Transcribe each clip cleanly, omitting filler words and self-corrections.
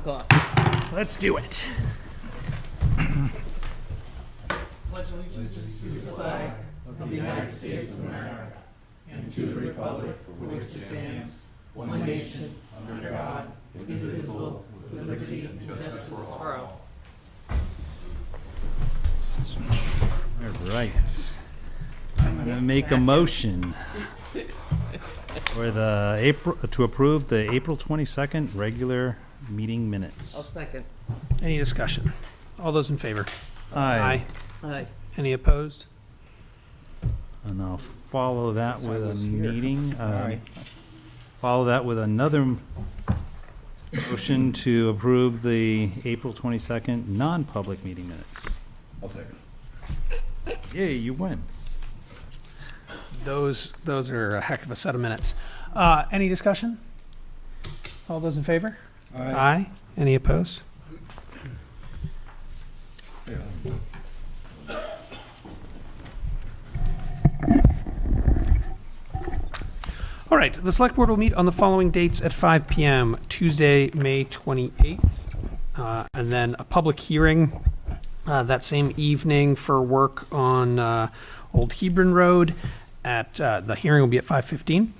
o'clock. Let's do it. Pledge allegiance to the flag of the United States of America and to the republic for which it stands, one nation, under God, indivisible, with liberty and justice for all. All right. I'm going to make a motion for to approve the April 22nd regular meeting I'll minutes. second. Any discussion? All those in favor? Aye. Aye. Any opposed? And I'll follow that with a was here. meeting. Aye. Follow that with another motion to approve the April 22nd non-public meeting minutes. I'll second. Yay, you win. Those are a heck of a set of minutes. Any discussion? All those in favor? Aye. Any opposed? All right, the Select Board will meet on the following dates at 5 p.m. Tuesday, May 28th, and then a public hearing that same evening for work on Old Hebron Road. The hearing will be at 5:15.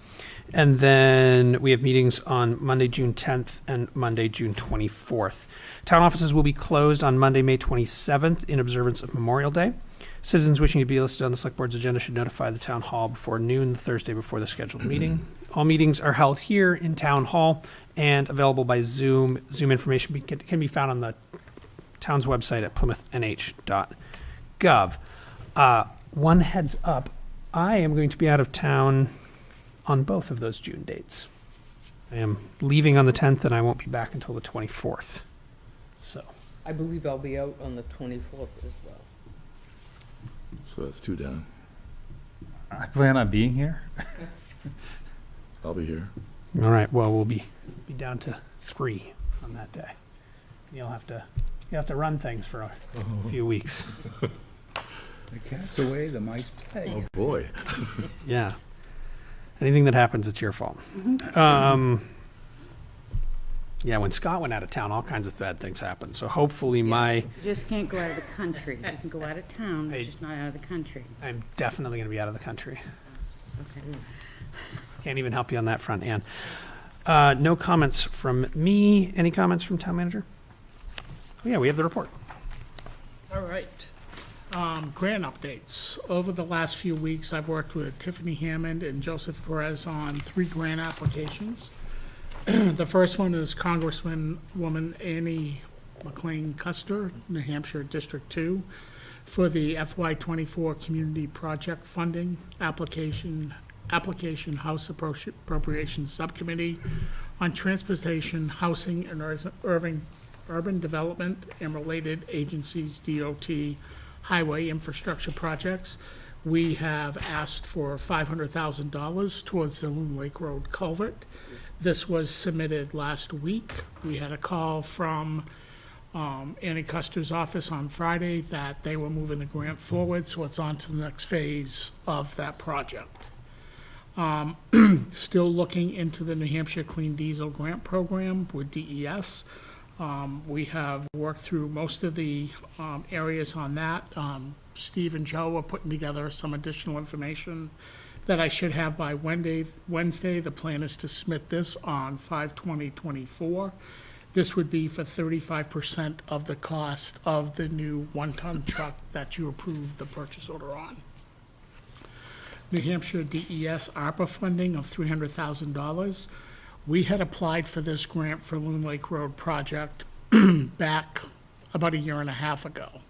And then we have meetings on Monday, June 10th and Monday, June 24th. Town offices will be closed on Monday, May 27th in observance of Memorial Day. Citizens wishing to be listed on the Select Board's agenda should notify the Town Hall before noon the Thursday before the scheduled meeting. All meetings are held here in Town Hall and available by Zoom. Zoom information can be found on the town's website at plymouthnh.gov. One heads up, I am going to be out of town on both of those June dates. I am leaving on the 10th and I won't be back until the 24th. So, I believe I'll be out on the 24th as well. So that's two down. I plan on being here. I'll be here. all right, well, we'll be down to 3 on that day. You'll have to run things for a few weeks. The cat's away, the mice play. Oh, boy. Yeah. Anything that happens, it's your fault. Yeah, when Scott went out of town, all kinds of bad things happened. So hopefully You just can't go out of the country. You can go out of town, but Hey. just not out of the country. I'm definitely going to be out of the country. Okay. Can't even help you on that front, Ann. No comments from me. Any comments from town manager? Oh, yeah, we have the report. All right. Grant updates. Over the last few weeks, I've worked with Tiffany Hammond and Joseph Perez on 3 grant applications. The first one is Congresswoman Annie McLean Custer, New Hampshire District 2, for the FY24 Community Project Funding Application House Appropriations Subcommittee on Transportation, Housing, and Urban Development and related agencies, DOT, highway infrastructure projects. We have asked for $500,000 towards the Loon Lake Road culvert. This was submitted last week. We had a call from Annie Custer's office on Friday that they were moving the grant forward, so it's on to the next phase of that project. Still looking into the New Hampshire Clean Diesel Grant Program with DES. We have worked through most of the areas on that. Steve and Joe are putting together some additional information that I should have by Wednesday. The plan is to submit this on 5/20/24. This would be for 35% of the cost of the new 1-ton truck that you approved the purchase order on. New Hampshire DES ARPA funding of $300,000. We had applied for this grant for Loon Lake Road project back about a year and a half ago.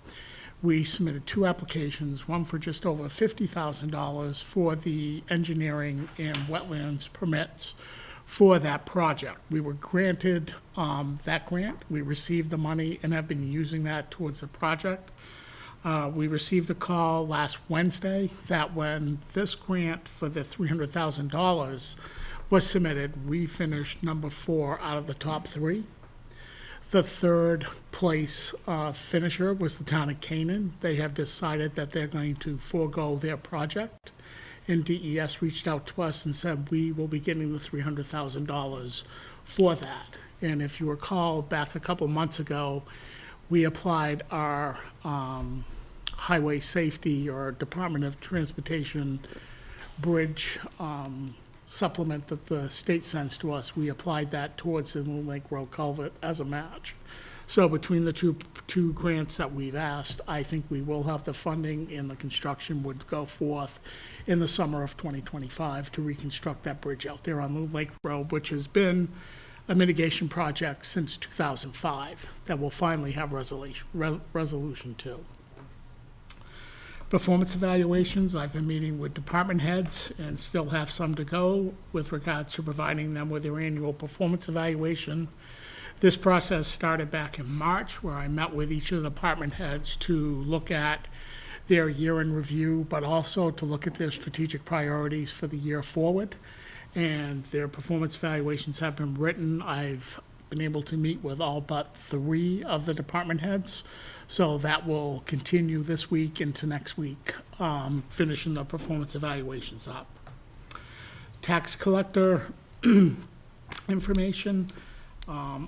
We submitted 2 applications, one for just over $50,000 for the engineering and wetlands permits for that project. We were granted that grant. We received the money and have been using that towards the project. We received a call last Wednesday that when this grant for the $300,000 was submitted, we finished number 4 out of the top 3. The third place finisher was the town of Canaan. They have decided that they're going to forego their project. And DES reached out to us and said, we will be getting the $300,000 for that. And if you recall, back a couple months ago, we applied our highway safety or Department of Transportation bridge supplement that the state sends to us. We applied that towards the Little Lake Road culvert as a match. So between the two grants that we've asked, I think we will have the funding, and the construction would go forth in the summer of 2025 to reconstruct that bridge out there on Little Lake Road, which has been a mitigation project since 2005 that will finally have resolution to. Performance evaluations, I've been meeting with department heads and still have some to go with regards to providing them with their annual performance evaluation. This process started back in March, where I met with each of the department heads to look at their year in review, but also to look at their strategic priorities for the year forward. And their performance evaluations have been written. I've been able to meet with all but 3 of the department heads. So that will continue this week into next week, finishing the performance evaluations up. Tax collector information.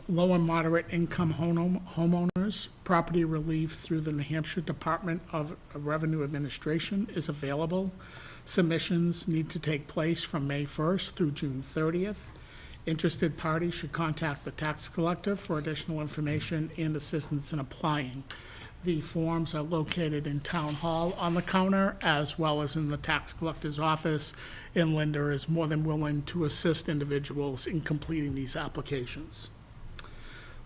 Low and moderate income homeowners, property relief through the New Hampshire Department of Revenue Administration is available. Submissions need to take place from May 1st through June 30th. Interested parties should contact the tax collector for additional information and assistance in applying. The forms are located in Town Hall on the counter, as well as in the tax collector's office, and Linda is more than willing to assist individuals in completing these applications.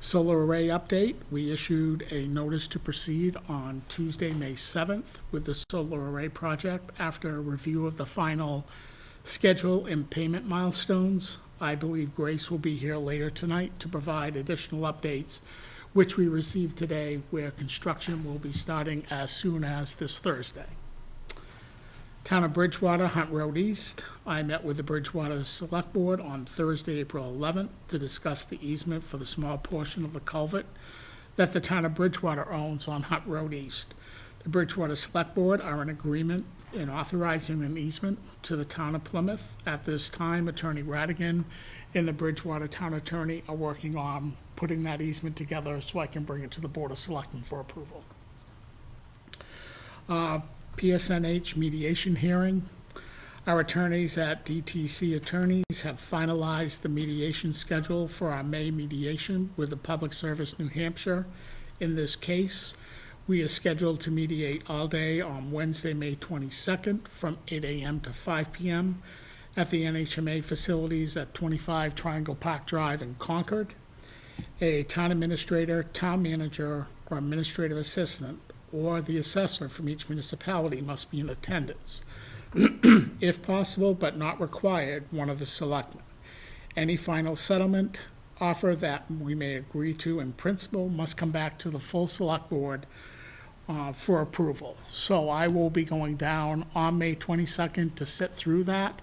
Solar array update, we issued a notice to proceed on Tuesday, May 7th with the solar array project after a review of the final schedule and payment milestones. I believe Grace will be here later tonight to provide additional updates, which we received today, where construction will be starting as soon as this Thursday. Town of Bridgewater, Hunt Road East. I met with the Bridgewater Selectboard on Thursday, April 11th, to discuss the easement for the small portion of the culvert that the town of Bridgewater owns on Hunt Road East. The Bridgewater Selectboard are in agreement in authorizing an easement to the town of Plymouth. At this time, Attorney Radigan and the Bridgewater Town Attorney are working on putting that easement together so I can bring it to the Board of Selectmen for approval. PSNH mediation hearing. Our attorneys at DTC Attorneys have finalized the mediation schedule for our May mediation with the Public Service New Hampshire. In this case, we are scheduled to mediate all day on Wednesday, May 22nd from 8 a.m. to 5 p.m. at the NHMA facilities at 25 Triangle Park Drive in Concord. A town administrator, town manager, or administrative assistant, or the assessor from each municipality must be in attendance. If possible, but not required, one of the selectmen. Any final settlement offer that we may agree to in principle must come back to the full select board for approval. So I will be going down on May 22nd to sit through that.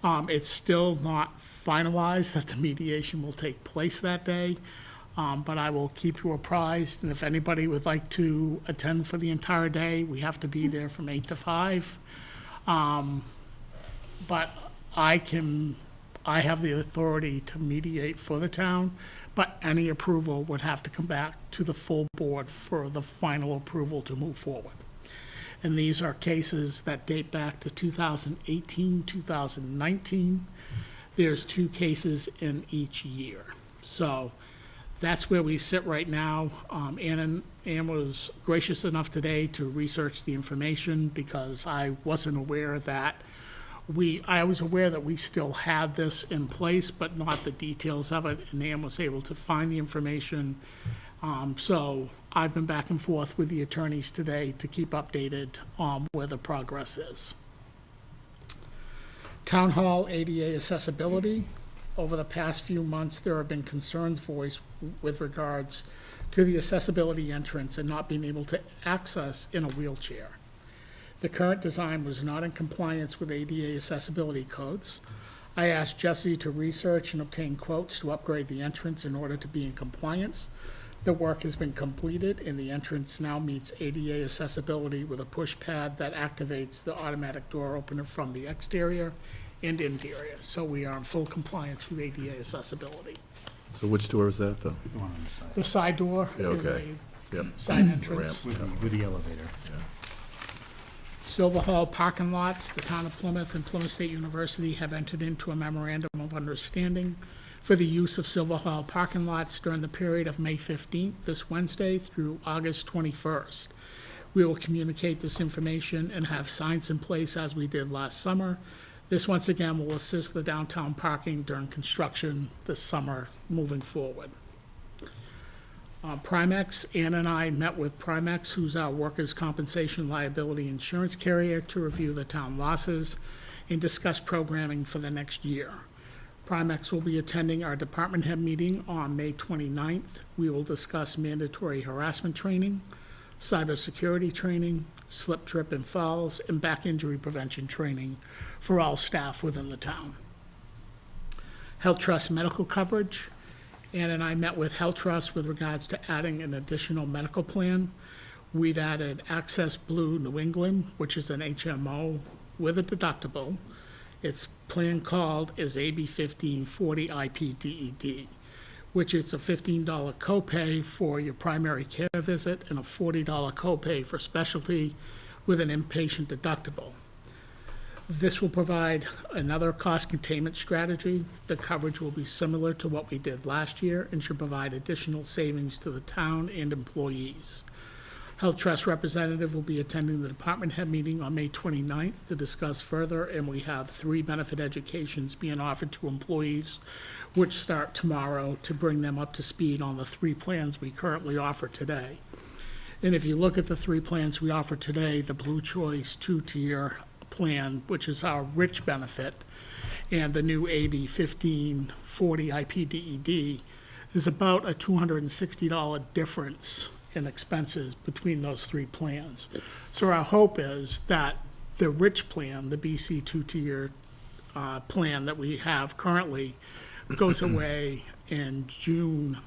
It's still not finalized that the mediation will take place that day, but I will keep you apprised. And if anybody would like to attend for the entire day, we have to be there from 8 to 5. But I have the authority to mediate for the town, but any approval would have to come back to the full board for the final approval to move forward. And these are cases that date back to 2018, 2019. There's 2 cases in each year. So that's where we sit right now. Ann was gracious enough today to research the information because I wasn't aware that I was aware that we still had this in place, but not the details of it, and Ann was able to find the information. So I've been back and forth with the attorneys today to keep updated on where the progress is. Town Hall ADA accessibility. Over the past few months, there have been concerns voiced with regards to the accessibility entrance and not being able to access in a wheelchair. The current design was not in compliance with ADA accessibility codes. I asked Jesse to research and obtain quotes to upgrade the entrance in order to be in compliance. The work has been completed and the entrance now meets ADA accessibility with a push pad that activates the automatic door opener from the exterior and interior. So we are in full compliance with ADA accessibility. So which door is that, though? The one on the side, The side door Yeah, and okay. Yep. the side entrance. with the elevator. Silver Hall parking lots, the town of Plymouth and Plymouth State University have entered into a memorandum of understanding for the use of Silver Hall parking lots during the period of May 15th, this Wednesday, through August 21st. We will communicate this information and have signs in place as we did last summer. This, once again, will assist the downtown parking during construction this summer moving forward. Primex, Ann and I met with Primex, who's our workers' compensation liability insurance carrier, to review the town losses and discuss programming for the next year. Primex will be attending our department head meeting on May 29th. We will discuss mandatory harassment training, cybersecurity training, slip, trip, and falls, and back injury prevention training for all staff within the town. Health Trust medical coverage. Ann and I met with Health Trust with regards to adding an additional medical plan. We've added Access Blue New England, which is an HMO with a deductible. Its plan called is AB 1540 IPDED, which is a $15 copay for your primary care visit and a $40 copay for specialty with an inpatient deductible. This will provide another cost containment strategy. The coverage will be similar to what we did last year and should provide additional savings to the town and employees. Health Trust representative will be attending the department head meeting on May 29th to discuss further, and we have 3 benefit educations being offered to employees, which start tomorrow, to bring them up to speed on the 3 plans we currently offer today. And if you look at the 3 plans we offer today, the Blue Choice 2-tier plan, which is our rich benefit, and the new AB 1540 IPDED, is about a $260 difference in expenses between those 3 plans. So our hope is that the rich plan, the BC 2-tier plan that we have currently, goes away in June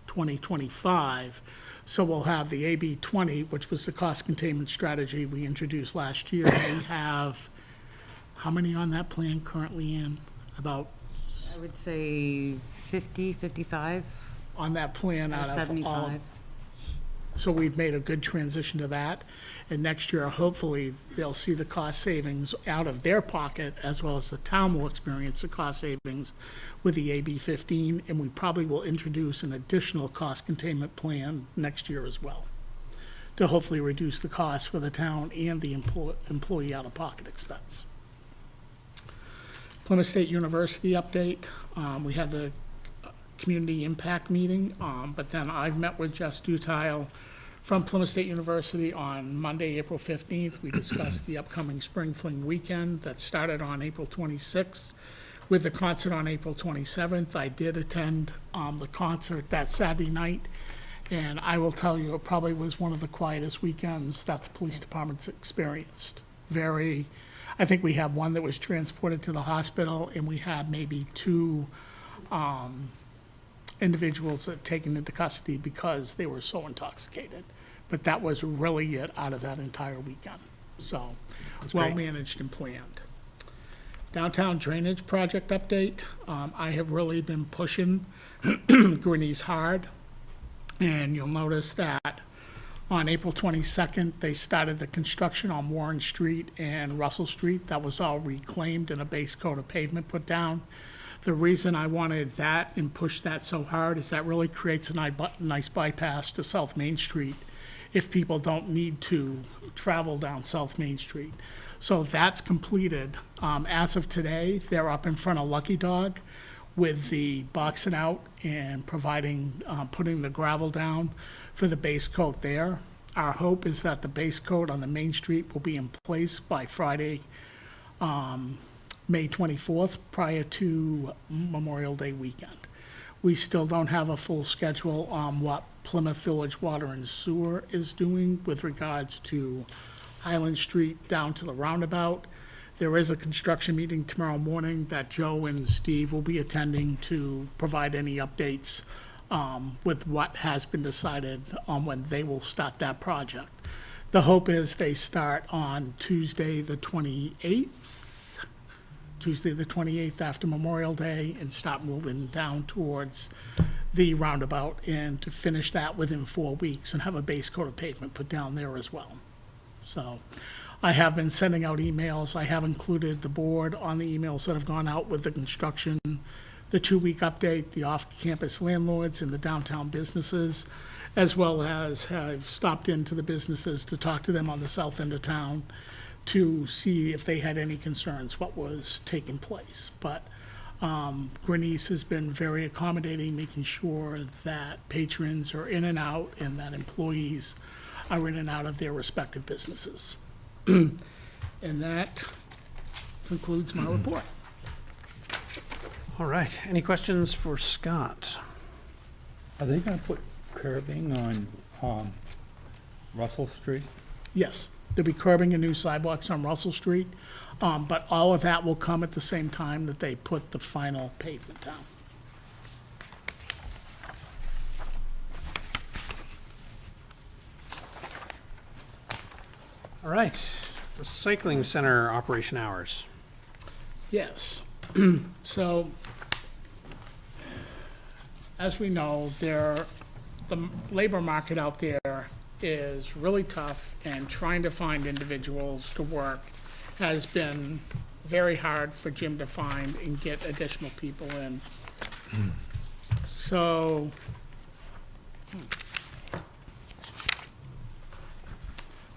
2025. So we'll have the AB 20, which was the cost containment strategy we introduced last year. We have, how many on that plan currently in? About, I would say 50, 55, on that plan or out of all. 75. So we've made a good transition to that. And next year, hopefully, they'll see the cost savings out of their pocket, as well as the town will experience the cost savings with the AB 15, and we probably will introduce an additional cost containment plan next year as well, to hopefully reduce the cost for the town and the employee out-of-pocket expense. Plymouth State University update. We had the community impact meeting, but then I've met with Jess Dutile from Plymouth State University on Monday, April 15th. We discussed the upcoming Spring Fling weekend that started on April 26th with the concert on April 27th. I did attend the concert that Saturday night, and I will tell you, it probably was one of the quietest weekends that the police department's experienced. I think we had one that was transported to the hospital, and we had maybe 2 individuals that taken into custody because they were so intoxicated. But that was really it out of that entire weekend. So, well-managed and planned. Downtown drainage project update. I have really been pushing Grenese hard. And you'll notice that on April 22nd, they started the construction on Warren Street and Russell Street. That was all reclaimed and a base coat of pavement put down. The reason I wanted that and pushed that so hard is that really creates a nice bypass to South Main Street if people don't need to travel down South Main Street. So that's completed. As of today, they're up in front of Lucky Dog with the boxing out and providing, putting the gravel down for the base coat there. Our hope is that the base coat on the Main Street will be in place by Friday, May 24th, prior to Memorial Day weekend. We still don't have a full schedule on what Plymouth Village Water and Sewer is doing with regards to Highland Street down to the roundabout. There is a construction meeting tomorrow morning that Joe and Steve will be attending to provide any updates with what has been decided on when they will start that project. The hope is they start on Tuesday, the 28th, Tuesday the 28th after Memorial Day, and start moving down towards the roundabout, and to finish that within 4 weeks and have a base coat of pavement put down there as well. So I have been sending out emails. I have included the board on the emails that have gone out with the construction, the 2-week update, the off-campus landlords and the downtown businesses, as well as have stopped into the businesses to talk to them on the south end of town to see if they had any concerns, what was taking place. But Grenice has been very accommodating, making sure that patrons are in and out and that employees are in and out of their respective businesses. And that concludes my report. All right. Any questions for Scott? Are they gonna put curbing on Russell Street? Yes, there'll be curbing and new sidewalks on Russell Street, but all of that will come at the same time that they put the final pavement down. All right. Recycling center operation hours. Yes. So, as we know, the labor market out there is really tough, and trying to find individuals to work has been very hard for Jim to find and get additional people in. So,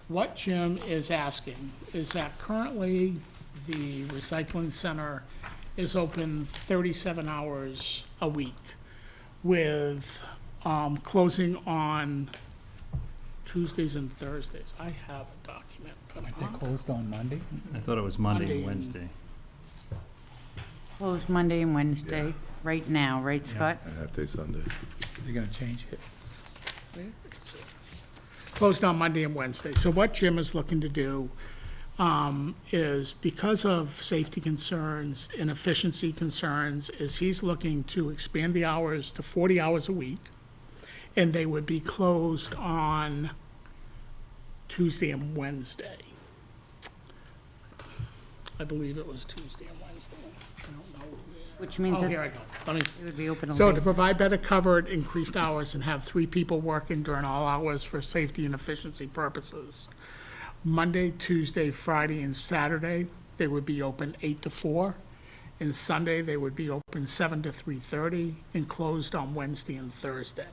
what Jim is asking is that currently the recycling center is open 37 hours a week, with closing on Tuesdays and Thursdays. I have a document, but Aren't they closed on Monday? I thought it was Monday Monday and and- Wednesday. Closed Monday and Wednesday, right now, right, Scott? And half-day Sunday. They're gonna change it. closed on Monday and Wednesday. So what Jim is looking to do is, because of safety concerns and efficiency concerns, is he's looking to expand the hours to 40 hours a week, and they would be closed on Tuesday and Wednesday. I believe it was Tuesday and Wednesday. I don't know. Which means Oh, that here I go. Let me, it would be open so on to provide better covered, increased hours, and have 3 people working during all hours for safety and efficiency purposes, Monday, Tuesday, Friday, and Saturday, they would be open 8 to 4. And Sunday, they would be open 7 to 3:30, and closed on Wednesday and Thursday.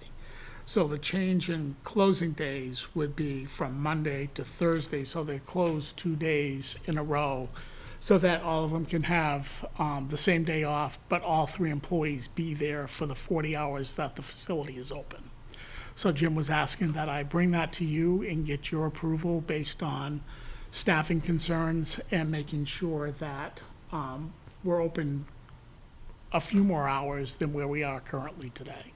So the change in closing days would be from Monday to Thursday, so they close 2 days in a row, so that all of them can have the same day off, but all 3 employees be there for the 40 hours that the facility is open. So Jim was asking that I bring that to you and get your approval based on staffing concerns and making sure that we're open a few more hours than where we are currently today.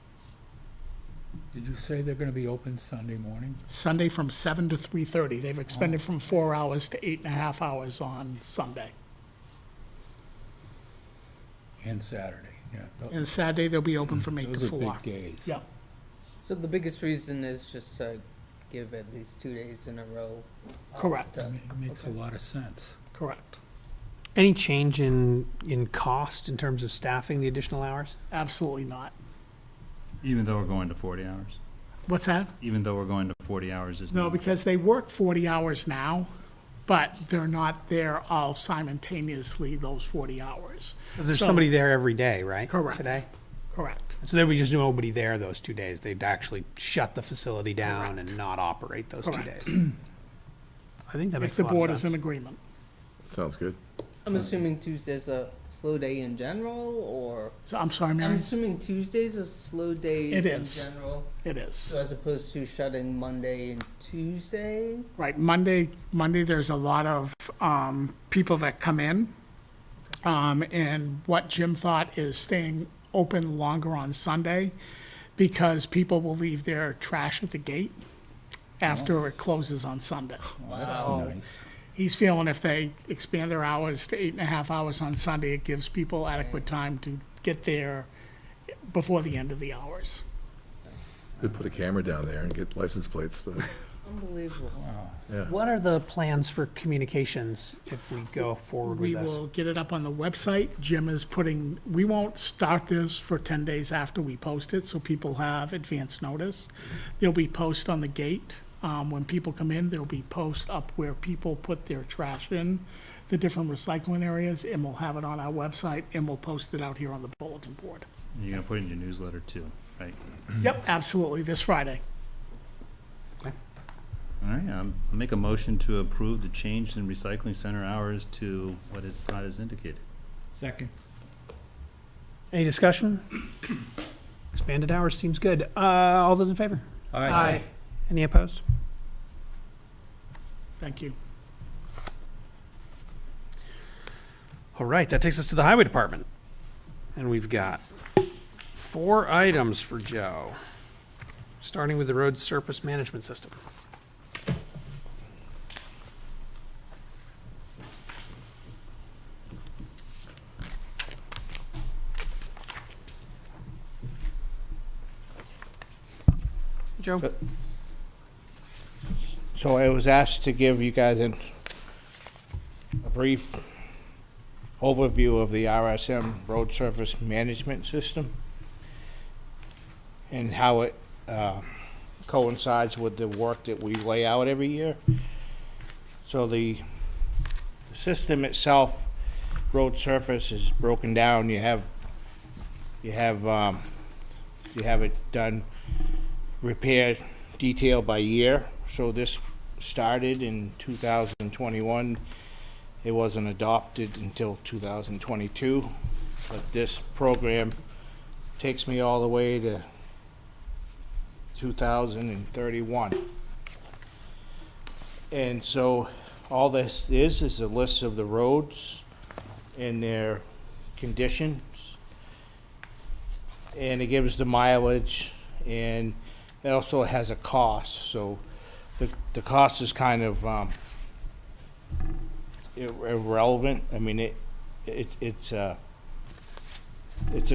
Did you say they're gonna be open Sunday morning? Sunday from 7 to 3:30. They've expended from 4 hours to 8.5 hours on Sunday. And Saturday, yeah. And Saturday, they'll be open from 8 to Those 4. are big days. Yeah, So the biggest reason is just to give at least 2 days in a row. correct, It makes a lot of sense. correct. Any change in cost in terms of staffing the additional hours? Absolutely not. Even though we're going to 40 hours? What's that? Even though we're going to 40 hours is No, because they work 40 hours now, but they're not there all simultaneously those 40 hours. 'Cause there's So- somebody there every day, right? Correct. Today? Correct. So there would just nobody there those 2 days. They'd actually shut the facility down Correct. and not operate those 2 Correct. days. I think that If makes the a lot board of is in sense. agreement. Sounds good. I'm assuming Tuesday's a slow day in general, or? So, I'm sorry, I'm Mary? assuming Tuesday's a slow day It in is. general. It is. So as opposed to shutting Monday and Tuesday? Right, Monday, there's a lot of people that come in. And what Jim thought is staying open longer on Sunday, because people will leave their trash at the gate after it closes on Sunday. Well, that's So nice. he's feeling if they expand their hours to 8.5 hours on Sunday, it gives people adequate time to get there before the end of the hours. Could put a camera down there and get license plates, but Unbelievable. Wow. What are the plans for communications if we go forward with We this? will get it up on the website. Jim is putting, we won't start this for 10 days after we post it, so people have advance notice. There'll be posts on the gate. When people come in, there'll be posts up where people put their trash in, the different recycling areas, and we'll have it on our website, and we'll post it out here on the bulletin board. You're going to put it in your newsletter too, right? Yep, absolutely, this Friday. All right, I'll make a motion to approve the change in recycling center hours to what is not as indicated. Second. Any discussion? Expanded hours seems good. All those in favor? Aye. Any opposed? Thank you. All right, that takes us to the highway department. And we've got 4 items for Joe, starting with the road surface management system. Joe? So I was asked to give you guys a brief overview of the RSM Road Surface Management System and how it coincides with the work that we lay out every year. So the system itself, road surface, is broken down. You have it done, repaired, detail by year. So this started in 2021. It wasn't adopted until 2022, but this program takes me all the way to 2031. And so all this is a list of the roads and their conditions, and it gives the mileage, and it also has a cost. So the cost is kind of irrelevant. I mean, it's a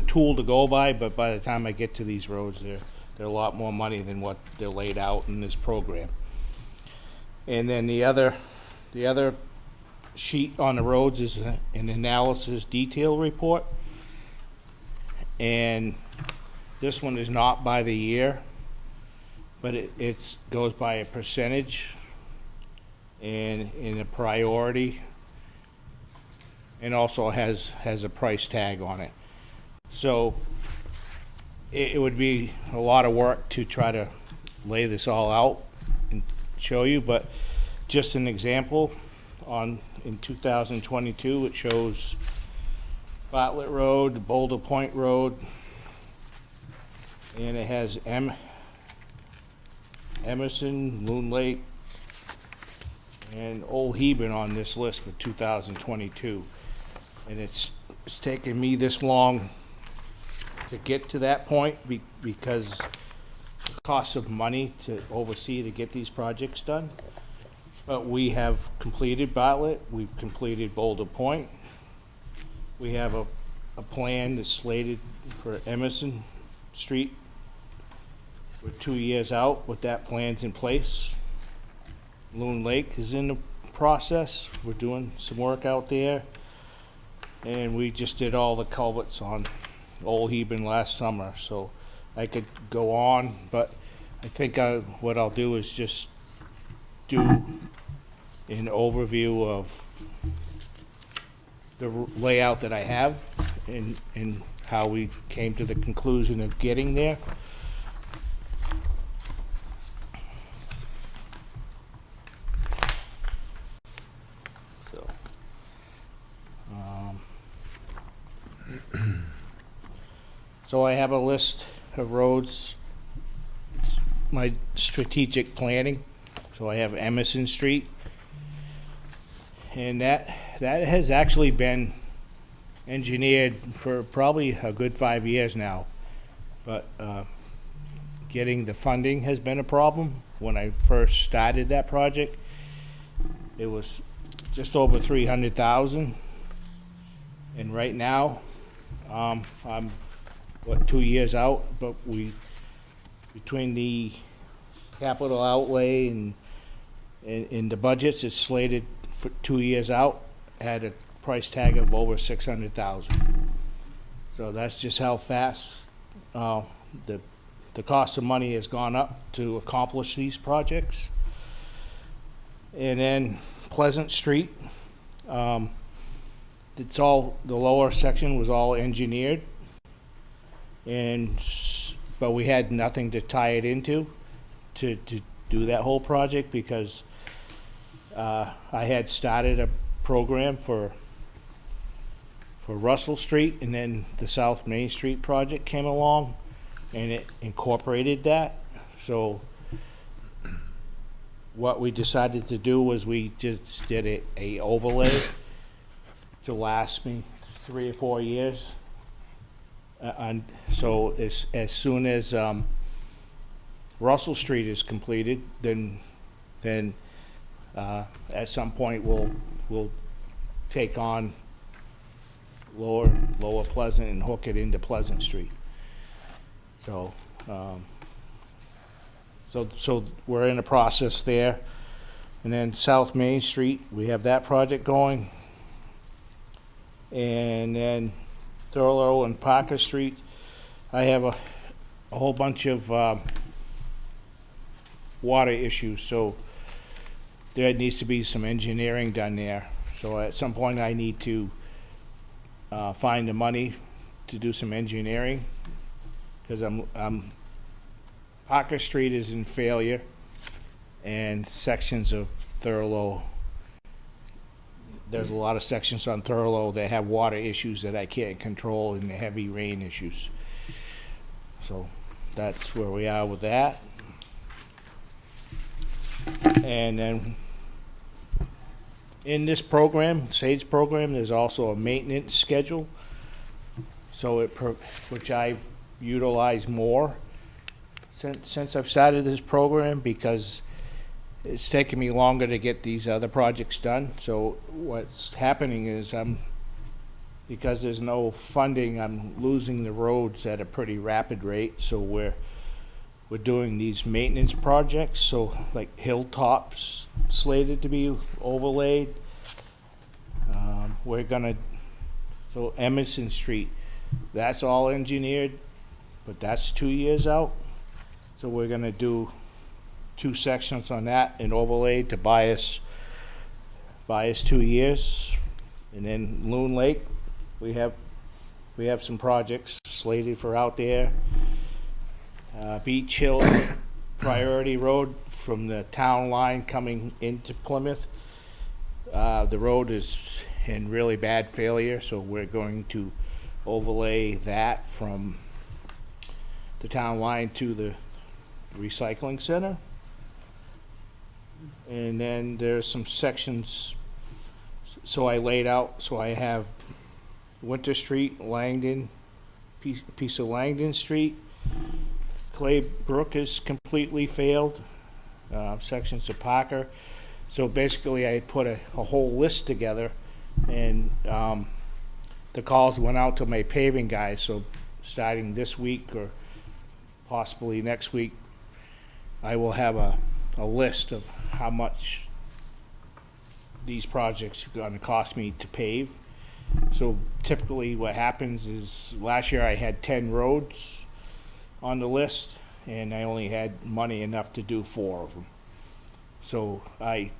tool to go by, but by the time I get to these roads, they're a lot more money than what they're laid out in this program. And then the other sheet on the roads is an analysis detail report, and this one is not by the year, but it goes by a percentage and in a priority, and also has a price tag on it. So it would be a lot of work to try to lay this all out and show you, but just an example, in 2022 it shows Bartlett Road, Boulder Point Road, and it has Emerson, Loon Lake, and Old Hebron on this list for 2022. And it's taken me this long to get to that point because the cost of money to oversee to get these projects done. But we have completed Bartlett, we've completed Boulder Point. We have a plan that's slated for Emerson Street. We're 2 years out with that plan's in place. Loon Lake is in the process. We're doing some work out there. And we just did all the culverts on Old Hebron last summer. So I could go on, but I think what I'll do is just do an overview of the layout that I have and how we came to the conclusion of getting there. So I have a list of roads, my strategic planning. So I have Emerson Street, and that has actually been engineered for probably a good 5 years now. But getting the funding has been a problem. When I first started that project, it was just over $300,000, and right now I'm 2 years out, but between the capital outlay and In the budgets, it's slated for 2 years out at a price tag of over $600,000. So that's just how fast the cost of money has gone up to accomplish these projects. And then Pleasant Street, it's all, the lower section was all engineered, but we had nothing to tie it into to do that whole project because I had started a program for Russell Street, and then the South Main Street project came along and it incorporated that. So what we decided to do was we just did a overlay to last me 3 or 4 years. And so as soon as Russell Street is completed, then at some point we'll take on Lower Pleasant and hook it into Pleasant Street. So so we're in a process there. And then South Main Street, we have that project going. And then Thurlow and Parker Street, I have a whole bunch of water issues, so there needs to be some engineering done there. So at some point I need to find the money to do some engineering, because Parker Street is in failure, and sections of Thurlow, there's a lot of sections on Thurlow that have water issues that I can't control and the heavy rain issues. So that's where we are with that. And then in this program, SAGE program, there's also a maintenance schedule. So which I've utilized more since I've started this program, because it's taken me longer to get these other projects done. So what's happening is because there's no funding, I'm losing the roads at a pretty rapid rate. So we're doing these maintenance projects. So like Hilltop's slated to be overlaid. So Emerson Street, that's all engineered, but that's 2 years out. So we're gonna do 2 sections on that and overlay to buy us 2 years. And then Loon Lake, we have some projects slated for out there. Beach Hill Priority Road from the town line coming into Plymouth. The road is in really bad failure, so we're going to overlay that from the town line to the recycling center. And then there's some sections, so I laid out, so I have Winter Street, Langdon, piece of Langdon Street. Clay Brook is completely failed, sections of Parker. So basically I put a whole list together, and the calls went out to my paving guys. So starting this week or possibly next week, I will have a list of how much these projects are going to cost me to pave. So typically what happens is, last year I had 10 roads on the list, and I only had money enough to do 4 of them. So I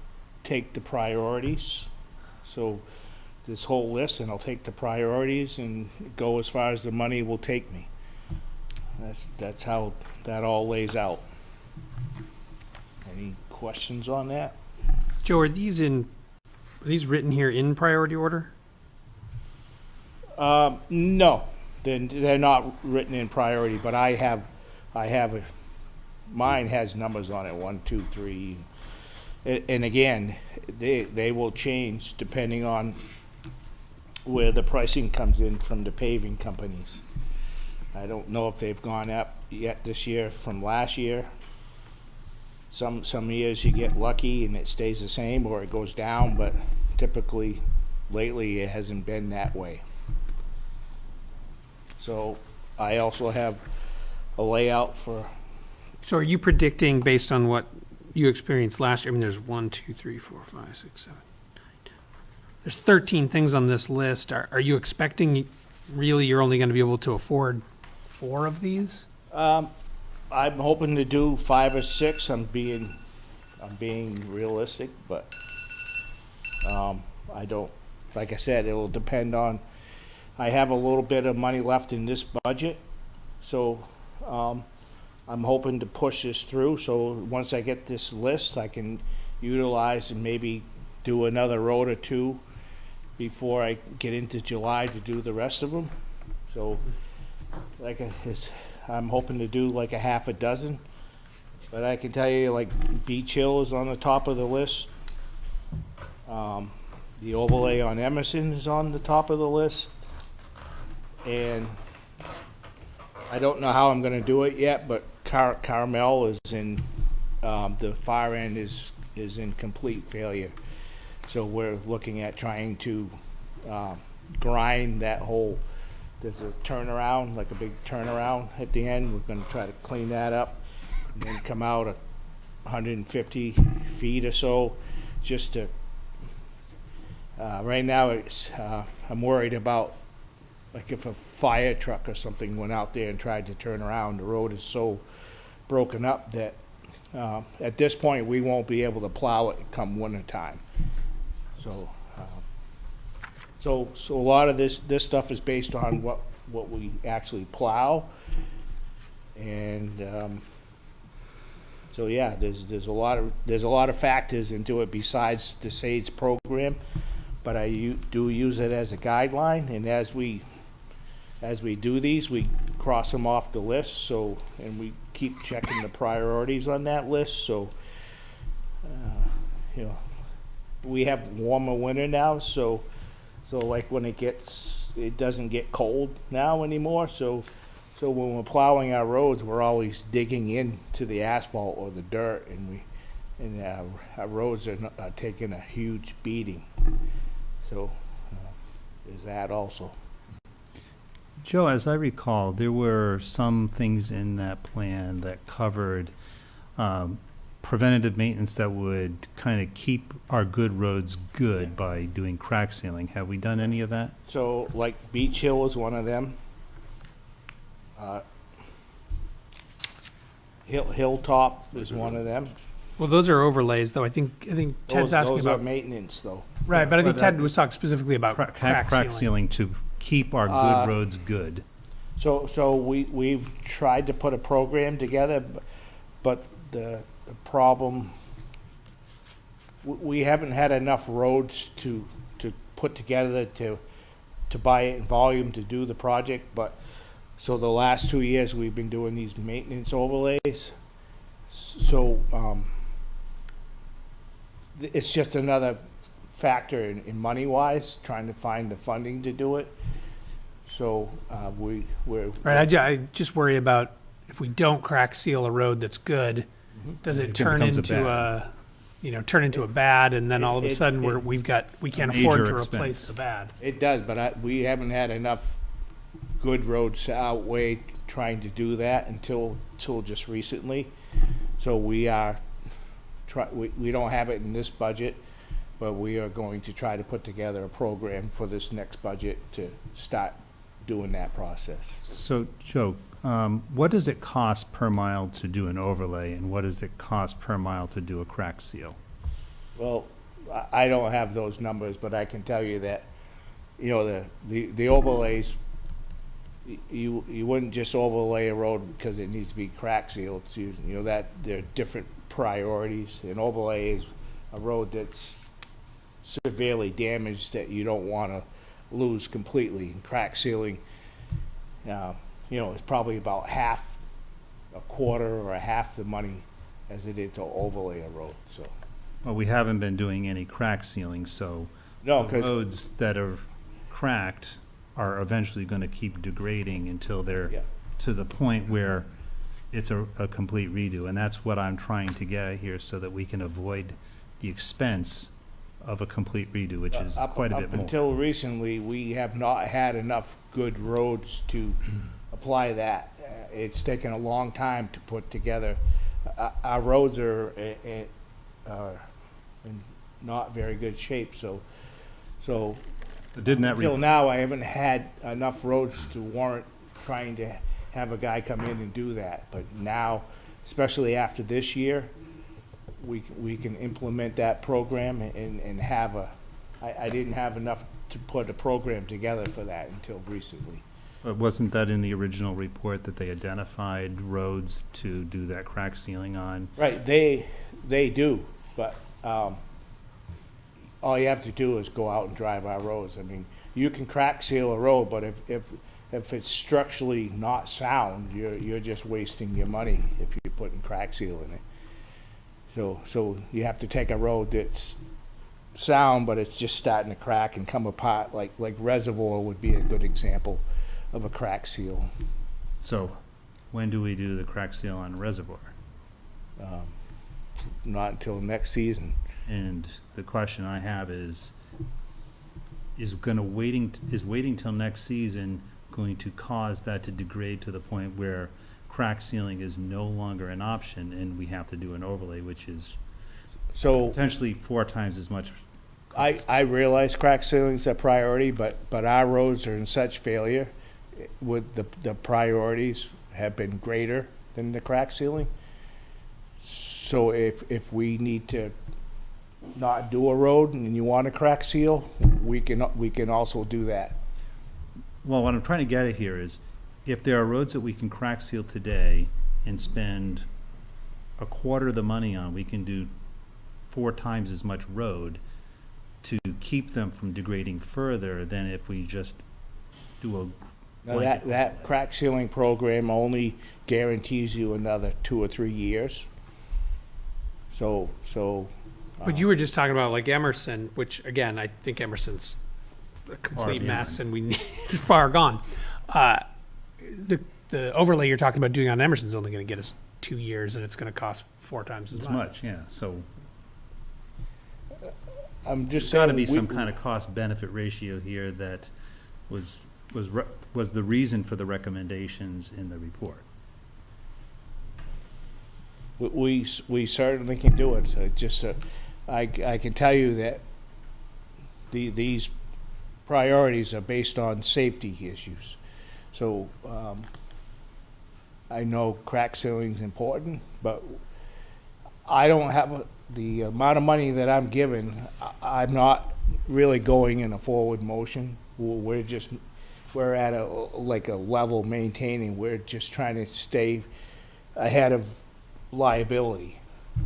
take the priorities. So this whole list, and I'll take the priorities and go as far as the money will take me. That's how that all lays out. Any questions on that? Joe, are these written here in priority order? No, they're not written in priority, but mine has numbers on it, 1, 2, 3. And again, they will change depending on where the pricing comes in from the paving companies. I don't know if they've gone up yet this year from last year. Some years you get lucky and it stays the same, or it goes down, but typically lately it hasn't been that way. So I also have a layout for. So are you predicting, based on what you experienced last year. I mean, there's 1, 2, 3, 4, 5, 6, 7, 9, 10. There's 13 things on this list. Are you expecting, really, you're only going to be able to afford 4 of these? I'm hoping to do 5 or 6. I'm being realistic, but I don't, like I said, it will depend on, I have a little bit of money left in this budget, so I'm hoping to push this through, so once I get this list, I can utilize and maybe do another road or 2 before I get into July to do the rest of them. So, I'm hoping to do like a half a dozen, but I can tell you, like, Beach Hill is on the top of the list. The overlay on Emerson is on the top of the list, and I don't know how I'm gonna do it yet, but Carmel is in, the far end is in complete failure. So we're looking at trying to grind that whole, there's a turnaround, like a big turnaround at the end. We're gonna try to clean that up and then come out 150 feet or so, just to, right now it's, I'm worried about, like, if a fire truck or something went out there and tried to turn around. The road is so broken up that at this point we won't be able to plow it come winter time. So a lot of this stuff is based on what we actually plow, and so yeah, there's a lot of factors into it besides the SAID's program, but I do use it as a guideline, and as we do these, we cross them off the list. So, and we keep checking the priorities on that list. So, you know, we have warmer winter now, so like when it doesn't get cold now anymore. So when we're plowing our roads, we're always digging into the asphalt or the dirt, and our roads are taking a huge beating. So there's that also. Joe, as I recall, there were some things in that plan that covered preventative maintenance that would kind of keep our good roads good by doing crack sealing. Have we done any of that? So, like, Beach Hill is one of them. Hilltop is one of them. Well, those are overlays, though. I think Ted's asking Those are about, maintenance, though. right, but I think But, Ted was talking specifically about crack sealing. To keep our good roads good. So we've tried to put a program together, but the problem, we haven't had enough roads to put together to buy it in volume to do the project. But so the last 2 years we've been doing these maintenance overlays. So it's just another factor in money wise, trying to find the funding to do it. So we're Right, I just worry about if we don't crack seal a road that's good, does it turn becomes a into bad. turn into a bad, and then all of a sudden we can't afford major to expense. replace the bad. It does, but we haven't had enough good roads to outweigh trying to do that until just recently. So we don't have it in this budget, but we are going to try to put together a program for this next budget to start doing that process. So, Joe, what does it cost per mile to do an overlay, and what does it cost per mile to do a crack seal? Well, I don't have those numbers, but I can tell you that, the overlays, you wouldn't just overlay a road because it needs to be crack sealed. That there are different priorities. An overlay is a road that's severely damaged that you don't want to lose completely. And crack sealing, it's probably about a quarter or a half the money as it is to overlay a road. So, Well, we haven't been doing any crack sealing, so no, the because roads that are cracked are eventually going to keep degrading until they're to the point where it's a complete redo. And that's what I'm trying to get at here, so that we can avoid the expense of a complete redo, which is quite a bit up more. until recently, we have not had enough good roads to apply that. It's taken a long time to put together our roads are in not very good shape, so But didn't that, until now, I haven't had enough roads to warrant trying to have a guy come in and do that. But now, especially after this year, we can implement that program and have I didn't have enough to put a program together for that until recently. but wasn't that in the original report that they identified roads to do that crack sealing on? Right, they do, but all you have to do is go out and drive our roads. I mean, you can crack seal a road, but if it's structurally not sound, you're just wasting your money if you're putting crack seal in it. So you have to take a road that's sound, but it's just starting to crack and come apart. Like Reservoir would be a good example of a crack seal. So when do we do the crack seal on Reservoir? Not until next season. And the question I have is waiting till next season going to cause that to degrade to the point where crack sealing is no longer an option and we have to do an overlay, which is So potentially 4 times as much? I realize crack sealing's a priority, but our roads are in such failure with the priorities have been greater than the crack sealing. So if we need to not do a road and you want a crack seal, we can also do that. Well, what I'm trying to get at here is, if there are roads that we can crack seal today and spend a quarter of the money on, we can do 4 times as much road to keep them from degrading further than if we just do a Now that crack sealing program only guarantees you another 2 or 3 years. So But you were just talking about like Emerson, which again, I think Emerson's a complete beyond. mess and it's far gone. The overlay you're talking about doing on Emerson's only going to get us 2 years and it's going to cost 4 times as as much. much, yeah. So I'm just there's got to saying be some kind of cost-benefit ratio here that was the reason for the recommendations in the report. we certainly can do it. I can tell you that these priorities are based on safety issues. So I know crack sealing is important, but I don't have the amount of money that I'm given. I'm not really going in a forward motion. We're at a level maintaining. We're just trying to stay ahead of liability.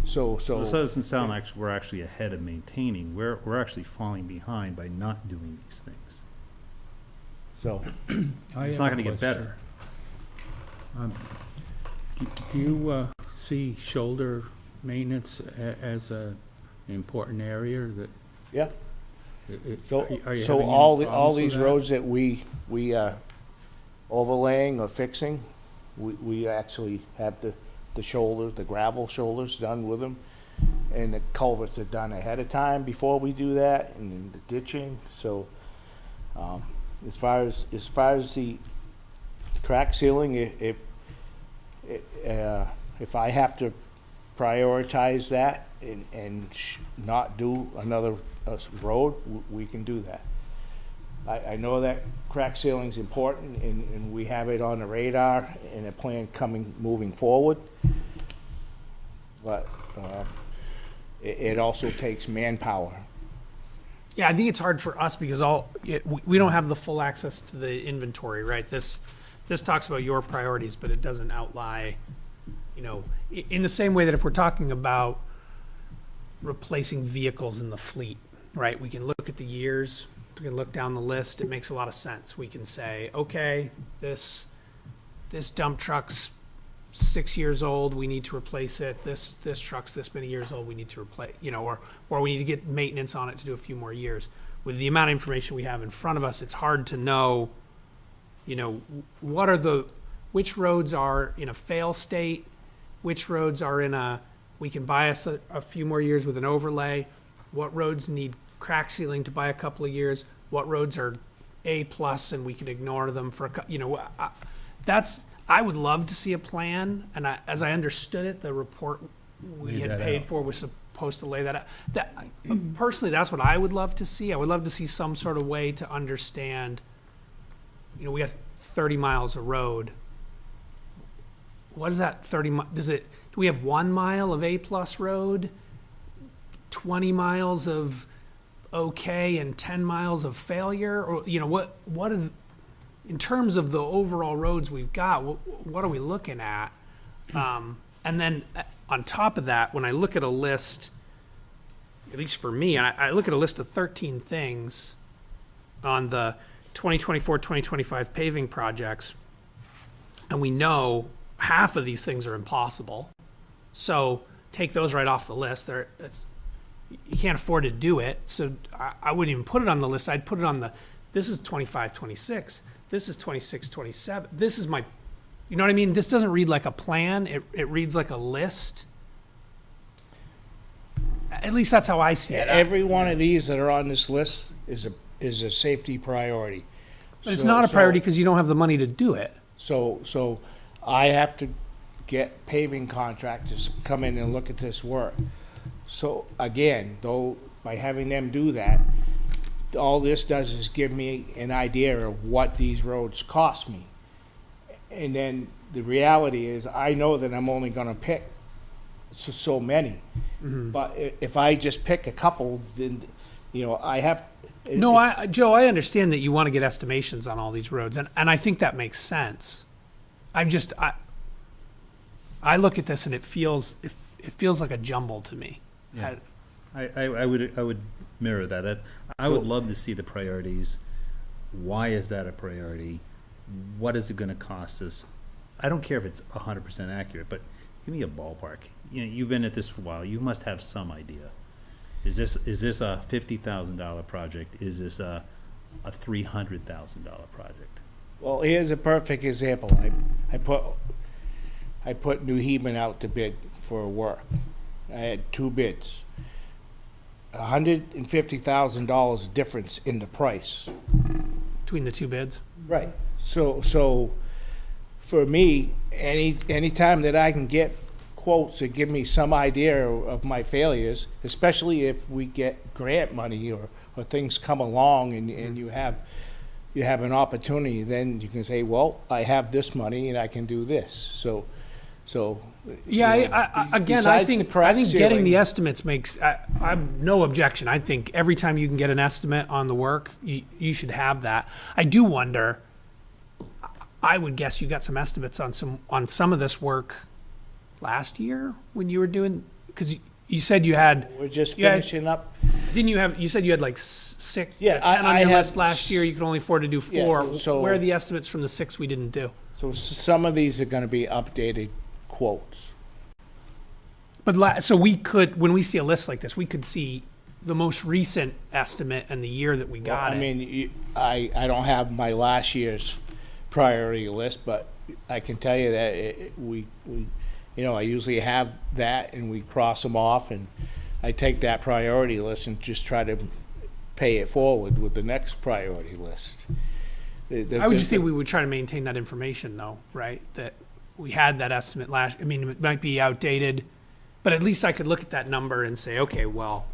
So This doesn't sound like we're actually ahead of maintaining. We're actually falling behind by not doing these things. so It's not going to get better. Do you see shoulder maintenance as an important area that? yeah. Are you having So any all problems with these that? roads that we are overlaying or fixing, we actually have the shoulders, the gravel shoulders done with them, and the culverts are done ahead of time before we do that, and then the ditching. So as far as the crack sealing, if I have to prioritize that and not do another road, we can do that. I know that crack sealing is important, and we have it on the radar and a plan moving forward. But it also takes manpower. Yeah, I think it's hard for us because we don't have the full access to the inventory, right? This talks about your priorities, but it doesn't outline, in the same way that if we're talking about replacing vehicles in the fleet, right? We can look at the years, we can look down the list. It makes a lot of sense. We can say, okay, this dump truck's 6 years old, we need to replace it. This truck's this many years old, we need to replace, or we need to get maintenance on it to do a few more years. With the amount of information we have in front of us, it's hard to know, which roads are in a fail state, which roads are we can buy us a few more years with an overlay, what roads need crack sealing to buy a couple of years, what roads are A+ and we can ignore them for I would love to see a plan, and as I understood it, the report we Laid had that paid out. for was supposed to lay that out. Personally, that's what I would love to see. I would love to see some sort of way to understand, we have 30 miles of road. What is that 30 do we have 1 mile of A-plus road, 20 miles of okay, and 10 miles of failure? Or, what are, in terms of the overall roads we've got, what are we looking at? And then on top of that, when I look at a list, at least for me, I look at a list of 13 things on the 2024, 2025 paving projects, and we know half of these things are impossible. So take those right off the list. You can't afford to do it. So I wouldn't even put it on the list. I'd put it on this is 25, 26. This is 26, 27. This is you know what I mean? This doesn't read like a plan. It reads like a list. At least that's how I see it. Every one of these that are on this list is a safety priority. But it's not a priority because you don't have the money to do it. So I have to get paving contractors to come in and look at this work. So again, though, by having them do that, all this does is give me an idea of what these roads cost me. And then the reality is, I know that I'm only gonna pick so many. But if I just pick a couple, then, I have. No, Joe, I understand that you want to get estimations on all these roads, and I think that makes sense. I look at this and it feels like a jumble to me. Yeah. I would mirror that. I would love to see the priorities. Why is that a priority? What is it going to cost us? I don't care if it's 100% accurate, but give me a ballpark. You've been at this for a while. You must have some idea. Is this a $50,000 project? Is this a $300,000 project? Well, here's a perfect example. I put New Hebron out to bid for work. I had 2 bids. $150,000 difference in the price. Between the 2 bids? Right. So for me, any time that I can get quotes that give me some idea of my failures, especially if we get grant money or things come along and you have an opportunity, then you can say, well, I have this money and I can do this. So yeah, I besides think the crack getting ceiling- the estimates makes. I'm no objection. I think every time you can get an estimate on the work, you should have that. I do wonder. I would guess you got some estimates on some of this work last year when you were doing, because you said you had. We're just you had- finishing up. Didn't you have? You said you had like 6, Yeah, 10 on I your have list last year. You could only afford to do 4. Yeah, so- where are the estimates from the 6 we didn't do? So some of these are going to be updated quotes. But so we could, when we see a list like this, we could see the most recent estimate and the year that we got I it. mean, I don't have my last year's priority list, but I can tell you that I usually have that and we cross them off, and I take that priority list and just try to pay it forward with the next priority list. I would just think we would try to maintain that information, though, right? That we had that estimate last. I mean, it might be outdated, but at least I could look at that number and say, okay, well,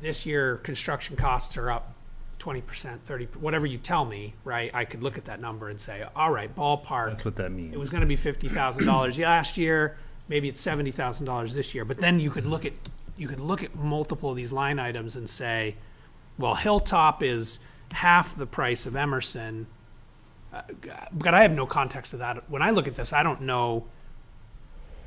this year construction costs are up 20%, 30%, whatever you tell me, right? I could look at that number and say, all right, ballpark. That's what that means. It was going to be $50,000 last year. Maybe it's $70,000 this year. But then you could look at multiple of these line items and say, well, Hilltop is half the price of Emerson. But I have no context to that. When I look at this, I don't know.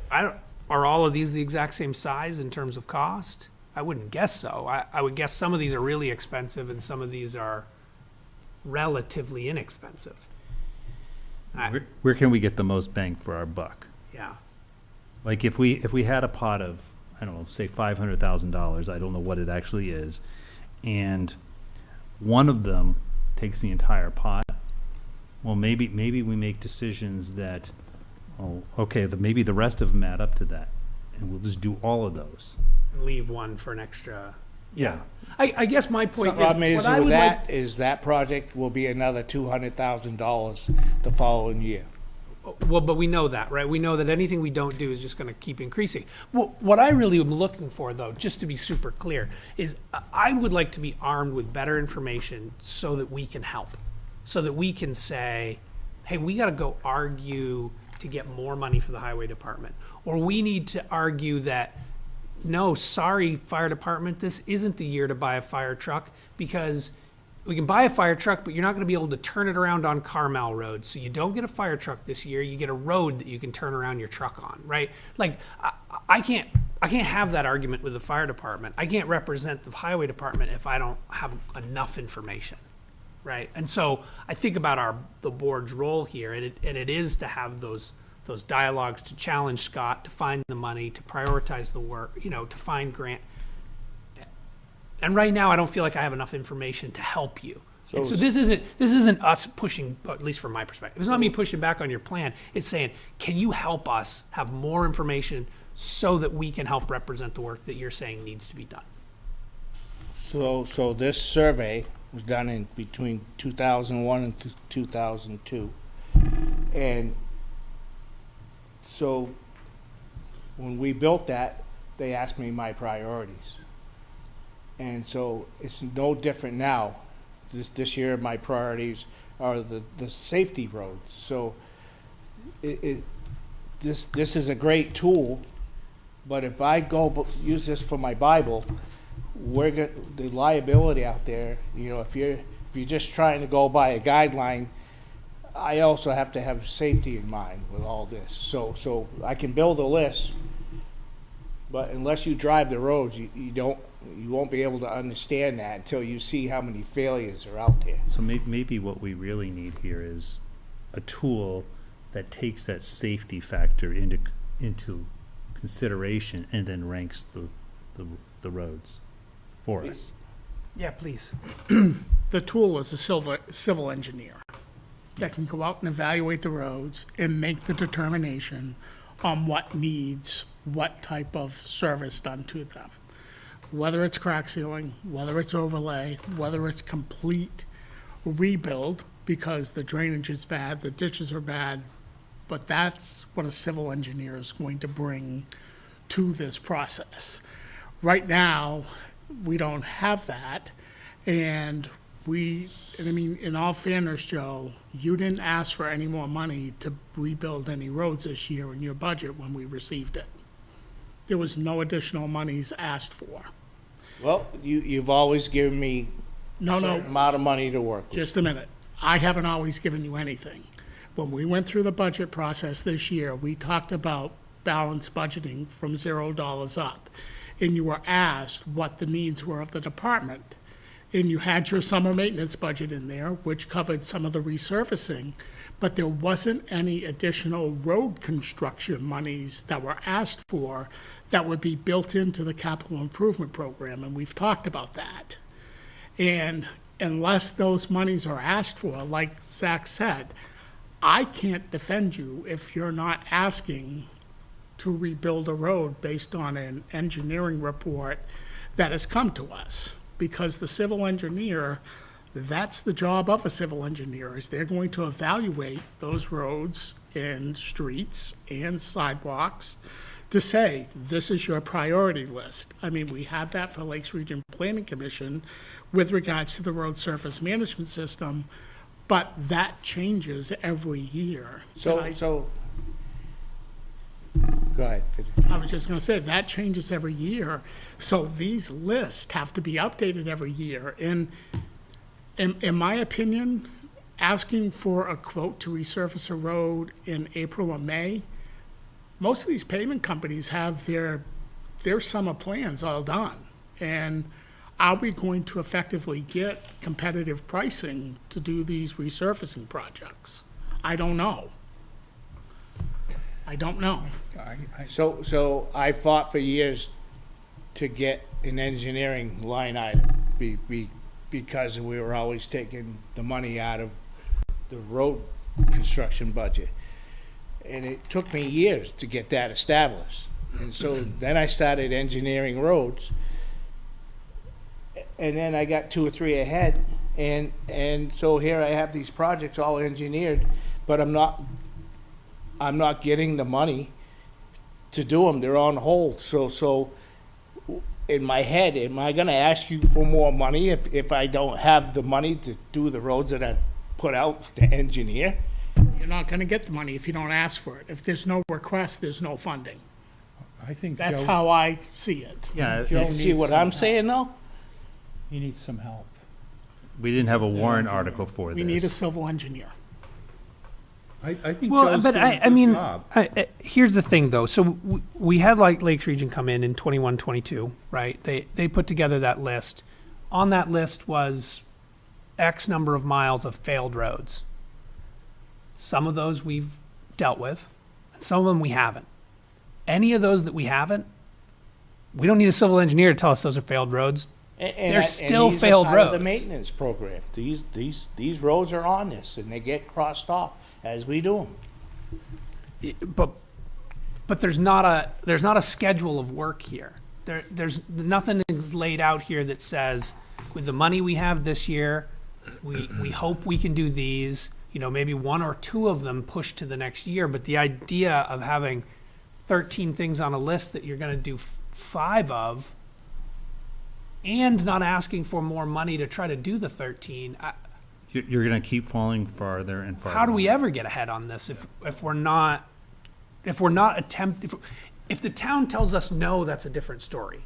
Are all of these the exact same size in terms of cost? I wouldn't guess so. I would guess some of these are really expensive and some of these are relatively inexpensive. Where can we get the most bang for our buck? Yeah. Like if we had a pot of, I don't know, say $500,000, I don't know what it actually is, and one of them takes the entire pot, well, maybe we make decisions that, maybe the rest of them add up to that, and we'll just do all of those. And leave one for an extra. Yeah. I guess my point Problem is, is what I with would like. that is that project will be another $200,000 the following year. Well, but we know that, right? We know that anything we don't do is just going to keep increasing. Well, what I really am looking for, though, just to be super clear, is I would like to be armed with better information so that we can help, so that we can say, hey, we got to go argue to get more money for the highway department, or we need to argue that, no, sorry, fire department, this isn't the year to buy a fire truck, because we can buy a fire truck, but you're not going to be able to turn it around on Carmel Road. So you don't get a fire truck this year. You get a road that you can turn around your truck on, right? Like, I can't have that argument with the fire department. I can't represent the highway department if I don't have enough information, right? And so I think about the board's role here, and it is to have those dialogues, to challenge Scott, to find the money, to prioritize the work, to find grant. And right now, I don't feel like I have enough information to help you. So this isn't us pushing, at least from my perspective. It's not me pushing back on your plan. It's saying, can you help us have more information so that we can help represent the work that you're saying needs to be done? So this survey was done in between 2001 and 2002. And so when we built that, they asked me my priorities. And so it's no different now. This year, my priorities are the safety roads. So this is a great tool, but if I go use this for my Bible, the liability out there, if you're just trying to go by a guideline, I also have to have safety in mind with all this. So I can build a list, but unless you drive the roads, you won't be able to understand that until you see how many failures are out there. So maybe what we really need here is a tool that takes that safety factor into consideration and then ranks the roads for us. Yeah, please. The tool is a civil engineer that can go out and evaluate the roads and make the determination on what needs what type of service done to them. Whether it's crack sealing, whether it's overlay, whether it's complete rebuild because the drainage is bad, the ditches are bad, but that's what a civil engineer is going to bring to this process. Right now, we don't have that, and in all fairness, Joe, you didn't ask for any more money to rebuild any roads this year in your budget when we received it. There was no additional monies asked for. Well, you've always given me a certain amount of money to work with. Just a minute. I haven't always given you anything. When we went through the budget process this year, we talked about balanced budgeting from $0 up. And you were asked what the needs were of the department. And you had your summer maintenance budget in there, which covered some of the resurfacing, but there wasn't any additional road construction monies that were asked for that would be built into the capital improvement program, and we've talked about that. And unless those monies are asked for, like Zach said, I can't defend you if you're not asking to rebuild a road based on an engineering report that has come to us. Because the civil engineer, that's the job of a civil engineer, is they're going to evaluate those roads and streets and sidewalks to say, this is your priority list. I mean, we have that for Lakes Region Planning Commission with regards to the road surface management system, but that changes every year. So go ahead, finish. I was just going to say, that changes every year. So these lists have to be updated every year. And in my opinion, asking for a quote to resurface a road in April or May, most of these pavement companies have their summer plans all done. And are we going to effectively get competitive pricing to do these resurfacing projects? I don't know. So I fought for years to get an engineering line item because we were always taking the money out of the road construction budget. And it took me years to get that established. And so then I started engineering roads. And then I got 2 or 3 ahead. And so here I have these projects all engineered, but I'm not I'm not getting the money to do them. They're on hold. So in my head, am I gonna ask you for more money if I don't have the money to do the roads that I put out to engineer? You're not gonna get the money if you don't ask for it. If there's no request, there's no funding. I think That's Joe, how I see it. Yeah, Joe See needs what some I'm help. saying though? He needs some help. we didn't have a warrant article for this. We need a civil engineer. I think Well, Joe's but doing a I good mean, job. here's the thing though. So we had like Lakes Region come in 21, 22, right? They put together that list. On that list was X number of miles of failed roads. Some of those we've dealt with, and some of them we haven't. Any of those that we haven't, we don't need a civil engineer to tell us those are failed roads. They're still these are failed part of the roads. maintenance program. These roads are on this, and they get crossed off as we do them. But there's not a schedule of work here. There's nothing is laid out here that says, with the money we have this year, we hope we can do these. You know, maybe one or two of them pushed to the next year. But the idea of having 13 things on a list that you're going to do 5 of, and not asking for more money to try to do the 13. You're going to keep falling farther and farther. How do we ever get ahead on this if we're not if the town tells us no, that's a different story.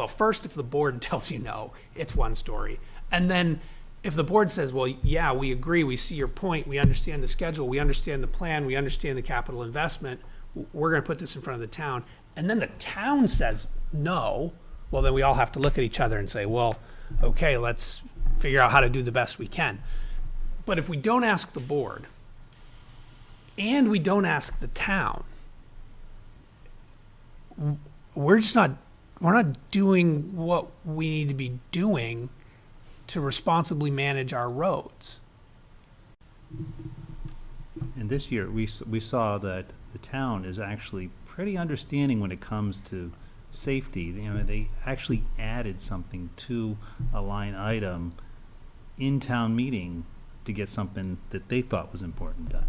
First, if the board tells you no, it's one story, and then if the board says, well, yeah, we agree, we see your point, we understand the schedule, we understand the plan, we understand the capital investment, we're going to put this in front of the town, and then the town says no, well, then we all have to look at each other and say, well, okay, let's figure out how to do the best we can. But if we don't ask the board and we don't ask the town, we're not doing what we need to be doing to responsibly manage our roads. And this year, we saw that the town is actually pretty understanding when it comes to safety. You know, they actually added something to a line item in town meeting to get something that they thought was important done.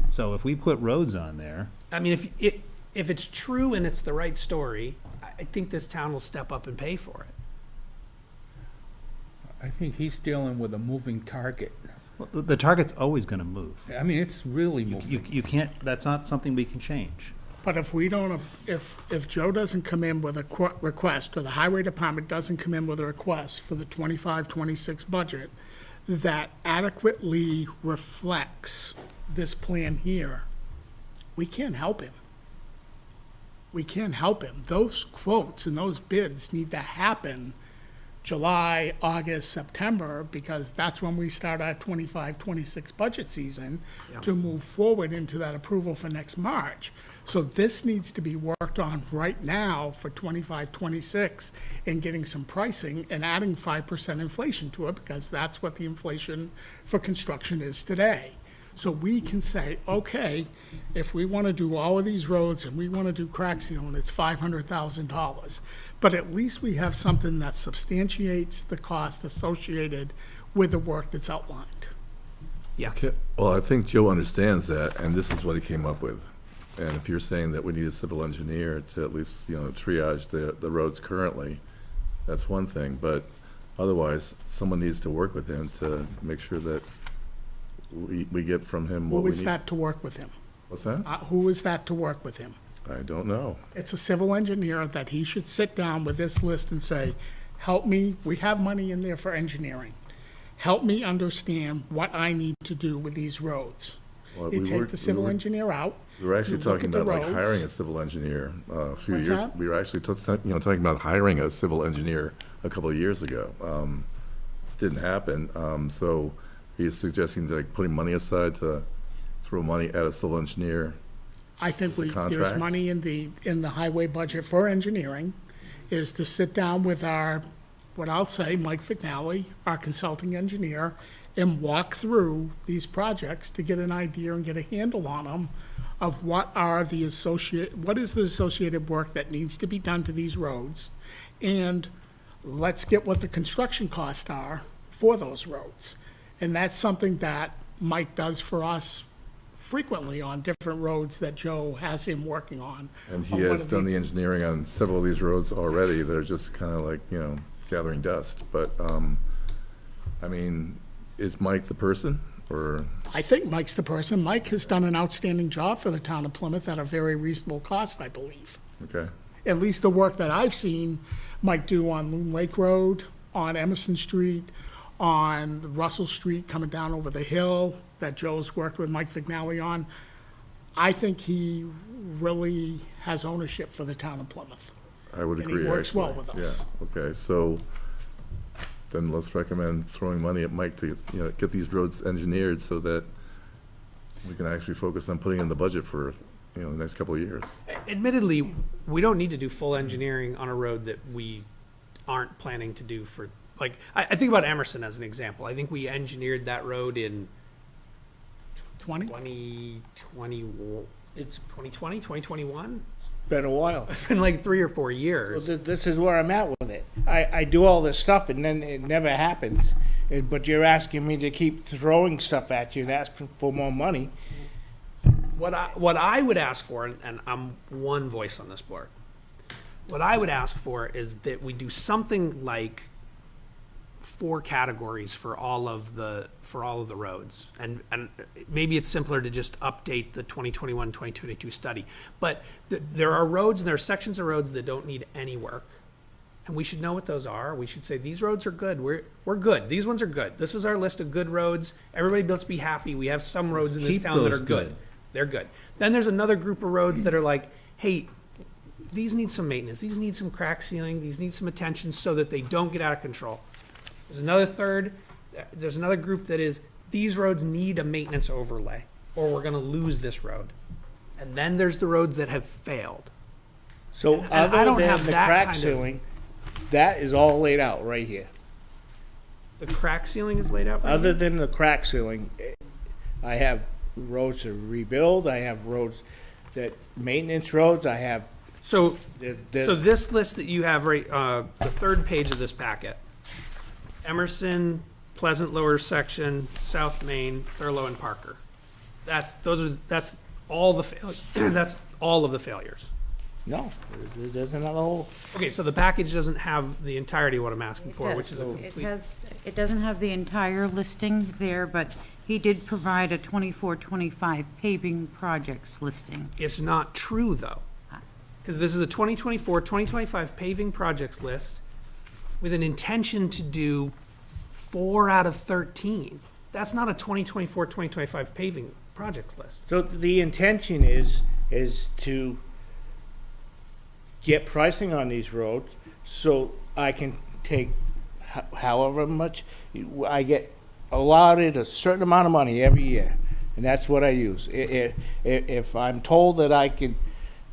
So if we put roads on there, I mean, if it's true and it's the right story, I think this town will step up and pay for it. I think he's dealing with a moving target. well, the target's always going to move. I mean, it's really moving. You can't, that's not something we can change. But if we don't, if Joe doesn't come in with a request, or the highway department doesn't come in with a request for the 25-26 budget that adequately reflects this plan here, we can't help him. We can't help him. Those quotes and those bids need to happen July, August, September, because that's when we start our 25-26 budget season to move forward into that approval for next March. So this needs to be worked on right now for 25-26 and getting some pricing and adding 5% inflation to it, because that's what the inflation for construction is today. So we can say, okay, if we want to do all of these roads and we want to do crack sealing, it's $500,000. But at least we have something that substantiates the cost associated with the work that's outlined. Yeah. Okay. Well, I think Joe understands that, and this is what he came up with. And if you're saying that we need a civil engineer to at least, triage the roads currently, that's one thing. But otherwise, someone needs to work with him to make sure that we get from him what Who we is need. that to work with him? What's that? Who is that to work with him? I don't know. It's a civil engineer that he should sit down with this list and say, help me, we have money in there for engineering. Help me understand what I need to do with these roads. Well, You we take were- the civil we were- engineer out. We were actually You look talking at the about like roads. hiring a civil engineer a few What's years. that? We were actually talking about hiring a civil engineer a couple of years ago. This didn't happen. So he's suggesting like putting money aside to throw money at a civil engineer. I think the there's contracts? money in the highway budget for engineering, is to sit down with our, what I'll say, Mike Fignali, our consulting engineer, and walk through these projects to get an idea and get a handle on them of what is the associated work that needs to be done to these roads, and let's get what the construction costs are for those roads. And that's something that Mike does for us frequently on different roads that Joe has him working on. And he On one has of done the engineering on several of these roads already that are just kind of like, gathering dust. But, I mean, is Mike the person, or? I think Mike's the person. Mike has done an outstanding job for the town of Plymouth at a very reasonable cost, I believe. Okay, At least the work that I've seen Mike do on Loon Lake Road, on Emerson Street, on Russell Street coming down over the hill that Joe's worked with Mike Vignali on. I think he really has ownership for the town of Plymouth. I would And he agree, works well actually. with us. Yeah, okay, so then let's recommend throwing money at Mike to, get these roads engineered so that we can actually focus on putting in the budget for, the next couple of years. Admittedly, we don't need to do full engineering on a road that we aren't planning to do for, like, I think about Emerson as an example. I think we engineered that road in 20? 2020, It's 2020, 2021? been a while. It's been like 3 or 4 Well, years. this is where I'm at with it. I do all this stuff and then it never happens. But you're asking me to keep throwing stuff at you and ask for more money. What I would ask for, and I'm one voice on this board, what I would ask for is that we do something like 4 categories for all of the roads, and maybe it's simpler to just update the 2021 2022 study. But there are roads and there are sections of roads that don't need any work, and we should know what those are. We should say these roads are good. We're good. These ones are good. This is our list of good roads. Everybody, let's be happy. We have some roads in this Keep town that are those good. good. They're good. Then there's another group of roads that are like, hey, these need some maintenance. These need some crack sealing. These need some attention so that they don't get out of control. There's another group that is, these roads need a maintenance overlay or we're going to lose this road. And then there's the roads that have failed. So And I other don't than have the that crack kind of- ceiling, that is all laid out right here. The crack sealing is laid out. right Other here? than the crack ceiling, I have roads to rebuild, I have roads maintenance roads, I have, So there's this list that you have right, the third page of this packet, Emerson, Pleasant Lower Section, South Main, Thurlow, and Parker. That's all the that's all of the failures. no, there's another whole, Okay, so the package doesn't have the entirety of what I'm asking for, which is a It complete. has, it doesn't have the entire listing there, but he did provide a 24-25 paving projects listing. It's not true though, because this is a 2024, 2025 paving projects list with an intention to do 4 out of 13. That's not a 2024, 2025 paving projects list. so the intention is to get pricing on these roads so I can take however much I get allotted a certain amount of money every year, and that's what I use. If I'm told that I can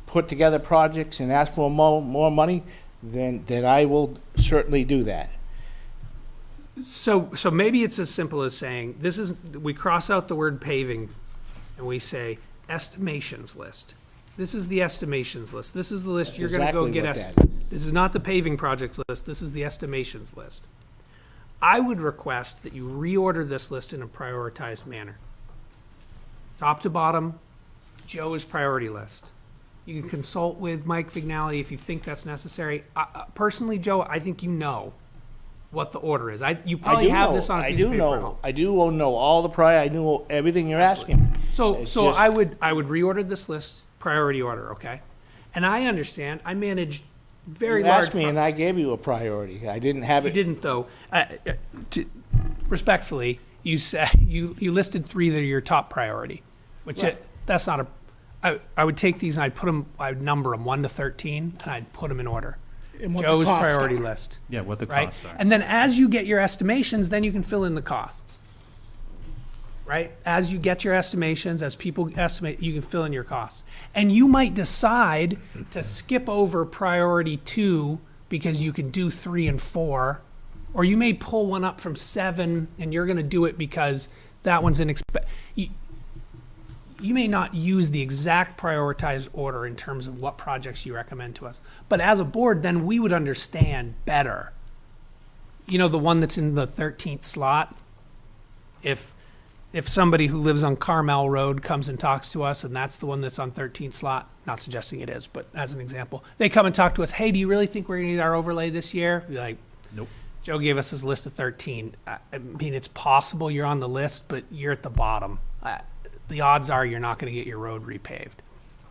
put together projects and ask for more money, then I will certainly do that. So maybe it's as simple as saying, we cross out the word paving and we say estimations list. This is the estimations list. This is the list That's you're gonna go exactly get. what that is. This is not the paving projects list. This is the estimations list. I would request that you reorder this list in a prioritized manner. Top to bottom, Joe's priority list. You can consult with Mike Vignali if you think that's necessary. Personally, Joe, I think you know what the order is. You probably have this on a piece of paper at home. I do know all the I know everything you're asking me. So It's so just- I would reorder this list, priority order, okay? And I understand, I manage very You large. asked me and I gave you a priority. I didn't have You it. didn't though. Respectfully, you said you listed 3 that are your top priority, which Right. that's not a. I would take these and I'd number them 1 to 13 and I'd put them in order. And what the Joe's costs priority are. list, Yeah, what the right? costs are. And then as you get your estimations, then you can fill in the costs. Right? As you get your estimations, as people estimate, you can fill in your costs. And you might decide to skip over priority 2 because you can do 3 and 4, or you may pull one up from 7 and you're going to do it because that one's you may not use the exact prioritized order in terms of what projects you recommend to us. But as a board, then we would understand better. You know, the one that's in the 13th slot, if if somebody who lives on Carmel Road comes and talks to us, and that's the one that's on 13th slot, not suggesting it is, but as an example, they come and talk to us, hey, do you really think we're gonna need our overlay this year? We're like, Nope. Joe gave us his list of 13. I mean, it's possible you're on the list, but you're at the bottom. The odds are you're not gonna get your road repaved,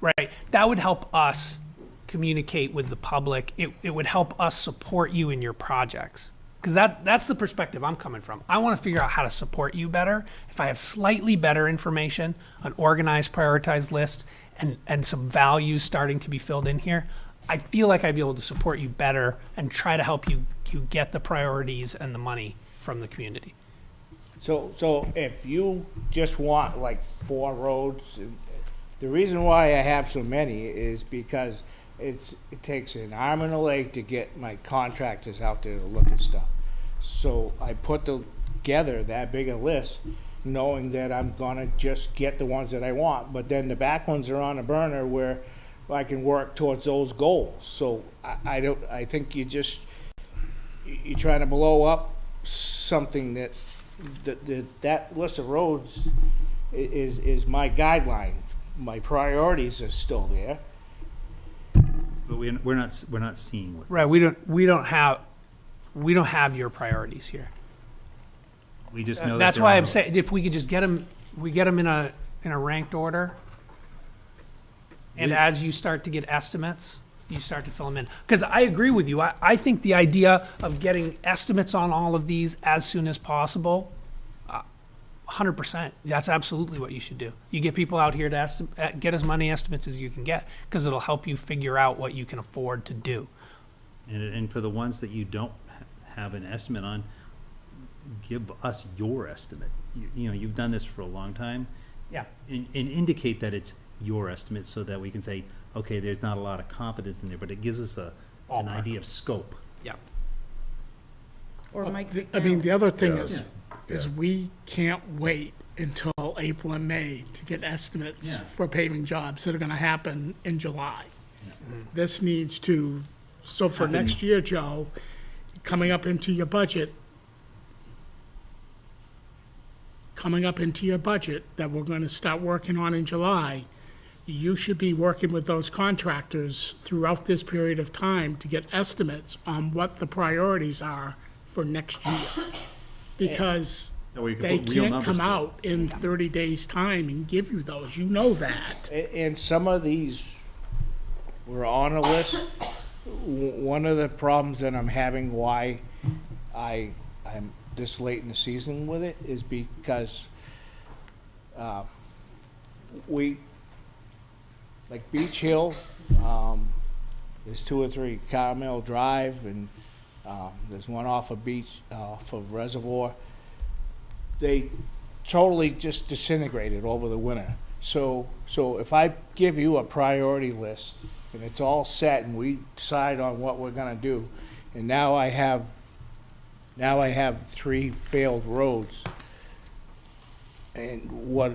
right? That would help us communicate with the public. It would help us support you in your projects. Because that's the perspective I'm coming from. I want to figure out how to support you better. If I have slightly better information, an organized, prioritized list, and some values starting to be filled in here, I feel like I'd be able to support you better and try to help you get the priorities and the money from the community. So if you just want like 4 roads, the reason why I have so many is because it takes an arm and a leg to get my contractors out there to look at stuff. So I put together that big a list, knowing that I'm gonna just get the ones that I want, but then the back ones are on a burner where I can work towards those goals. So I think you're trying to blow up something that list of roads is my guideline. My priorities are still there. But we're not seeing what. Right. We don't have your priorities here. We just know that That's they're why on I'm the- saying if we could just get them in a ranked order. And as you start to get estimates, you start to fill them in. Because I agree with you. I think the idea of getting estimates on all of these as soon as possible, 100%. That's absolutely what you should do. You get people out here to get as many estimates as you can get, because it'll help you figure out what you can afford to do. And for the ones that you don't have an estimate on, give us your estimate. You know, you've done this for a long time. Yeah. And indicate that it's your estimate so that we can say, okay, there's not a lot of confidence in there, but it gives us an Ballpark. idea of scope. Yeah. Or Mike I mean, the other thing Yeah. is we can't wait until April and May to get estimates Yeah. for paving jobs that are gonna happen in July. This needs to, so for next year, Joe, coming up into your budget that we're gonna start working on in July, you should be working with those contractors throughout this period of time to get estimates on what the priorities are for next year. Because That way you can they put real can't numbers come to it. out in 30 days' time and give you those. You know that. And some of these were on a list. One of the problems that I'm having why I'm this late in the season with it is because we, like Beach Hill, there's 2 or 3, Carmel Drive, and there's one off of Reservoir. They totally just disintegrated over the winter. So if I give you a priority list and it's all set and we decide on what we're gonna do, and now I have 3 failed roads, and what,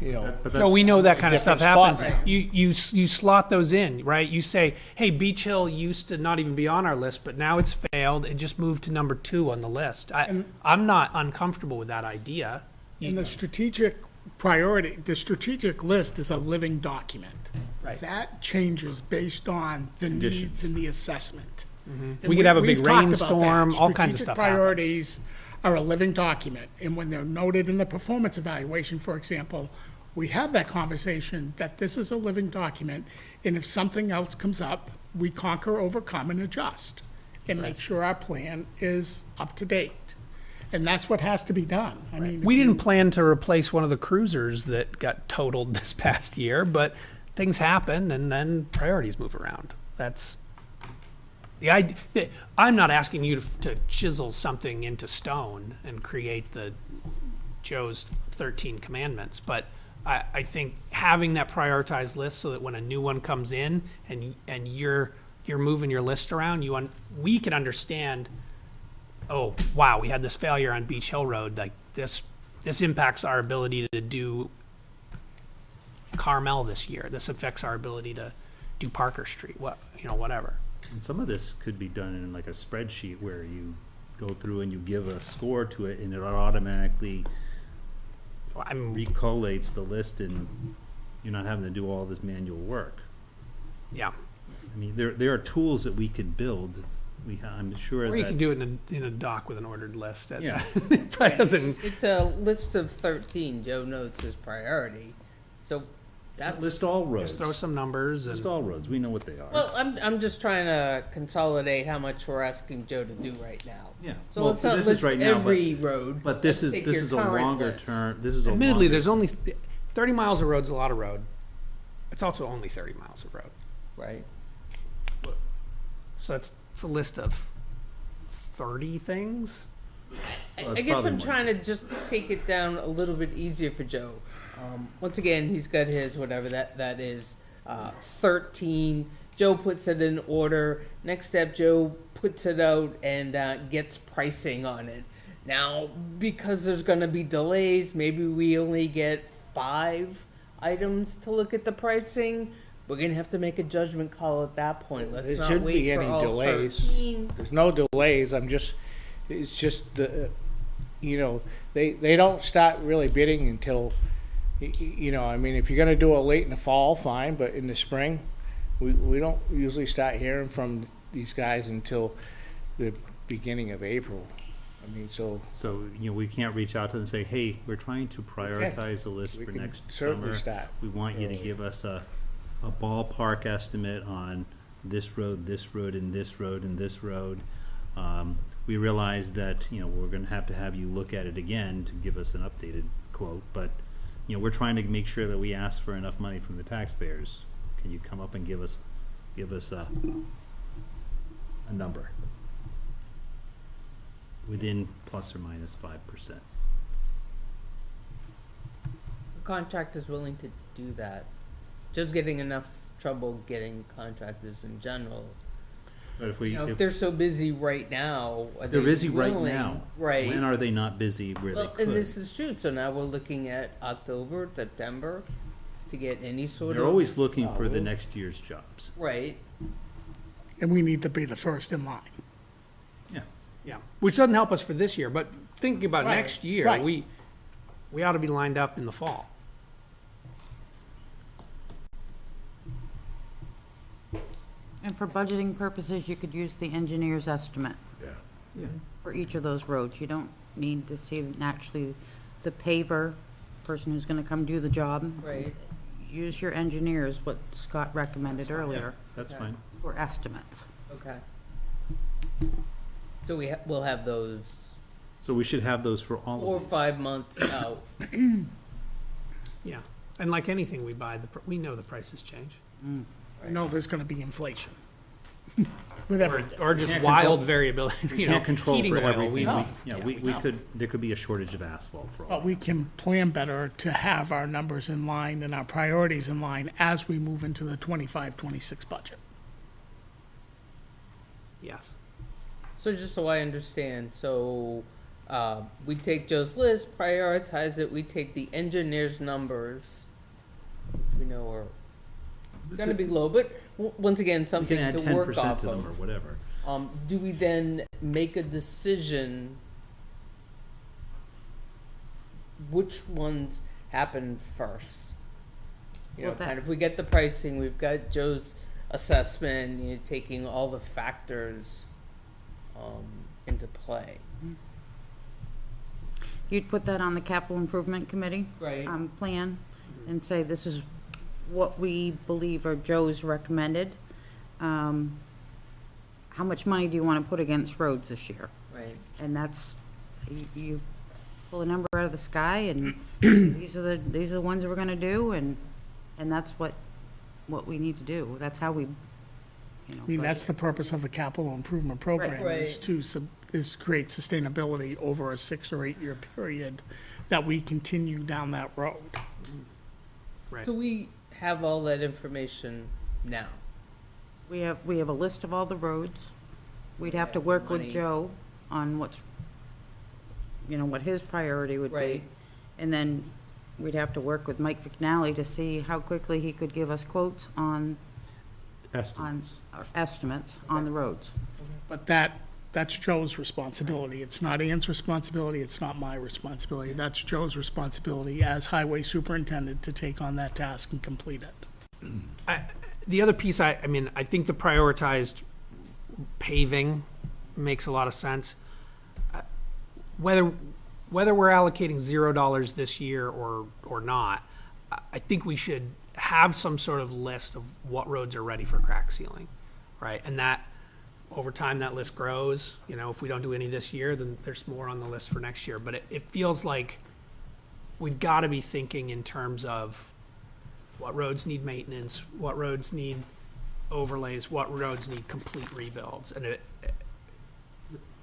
you know. But No, that's- we know that kind of stuff different happens. spot. You slot those in, right? You say, hey, Beach Hill used to not even be on our list, but now it's failed. It just moved to number 2 on the list. I'm not uncomfortable with that idea. And the strategic priority, the strategic list is a living document. Right. That changes based on the needs and the assessment. And We could have a we've big talked about that. rainstorm, all kinds of stuff Strategic priorities are a living document, and when they're noted in the performance evaluation, for example, we have that conversation that this is a living document, and if something else comes up, we conquer, overcome, and adjust, and make sure our plan is up to date. And that's what has to be done. I mean, We if you- didn't plan to replace one of the cruisers that got totaled this past year, but things happen and then priorities move around. That's I'm not asking you to chisel something into stone and create the Joe's 13 commandments, but I think having that prioritized list so that when a new one comes in and you're moving your list around, we can understand, oh, wow, we had this failure on Beach Hill Road, like this impacts our ability to do Carmel this year. This affects our ability to do Parker Street, whatever. And some of this could be done in like a spreadsheet where you go through and you give a score to it and it automatically recollates the list and you're not having to do all this manual work. Yeah. I mean, there are tools that we could build. I'm sure Or you that. can do it in a doc with an ordered list. Yeah. It probably doesn't. It's a list of 13 Joe notes as priority, so that's. List all roads. Just throw some numbers and. List all roads. We know what they are. Well, I'm just trying to consolidate how much we're asking Joe to do right now. Yeah. So Well, let's not this is list right now, but- every road. But this Let's is take your a current longer list. term. This is a Admittedly, longer- there's only 30 miles of road's a lot of road. It's also only 30 miles of road. Right. So it's a list of 30 things. Well, I it's guess probably I'm more. trying to just take it down a little bit easier for Joe. Once again, he's got his whatever that is, 13. Joe puts it in order. Next step, Joe puts it out and gets pricing on it. Now, because there's going to be delays, maybe we only get 5 items to look at the pricing. We're going to have to make a judgment call at that point. Let's There not shouldn't wait be for any all delays. 13. There's no delays, it's just they don't start really bidding until, I mean, if you're gonna do it late in the fall, fine, but in the spring, we don't usually start hearing from these guys until the beginning of April. I mean, so So, we can't reach out to them and say, hey, we're trying to prioritize the list we for can next certainly summer. start. We want you to give us a ballpark estimate on this road, and this road, and this road. We realize that, we're gonna have to have you look at it again to give us an updated quote, but, we're trying to make sure that we ask for enough money from the taxpayers. Can you come up and give us a number? Within plus or minus 5%. The contractor's willing to do that. Joe's getting enough trouble getting contractors in general. But if we, If if they're so busy right now, are they're they busy right willing? now, Right. when are they not busy where Well, they and could? this is true. So now we're looking at October, September, to get any sort They're of always looking for the next year's jobs. right. And we need to be the first in line. Yeah. Yeah. Which doesn't help us for this year, but thinking about Right. next year, Right. we ought to be lined up in the fall. And for budgeting purposes, you could use the engineer's estimate Yeah. for each of those roads. You don't need to see naturally the paver, person who's gonna come do the job. Right. Use your engineers, what Scott recommended earlier, That's Okay. fine. for estimates. Okay. So we'll have those So we should have those for all 4 or of these. 5 months out. Yeah. And like anything we buy, we know the prices change. I know there's gonna be inflation with everything. Or just can't wild control- variability. We can't control heating for oil, everything. we- There could be a shortage of asphalt for all. But we can plan better to have our numbers in line and our priorities in line as we move into the 25-26 budget. Yes. So just so I understand, so we take Joe's list, prioritize it. We take the engineer's numbers, which we know are going to be low, but once again, We something can add to work 10% off to them or of. whatever. Do we then make a decision which ones happen first? Well, that- Kind of, we get the pricing, we've got Joe's assessment, taking all the factors into play. You'd put that on the capital improvement committee. Right. Plan, and say this is what we believe are Joe's recommended. How much money do you want to put against roads this year? Right. And that's, you pull a number out of the sky, and these are the ones that we're gonna do, and that's what we need to do. That's how we, I mean, that's the purpose of the capital improvement program, Right. is to create sustainability over a 6 or 8 year period, that we continue down that road. Right. So we have all that information now. We have a list of all the roads. We'd have to have work money. with Joe on what his priority would be. Right. And then we'd have to work with Mike McNally to see how quickly he could give us quotes on Estimates. estimates on the roads. But that that's Joe's responsibility. It's not Ann's responsibility, it's not my responsibility. That's Joe's responsibility as highway superintendent to take on that task and complete it. The other piece, I mean, I think the prioritized paving makes a lot of sense. Whether we're allocating $0 this year or not, I think we should have some sort of list of what roads are ready for crack sealing, right? And that, over time, that list grows. You know, if we don't do any this year, then there's more on the list for next year. But it feels like we've got to be thinking in terms of what roads need maintenance, what roads need overlays, what roads need complete rebuilds. And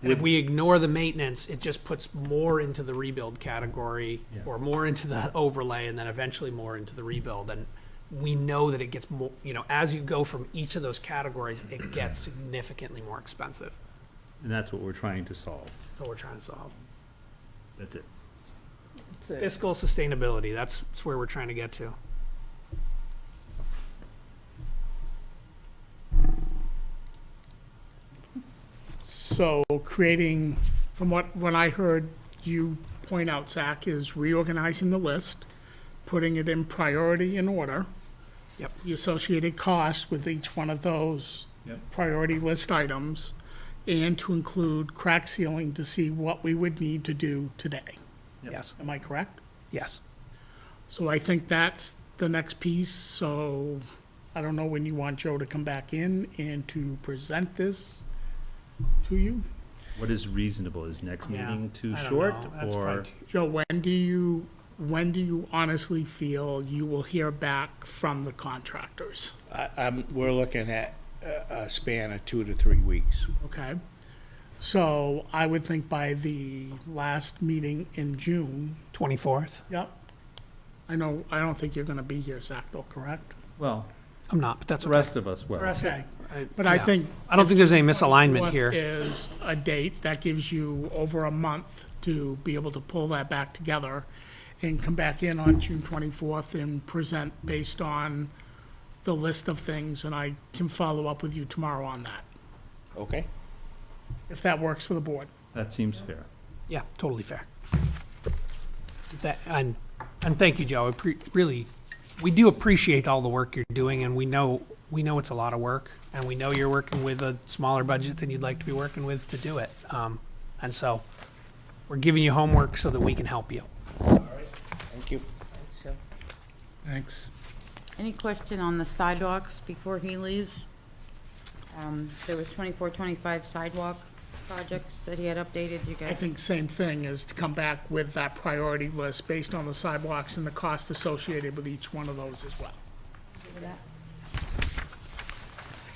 if we ignore the maintenance, it just puts more into the rebuild category, Yeah. or more into the overlay, and then eventually more into the rebuild. And we know that it gets more, you know, as you go from each of those categories, it gets significantly more expensive. And that's what we're trying to solve. That's what we're trying to solve. That's it. Fiscal sustainability, that's where we're trying to get to. So creating, from what I heard you point out, Zach, is reorganizing the list, putting it in priority in order. Yep. The associated costs with each one of those Yep. priority list items, and to include crack sealing to see what we would need to do today. Yep. Yes, Am I correct? yes. So I think that's the next piece, so I don't know when you want Joe to come back in and to present this to you. What is reasonable? Is next Yeah, meeting too I don't short, know. That's or? probably too- Joe, when do you honestly feel you will hear back from the contractors? We're looking at a span of 2 to 3 weeks. Okay? So I would think by the last meeting in June, 24th? yep. I don't think you're gonna be here, Zach, though, correct? Well, I'm not, but that's the okay. rest of us will. Okay. But I yeah. think. I don't think there's any if misalignment 24th here. Is a date, that gives you over a month to be able to pull that back together and come back in on June 24th and present based on the list of things, and I can follow up with you tomorrow on that, Okay? if that works for the board. That seems fair. Yeah, totally fair. And thank you, Joe. Really, we do appreciate all the work you're doing, and we know it's a lot of work, and we know you're working with a smaller budget than you'd like to be working with to do it. And so we're giving you homework so that we can help you. Thank you. Thanks. Any question on the sidewalks before he leaves? There was 24, 25 sidewalk projects that he had updated, you I guys? think same thing is to come back with that priority list based on the sidewalks and the cost associated with each one of those as well.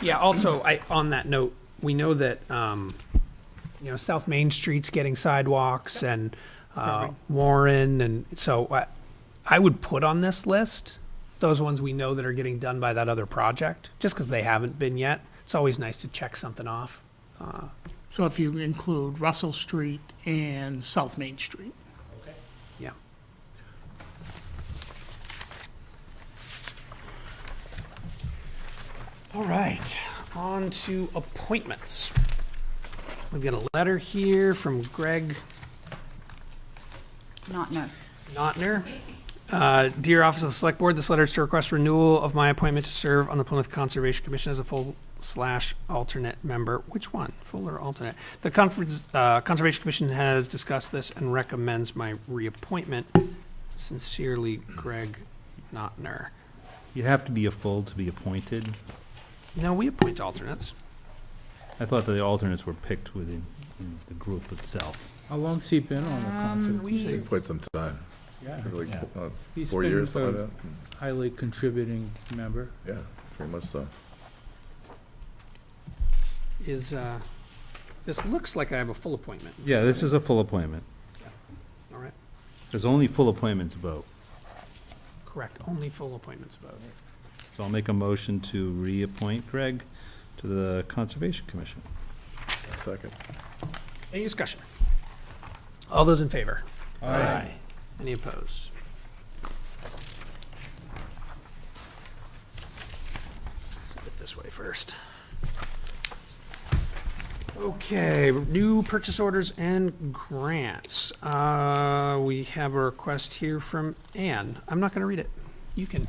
Yeah, also, on that note, we know that, South Main Street's getting sidewalks, and Warren, and so I would put on this list those ones we know that are getting done by that other project, just because they haven't been yet. It's always nice to check something off. So if you include Russell Street and South Main Street. Yeah. All right, on to appointments. We've got a letter here from Greg Not, no. Notner. Dear Office of the Select Board, this letter is to request renewal of my appointment to serve on the Plymouth Conservation Commission as a full/alternate member. Which one? Full or alternate? The Conservation Commission has discussed this and recommends my reappointment. Sincerely, Greg Notner. You have to be a full to be appointed. No, we appoint alternates. I thought the alternates were picked within the group itself. How long's he been on the conservation? Quite some time. Yeah, Really, Yeah. it's He's 4 been years, something a- like highly contributing member. that. Yeah, very much so. This looks like I have a full appointment. Yeah, this is a full appointment. All right, Because only full appointments vote. correct. Only full appointments vote. So I'll make a motion to reappoint Greg to the Conservation Commission. Second. Any discussion? All those in favor? Aye. Any opposed? Let's do it this way first. Okay, new purchase orders and grants. We have a request here from Ann. I'm not going to read it. You can.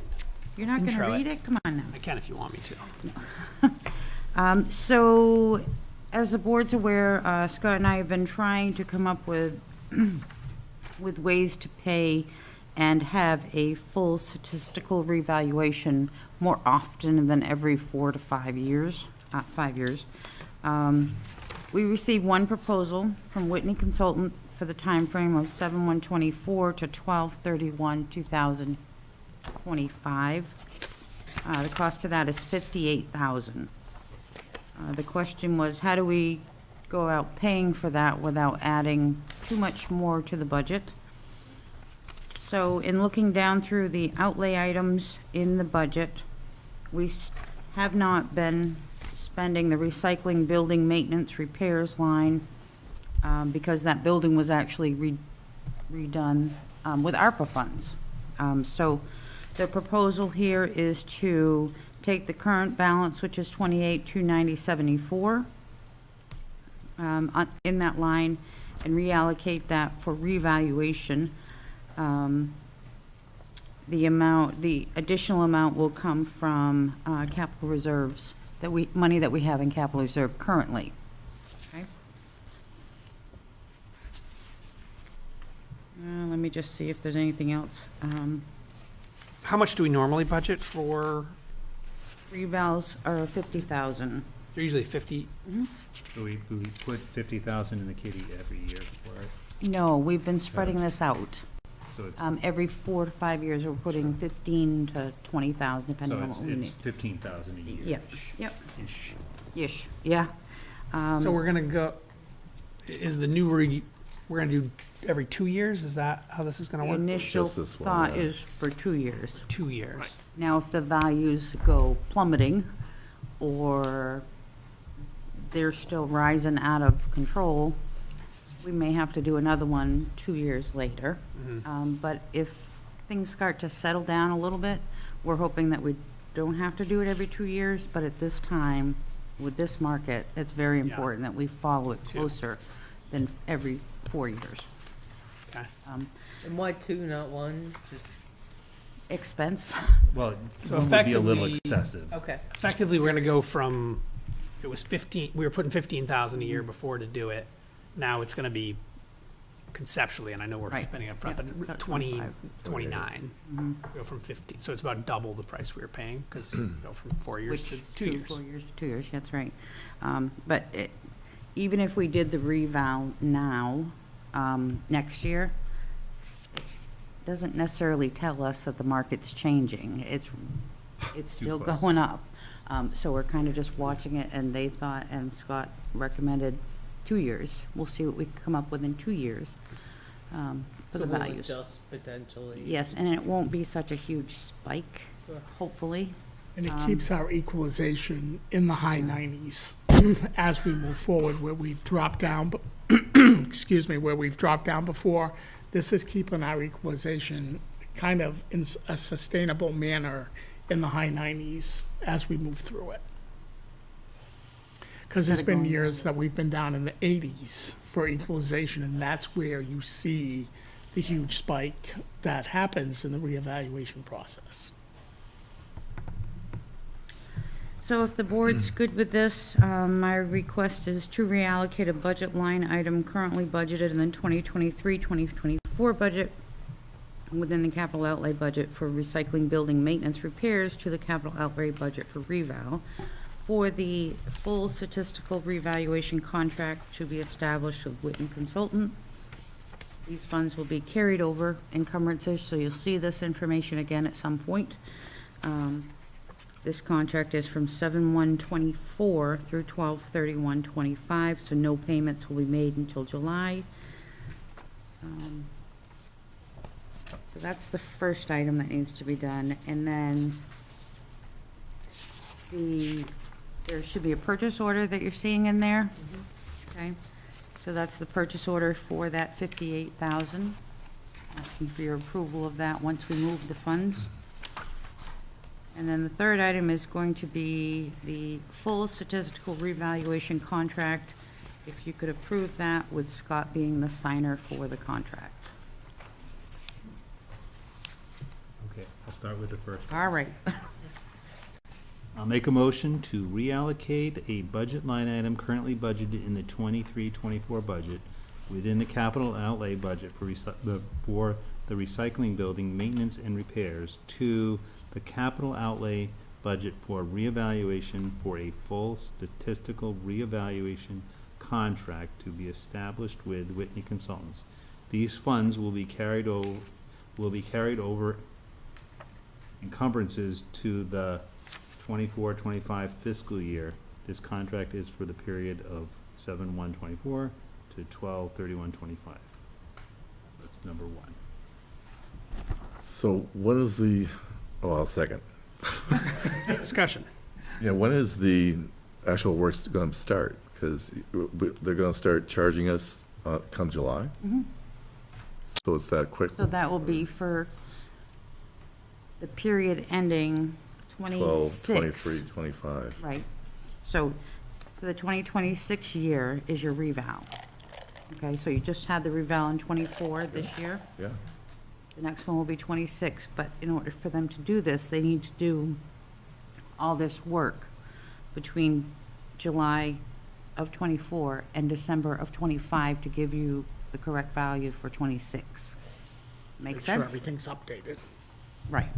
You're not going to Intro it. read it? Come on now. I can if you want me to. So, as the board's aware, Scott and I have been trying to come up with, with ways to pay and have a full statistical revaluation more often than every 4 to 5 years, 5 years. We received one proposal from Whitney Consultant for the time frame of 7/1/24 to 12/31/2025. The cost of that is $58,000. The question was, how do we go out paying for that without adding too much more to the budget? So in looking down through the outlay items in the budget, we have not been spending the recycling building maintenance repairs line because that building was actually redone with ARPA funds. So the proposal here is to take the current balance, which is $28,290.74 in that line, and reallocate that for revaluation. The additional amount will come from capital reserves, money that we have in capital reserve currently. Okay. Let me just see if there's anything else. How much do we normally budget for? Revals are 50,000. They're usually 50. So we put 50,000 in the kitty every year for it. No, we've been spreading this out. So it's, Every 4 to 5 years, we're putting 15 to 20,000, depending so on it's what we need. 15,000 a year. Yep. Ish. Ish, yeah. So we're going to go, is the new, we're going to do every 2 years? Is that how this is going The to work? initial Just this one, thought yeah. is for 2 years. 2 years. Now, if the values go plummeting, or they're still rising out of control, we may have to do another one 2 years later. But if things start to settle down a little bit, we're hoping that we don't have to do it every 2 years, but at this time, with this market, it's very important that we follow it closer than every 4 years. Okay. And why 2, not 1? Just, Expense. Well, So one would be a little effectively- excessive. okay. Effectively, we're going to go from, it was 15, we were putting 15,000 a year before to do it. Now it's going to be conceptually, and I know we're Right. spending up front, Yep. but 29. Go from 50, so it's about double the price we were paying, because go from 4 years to 2 years. 4 years to 2 years, that's right. But even if we did the reval now, next year, doesn't necessarily tell us that the market's changing. It's still close. going up. So we're kind of just watching it, and they thought, and Scott recommended 2 years. We'll see what we can come up with in 2 years for the So we'll values. adjust potentially. Yes, and it won't be such a huge spike, Sure. hopefully. And it keeps our equalization in the high 90s as we move forward, where we've dropped down, excuse me, where we've dropped down before. This is keeping our equalization kind of in a sustainable manner in the high 90s as we move through it. Because it's been years that we've been down in the 80s for equalization, and that's where you see the huge spike that happens in the reevaluation process. So if the board's good with this, my request is to reallocate a budget line item currently budgeted in the 2023-2024 budget within the capital outlay budget for recycling building maintenance repairs to the capital outlay budget for reval for the full statistical revaluation contract to be established with Whitney Consultant. These funds will be carried over encumbrances, so you'll see this information again at some point. This contract is from 7/1/24 through 12/31/25, so no payments will be made until July. So that's the first item that needs to be done. And then there should be a purchase order that you're seeing in there. Okay, so that's the purchase order for that 58,000. Asking for your approval of that once we move the funds. And then the third item is going to be the full statistical revaluation contract if you could approve that with Scott being the signer for the contract. Okay, I'll start with the first. All right. I'll make a motion to reallocate a budget line item currently budgeted in the 23-24 budget within the capital outlay budget for the recycling building maintenance and repairs to the capital outlay budget for reevaluation for a full statistical reevaluation contract to be established with Whitney Consultants. These funds will be carried over encumbrances to the 24-25 fiscal year. This contract is for the period of 7/1/24 to 12/31/25. That's number one. So when is the, oh, I'll second. Discussion. Yeah, when is the actual works going to start? Because they're going to start charging us come July? So it's that quick? So that will be for the period ending 12, 26. 23, 25. Right. So for the 2026 year is your revow. Okay, so you just had the revow in 24 this year. Yeah, The next one will be 26, but in order for them to do this, they need to do all this work between July of 24 and December of 25 to give you the correct value for 26. Make Make sure sense? everything's updated. Right.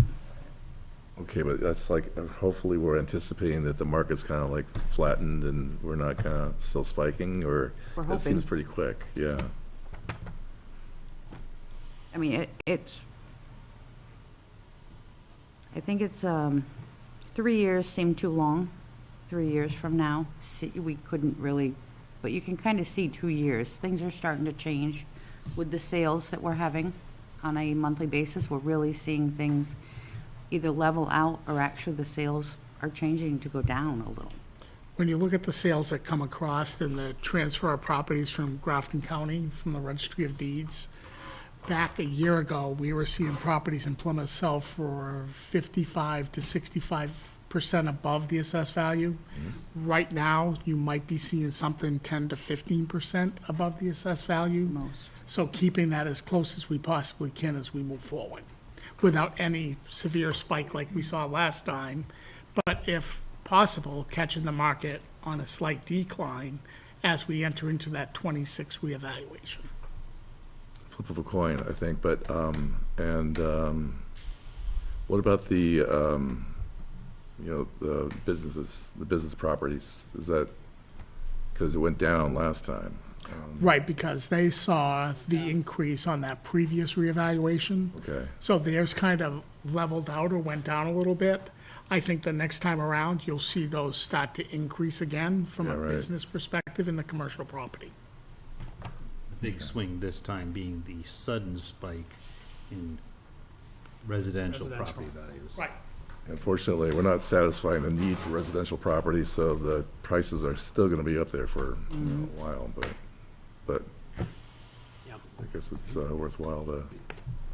okay, but that's like, hopefully we're anticipating that the market's kind of like flattened and we're not kind of still spiking, or We're that seems hoping. pretty quick, yeah. I mean, it's, I think it's, 3 years seem too long, 3 years from now. We couldn't really, but you can kind of see 2 years. Things are starting to change with the sales that we're having on a monthly basis. We're really seeing things either level out or actually the sales are changing to go down a little. When you look at the sales that come across and the transfer of properties from Grafton County, from the Registry of Deeds, back a year ago, we were seeing properties in Plymouth sell for 55 to 65% above the assessed value. Right now, you might be seeing something 10 to 15% above the assessed value. Most. So keeping that as close as we possibly can as we move forward, without any severe spike like we saw last time. But if possible, catching the market on a slight decline as we enter into that 26 reevaluation. Flip of a coin, I think, but, what about the, the businesses, the business properties? Is that, because it went down last time? Right, because they saw the increase on that previous reevaluation. Okay, So theirs kind of leveled out or went down a little bit. I think the next time around, you'll see those start to increase again from Yeah, a right. business perspective in the commercial property. Big swing this time being the sudden spike in residential property values. Right. unfortunately, we're not satisfying the need for residential property, so the prices are still gonna be up there for a while, but Yeah. I guess it's worthwhile to,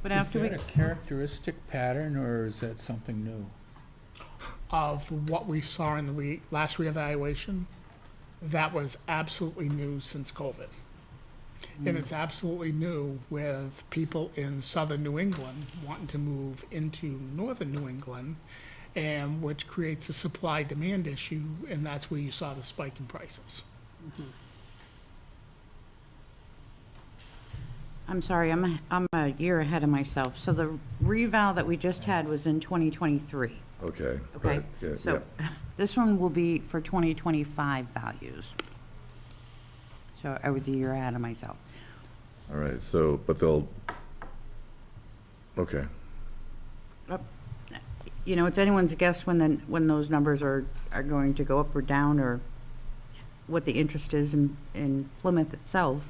But Is after we, that a characteristic pattern, or is that something new? Of what we saw in the last reevaluation, that was absolutely new since COVID. And it's absolutely new with people in southern New England wanting to move into northern New England, and which creates a supply-demand issue, and that's where you saw the spike in prices. I'm sorry, I'm a year ahead of myself. So the revow that we just had was in 2023. okay. Okay, right, yeah, so this one will be for 2025 values. So I was a year ahead of myself. All right, so, but they'll, okay, You know, it's anyone's guess when those numbers are going to go up or down, or what the interest is in Plymouth itself.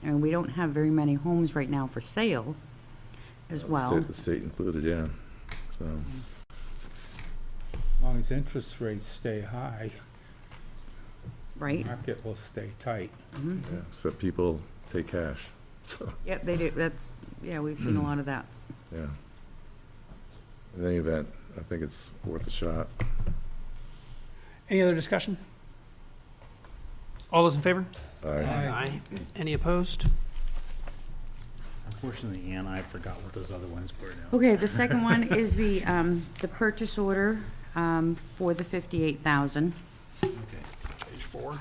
And we don't have very many homes right now for sale as well. The state included, yeah, so, As long as interest rates stay high, Right? market will stay tight. yeah, except people take cash, so, Yep, they do. Yeah, we've seen a lot of that. yeah. In any event, I think it's worth a shot. Any other discussion? All those in favor? Aye. Aye. Any opposed? Unfortunately, Ann, I forgot what those other ones were now. Okay, the second one is the purchase order, for the 58,000. Okay. Page 4.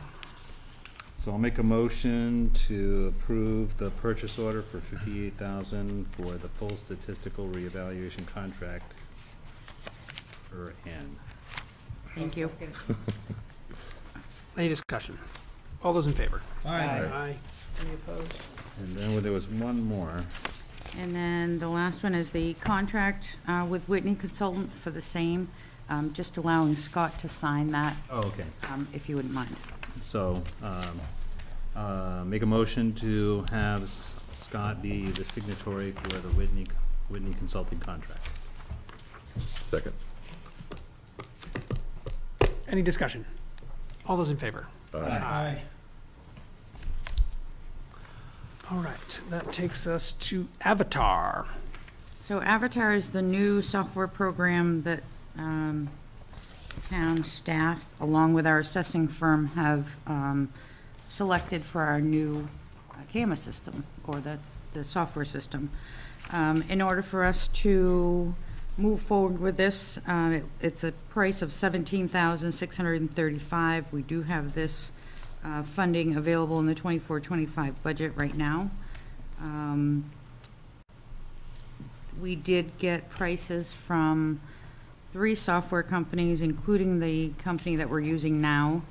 So I'll make a motion to approve the purchase order for $58,000 for the full statistical reevaluation contract per N. Thank you. Any discussion? All those in favor? Aye. Aye. Any opposed? And then there was one more. And then the last one is the contract with Whitney Consultant for the same, just allowing Scott to sign that, Oh, okay. if you wouldn't mind. So, make a motion to have Scott be the signatory for the Whitney Consulting contract. Second. Any discussion? All those in favor? Aye. All right, that takes us to Avatar. So Avatar is the new software program that town staff, along with our assessing firm, have selected for our new CAMA system, or the software system. In order for us to move forward with this, it's a price of $17,635. We do have this funding available in the 24-25 budget right now. We did get prices from 3 software companies, including the company that we're using now.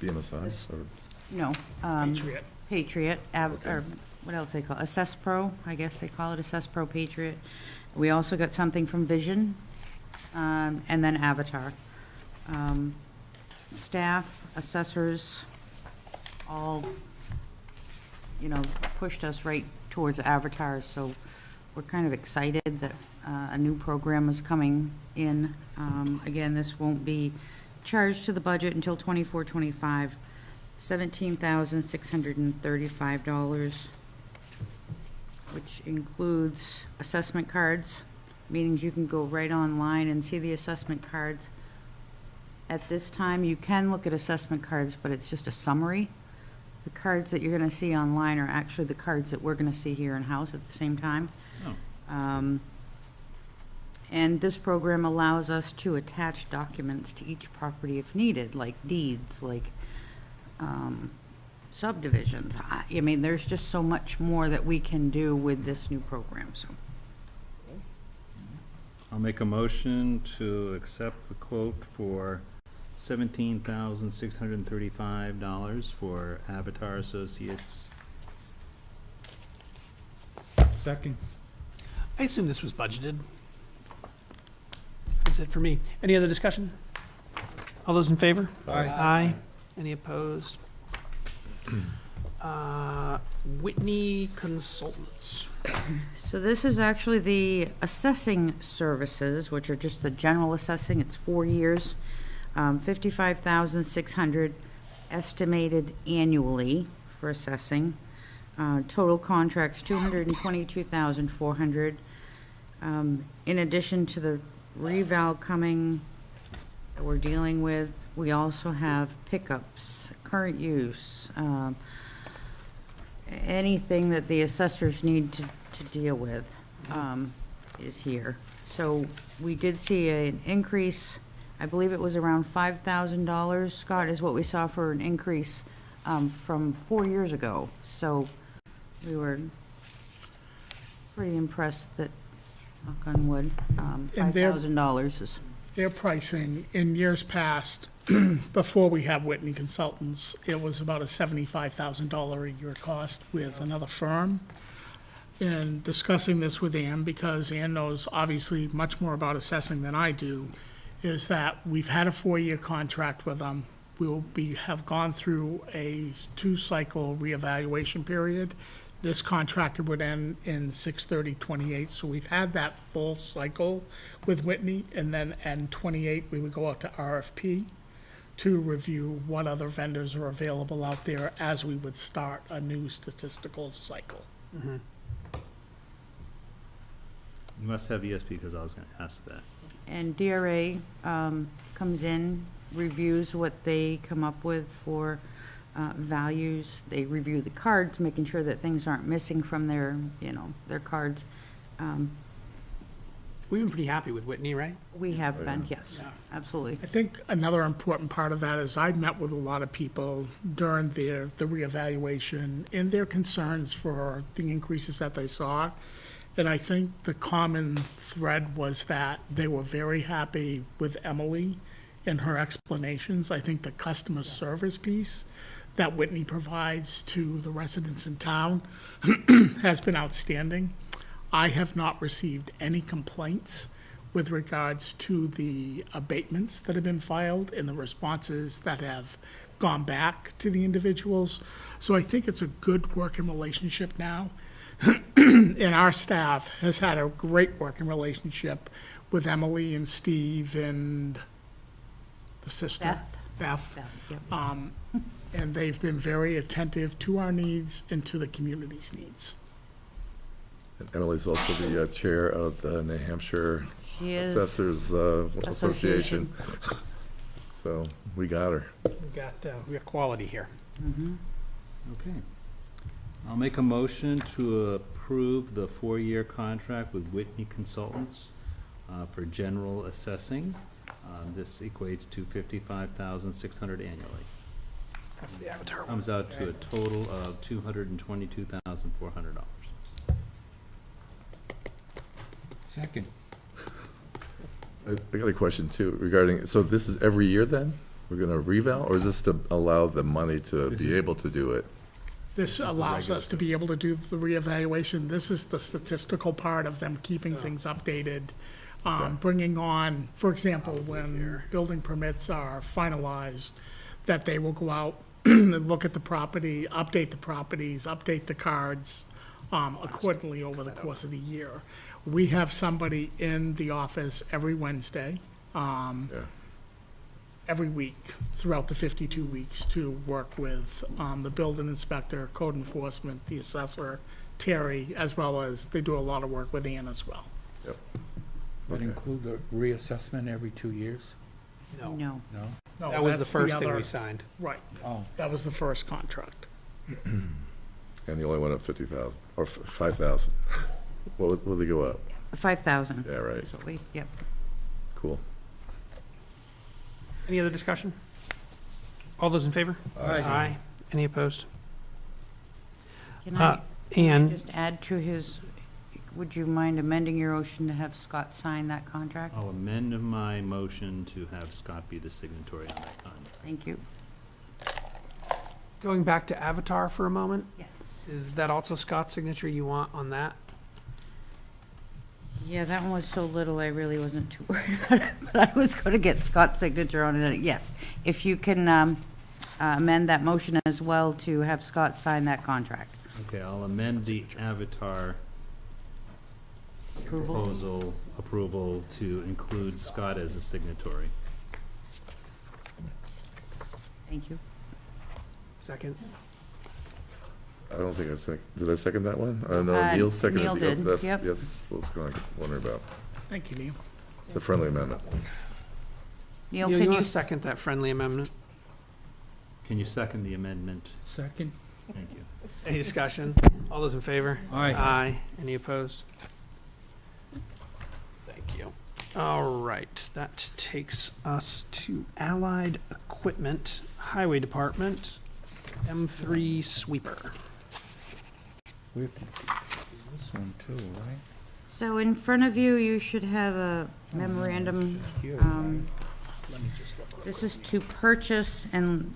BMSI? or- No. Patriot. Patriot, Okay. or what else they call it? Assess Pro, I guess they call it Assess Pro Patriot. We also got something from Vision, and then Avatar. Staff, assessors, all, pushed us right towards Avatar, so we're kind of excited that a new program is coming in. Again, this won't be charged to the budget until 24-25. $17,635, which includes assessment cards, meaning you can go right online and see the assessment cards. At this time, you can look at assessment cards, but it's just a summary. The cards that you're going to see online are actually the cards that we're going to see here in-house at the same time. Oh. And this program allows us to attach documents to each property if needed, like deeds, like subdivisions. I mean, there's just so much more that we can do with this new program, so. I'll make a motion to accept the quote for $17,635 for Avatar Associates. Second. I assume this was budgeted. That's it for me. Any other discussion? All those in favor? Aye. Aye. Any opposed? Whitney Consultants. So this is actually the assessing services, which are just the general assessing. It's 4 years, $55,600 estimated annually for assessing. Total contracts $222,400. In addition to the reval coming that we're dealing with, we also have pickups, current use, anything that the assessors need to deal with is here. So we did see an increase, I believe it was around $5,000, Scott, is what we saw for an increase from 4 years ago. So we were pretty impressed that, knock on wood, And they're- $5,000 is. Their pricing in years past, before we had Whitney Consultants, it was about a $75,000 a year cost with another firm. And discussing this with Ann, because Ann knows obviously much more about assessing than I do, is that we've had a 4-year contract with them. We'll have gone through a 2-cycle reevaluation period. This contract would end in 6/30/28, so we've had that full cycle with Whitney, and then in 28, we would go out to RFP to review what other vendors are available out there as we would start a new statistical cycle. You must have ESP because I was going to ask that. And DRA comes in reviews what they come up with for values. They review the cards, making sure that things aren't missing from their, their cards. We've been pretty happy with Whitney, right? We have been, yes, absolutely. I think another important part of that is I met with a lot of people during the reevaluation and their concerns for the increases that they saw. And I think the common thread was that they were very happy with Emily and her explanations. I think the customer service piece that Whitney provides to the residents in town has been outstanding. I have not received any complaints with regards to the abatements that have been filed and the responses that have gone back to the individuals. So I think it's a good working relationship now. And our staff has had a great working relationship with Emily and Steve and the sister, Beth. Yep. And they've been very attentive to our needs and to the community's needs. And Emily's also the chair of the New Hampshire She is. Assessors Association. So we got her. We got quality here. Okay. I'll make a motion to approve the 4-year contract with Whitney Consultants for general assessing. This equates to $55,600 annually. That's the Avatar one. Comes out to a total of $222,400. Second. I got a question too regarding, so this is every year then? We're gonna reval, or is this to allow the money to be able to do it? This allows us to be able to do the reevaluation. This is the statistical part of them keeping things updated. Bringing on, for example, when building permits are finalized, that they will go out and look at the property, update the properties, update the cards accordingly over the course of the year. We have somebody in the office every Wednesday, every week throughout the 52 weeks to work with the building inspector, code enforcement, the assessor, Terry, as well as they do a lot of work with Ann as well. Yep. Would include the reassessment every 2 years? No. No. No? No, That was the that's first thing other- we signed. Right, Oh, that was the first contract. And the only went up 50,000, or 5,000. What would they go up? 5,000. Yeah, right, That's what we, yep. cool. Any other discussion? All those in favor? Aye. Any opposed? Can I And just add to his, would you mind amending your motion to have Scott sign that contract? I'll amend my motion to have Scott be the signatory on that contract. Thank you. going back to Avatar for a moment, Yes. is that also Scott's signature you want on that? Yeah, that one was so little, I really wasn't too worried about it, but I was going to get Scott's signature on it. Yes, if you can amend that motion as well to have Scott sign that contract. Okay, I'll amend the Avatar Approval? proposal approval to include Scott as a signatory. Thank you. Second? I don't think did I second that one? No, Neil seconded. Neil did, That's, yep. yes, what I was going to wonder about. Thank you, Neil. It's a friendly amendment. Neil, Neil, can you you, want to second that friendly amendment? Can you second the amendment? second? Thank you. Any discussion? All those in favor? Aye. Aye. Any opposed? Thank you. All right, that takes us to Allied Equipment, Highway Department, M3 sweeper. We have to do this one too, right? so in front of you, you should have a memorandum. Here, Let me just look. This is to purchase and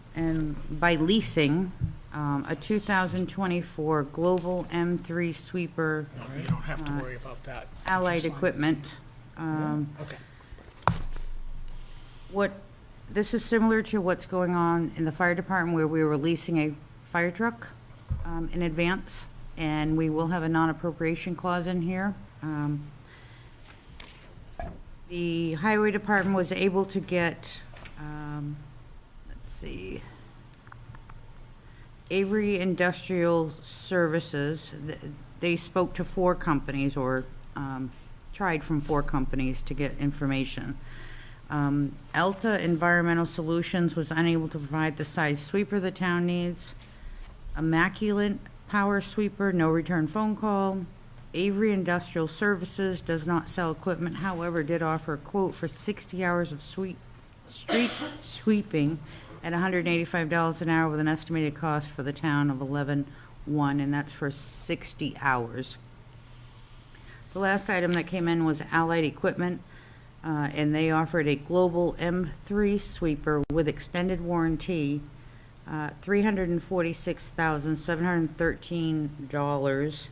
by leasing a 2024 Global M3 sweeper No, you don't have to worry about that. Allied Just sign this. Equipment. Okay. This is similar to what's going on in the fire department where we were leasing a fire truck in advance, and we will have a non-appropriation clause in here. The highway department was able to get, let's see, Avery Industrial Services. They spoke to 4 companies or tried from 4 companies to get information. Alta Environmental Solutions was unable to provide the size sweeper the town needs. Immaculate Power Sweeper, no return phone call. Avery Industrial Services does not sell equipment, however, did offer a quote for 60 hours of street sweeping at $185 an hour with an estimated cost for the town of $11,100, and that's for 60 hours. The last item that came in was Allied Equipment, and they offered a Global M3 sweeper with extended warranty, $346,713,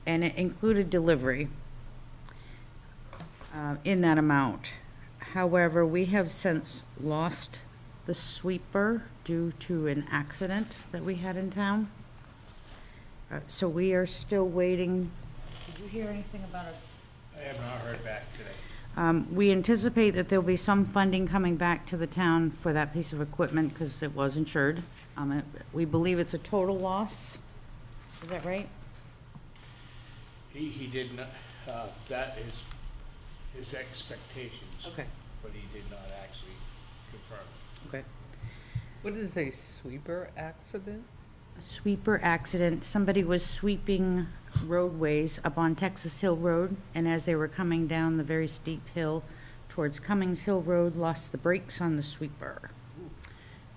and it included delivery in that amount. However, we have since lost the sweeper due to an accident that we had in town. So we are still waiting. Did you hear anything about it? I have not heard back today. We anticipate that there'll be some funding coming back to the town for that piece of equipment because it was insured. We believe it's a total loss. Is that right? He did not, that is his expectations. Okay. But he did not actually confirm. Okay. What is a sweeper accident? A sweeper accident. Somebody was sweeping roadways up on Texas Hill Road, and as they were coming down the very steep hill towards Cummings Hill Road, lost the brakes on the sweeper.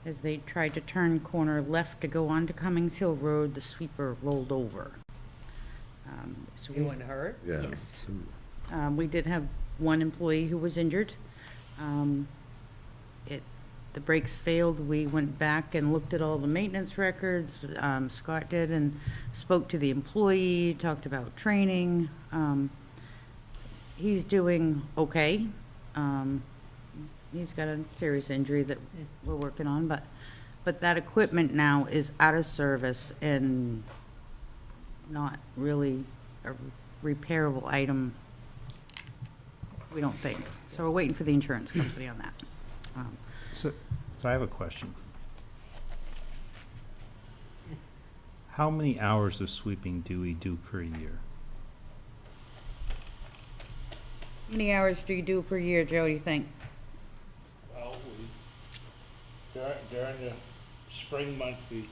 As they tried to turn corner left to go onto Cummings Hill Road, the sweeper rolled over. So we- Anyone hurt? Yeah. Yes. We did have one employee who was injured. The brakes failed. We went back and looked at all the maintenance records. Scott did, and spoke to the employee, talked about training. He's doing okay. He's got a serious injury that we're working on, but that equipment now is out of service and not really a repairable item, we don't think. So we're waiting for the insurance company on that. So I have a question. How many hours of sweeping do we do per year? How many hours do you do per year, Joe, do you think? Well, during the spring month, we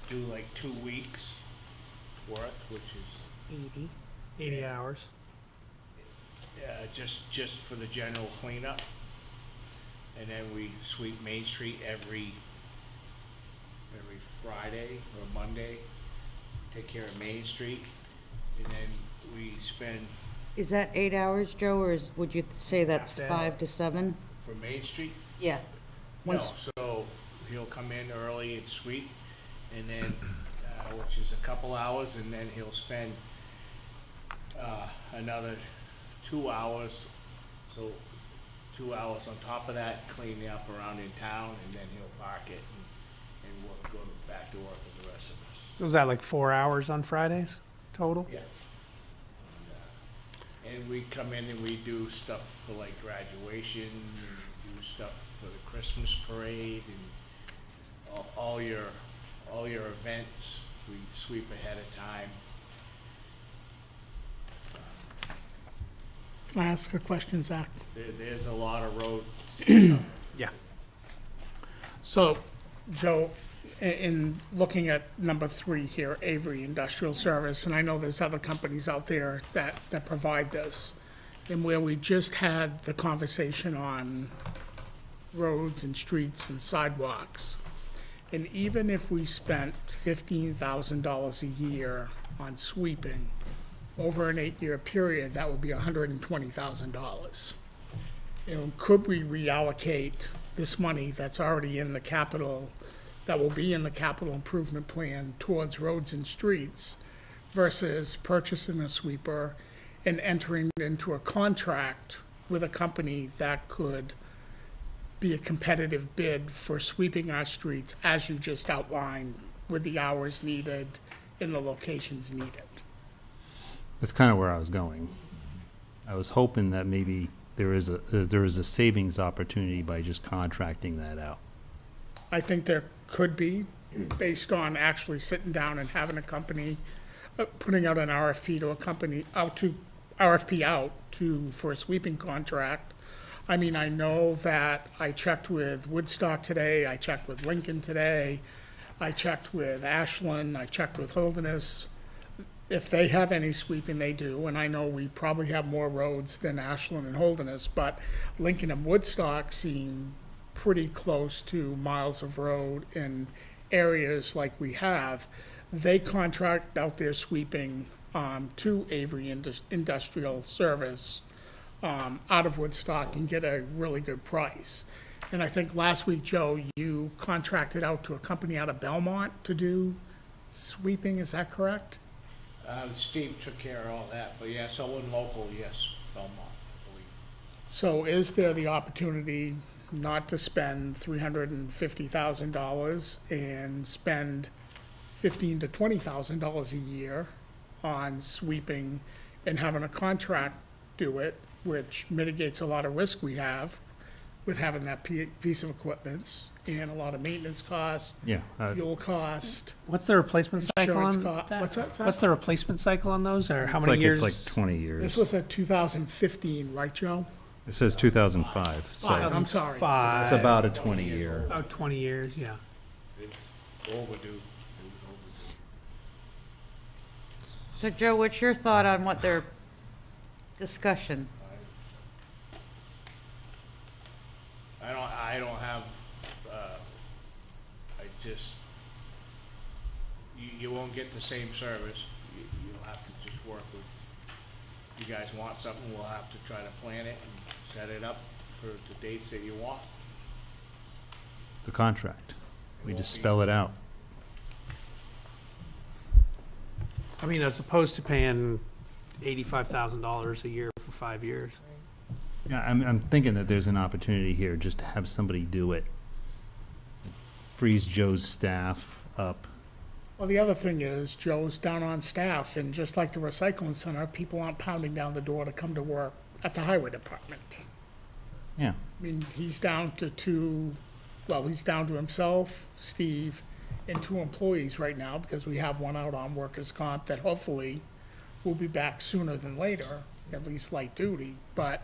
do like 2 weeks worth, which is 80 hours. just for the general cleanup. And then we sweep Main Street every Friday or Monday, take care of Main Street. And then we spend, Is that 8 hours, Joe, or would you say that's Half day. 5 to 7? for Main Street, Yeah. no, Once- so he'll come in early and sweep, and then, which is a couple hours, and then he'll spend, another 2 hours, so 2 hours on top of that, cleaning up around in town, and then he'll park it, and we'll go back to work with the rest of us. So is that like 4 hours on Fridays total? Yeah. And we come in and we do stuff for like graduation, and do stuff for the Christmas parade, and all your events, we sweep ahead of time. Can I ask a question, Zach? There's a lot of roads. Yeah. So, Joe, in looking at number 3 here, Avery Industrial Service, and I know there's other companies out there that provide this, and where we just had the conversation on roads and streets and sidewalks, and even if we spent $15,000 a year on sweeping, over an 8-year period, that would be $120,000. Could we reallocate this money that's already in the capital, that will be in the capital improvement plan towards roads and streets versus purchasing a sweeper and entering into a contract with a company that could be a competitive bid for sweeping our streets as you just outlined, with the hours needed and the locations needed? That's kind of where I was going. I was hoping that maybe there is a savings opportunity by just contracting that out. I think there could be, based on actually sitting down and having a company, putting out an RFP to a company, for a sweeping contract. I mean, I know that I checked with Woodstock today, I checked with Lincoln today, I checked with Ashland, I checked with Holderness. If they have any sweeping, they do, and I know we probably have more roads than Ashland and Holderness, but Lincoln and Woodstock seem pretty close to miles of road in areas like we have. They contract out their sweeping to Avery Industrial Service out of Woodstock and get a really good price. And I think last week, Joe, you contracted out to a company out of Belmont to do sweeping, is that correct? Steve took care of all that, but yeah, someone local, yes, Belmont, I believe. So is there the opportunity not to spend $350,000 and spend $15,000 to $20,000 a year on sweeping and having a contract do it, which mitigates a lot of risk we have with having that piece of equipment and a lot of maintenance cost, Yeah. fuel cost, What's the replacement cycle insurance on cost. that? What's that, What's Seth? the replacement cycle on those, or how It's many like, years? it's like 20 years. This was a 2015, right, Joe? It says 2005, so I'm sorry. Five. it's about a 20-year. About 20 years, yeah. It's overdue. It was overdue. So Joe, what's your thought on what their discussion? I don't have, I just, you won't get the same service. You'll have to just work with, if you guys want something, we'll have to try to plan it and set it up for the dates that you want. The contract. We just spell it out. I mean, as opposed to paying $85,000 a year for 5 years. Yeah, I'm thinking that there's an opportunity here just to have somebody do it. Frees Joe's staff up. Well, the other thing is Joe's down on staff, and just like the recycling center, people aren't pounding down the door to come to work at the highway department. Yeah. I mean, he's down to he's down to himself, Steve, and 2 employees right now, because we have one out on workers' comp that hopefully will be back sooner than later, at least light duty, but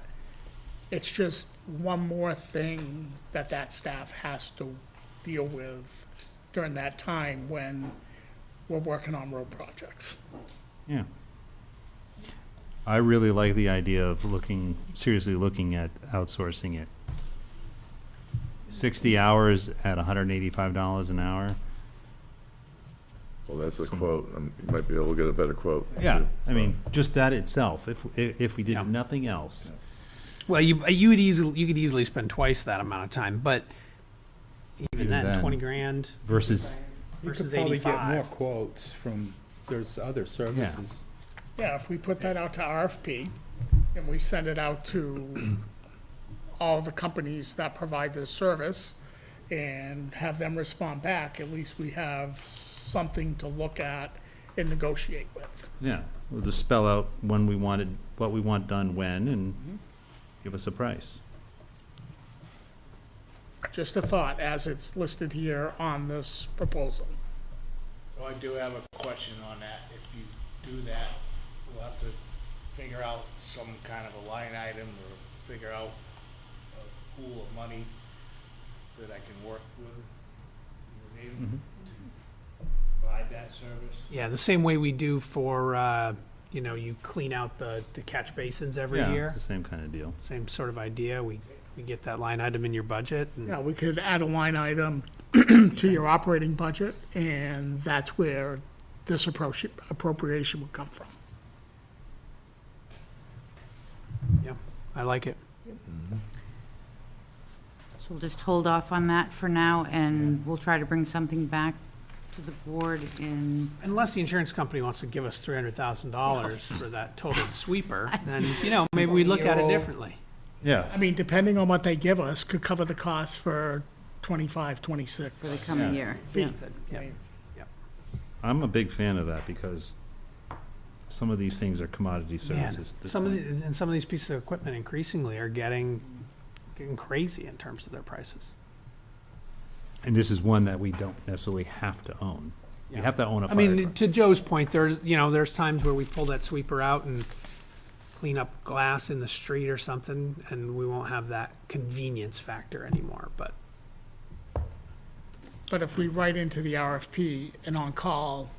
it's just one more thing that staff has to deal with during that time when we're working on road projects. Yeah. I really like the idea of seriously looking at outsourcing it. 60 hours at $185 an hour. Well, that's a quote. You might be able to get a better quote. Yeah, too, I so. mean, just that itself, if we did Yeah. nothing else. Well, you could easily spend twice that amount of time, but even then, 20 grand Versus, You could versus probably get 85. more quotes from, there's other services. Yeah, if we put that out to RFP and we send it out to all the companies that provide this service and have them respond back, at least we have something to look at and negotiate with. yeah, we'll just spell out what we want done when, and give us a price. Just a thought as it's listed here on this proposal. So I do have a question on that. If you do that, we'll have to figure out some kind of a line item or figure out a pool of money that I can work with. You know, to provide that service. Yeah, the same way we do for, you clean out the catch basins every Yeah, year. it's the same kind of deal. Same sort of idea. We get that line item in your budget. And Yeah, we could add a line item to your operating budget, and that's where this appropriation would come from. yeah, I like it. So we'll just hold off on that for now, and we'll try to bring something back to the board in, Unless the insurance company wants to give us $300,000 for that total sweeper, then, maybe we look at it differently. Yes. I mean, depending on what they give us, could cover the cost for 25, 26. for the coming Yeah. year. Yeah. I'm a big fan of that because some of these things are commodity Man, services. some of these pieces of equipment increasingly are getting crazy in terms of their prices. And this is one that we don't necessarily have to own. We Yeah. have to own a I fire mean, truck. to Joe's point, there's times where we pull that sweeper out and clean up glass in the street or something, and we won't have that convenience factor anymore, but But if we write into the RFP and on-call,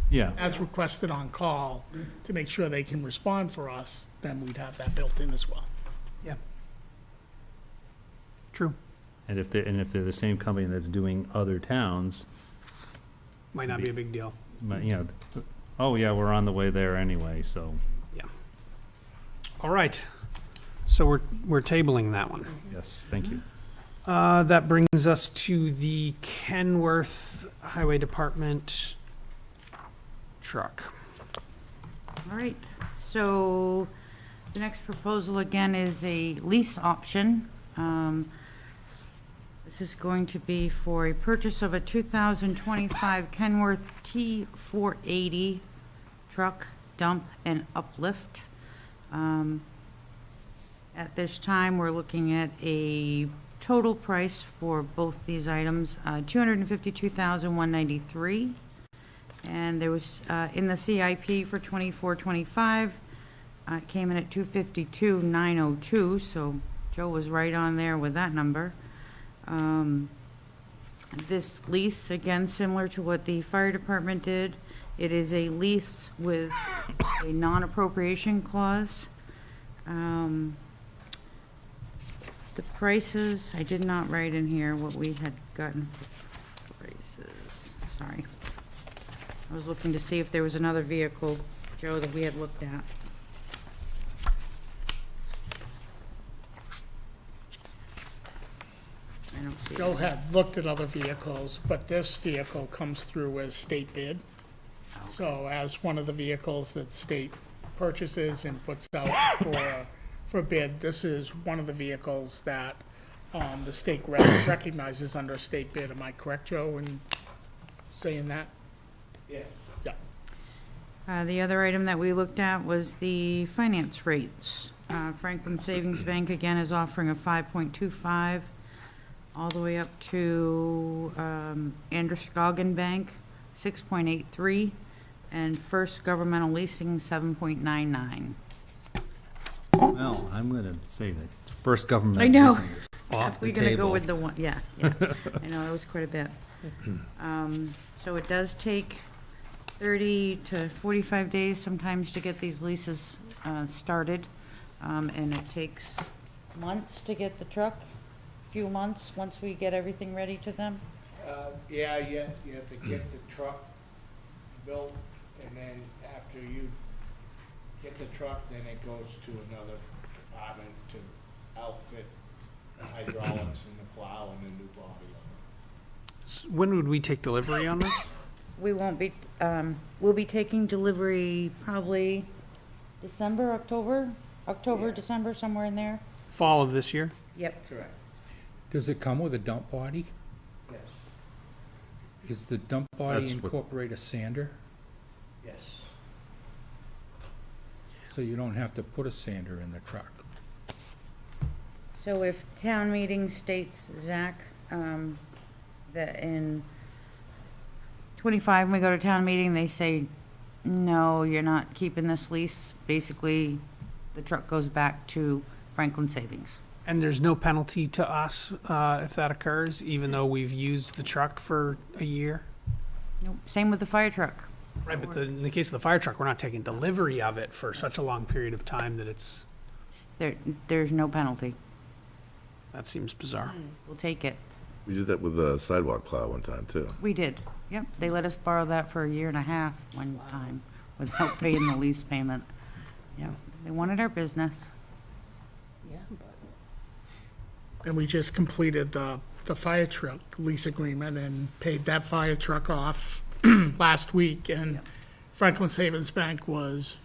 Yeah, as requested on-call, to make sure they can respond for us, then we'd have that built in as well. yeah. True. and if they're the same company that's doing other towns, Might not be a big deal. but, you know, oh yeah, we're on the way there anyway, so, Yeah. All right. So we're tabling that one. yes, thank you. That brings us to the Kenworth Highway Department truck. All right, so the next proposal again is a lease option. This is going to be for a purchase of a 2025 Kenworth T480 truck, dump, and uplift. At this time, we're looking at a total price for both these items, $252,193. And there was, in the CIP for 24-25, it came in at $252,902, so Joe was right on there with that number. This lease, again, similar to what the fire department did, it is a lease with a non-appropriation clause. The prices, I did not write in here what we had gotten for prices, sorry. I was looking to see if there was another vehicle, Joe, that we had looked at. I don't see it. Joe had looked at other vehicles, but this vehicle comes through as state bid. So as one of the vehicles that state purchases and puts out for bid, this is one of the vehicles that the state recognizes under state bid. Am I correct, Joe, in saying that? Yeah. Yeah. The other item that we looked at was the finance rates. Franklin Savings Bank, again, is offering a 5.25, all the way up to Androscoggin Bank, 6.83, and First Governmental Leasing, 7.99. Well, I'm gonna say that first government I know. leasing is off the We're gonna go table. with the one, yeah. I know, it was quite a bit. So it does take 30 to 45 days sometimes to get these leases started. And it takes months to get the truck, few months, once we get everything ready to them. Yeah, you have to get the truck built, and then after you get the truck, then it goes to another department to outfit the hydraulics and the plow and the new body on When would we take delivery on this? We won't be, we'll be taking delivery probably December, October, Yeah. December, somewhere in there. Fall of this year? Yep. it. Correct. Does it come with a dump body? Yes. Is the dump body That's what- incorporate a sander? Yes. So you don't have to put a sander in the truck? So if town meeting states, Zach, that in 25, when we go to town meeting, they say, no, you're not keeping this lease, basically, the truck goes back to Franklin Savings. And there's no penalty to us if that occurs, even though we've used the truck for a year? Nope. Same with the fire truck. Right, but in the case of the fire truck, we're not taking delivery of it for such a long period of time that There's no penalty. that seems bizarre. We'll take it. We did that with the sidewalk plow one time, too. We did. Yep. They let us borrow that for a year and a half one time without paying the lease payment. Yeah. They wanted our business. And we just completed the fire truck lease agreement and paid that fire truck off last week. And Franklin Savings Bank was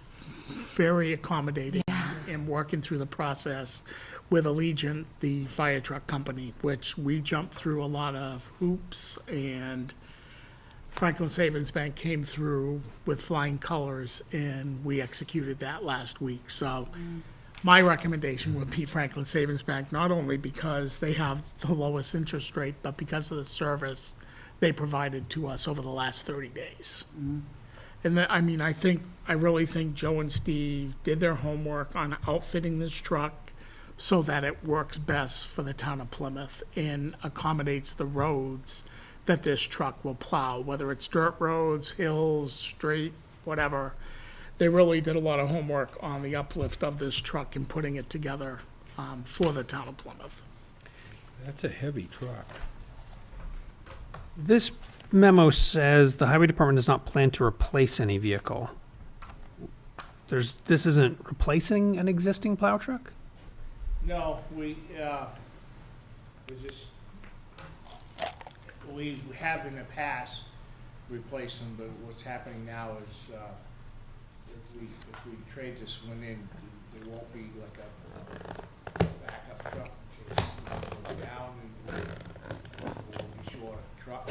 very accommodating in working through the process with Allegiant, the fire truck company, which we jumped through a lot of hoops, and Franklin Savings Bank came through with flying colors, and we executed that last week. So my recommendation would be Franklin Savings Bank, not only because they have the lowest interest rate, but because of the service they provided to us over the last 30 days. And then, I mean, I really think Joe and Steve did their homework on outfitting this truck so that it works best for the town of Plymouth and accommodates the roads that this truck will plow, whether it's dirt roads, hills, straight, whatever. They really did a lot of homework on the uplift of this truck and putting it together for the town of Plymouth. That's a heavy truck. This memo says the highway department does not plan to replace any vehicle. This isn't replacing an existing plow truck? No, we have in the past replaced them, but what's happening now is, if we trade this one in, there won't be like a backup truck in case it goes down, and we'll be short a truck.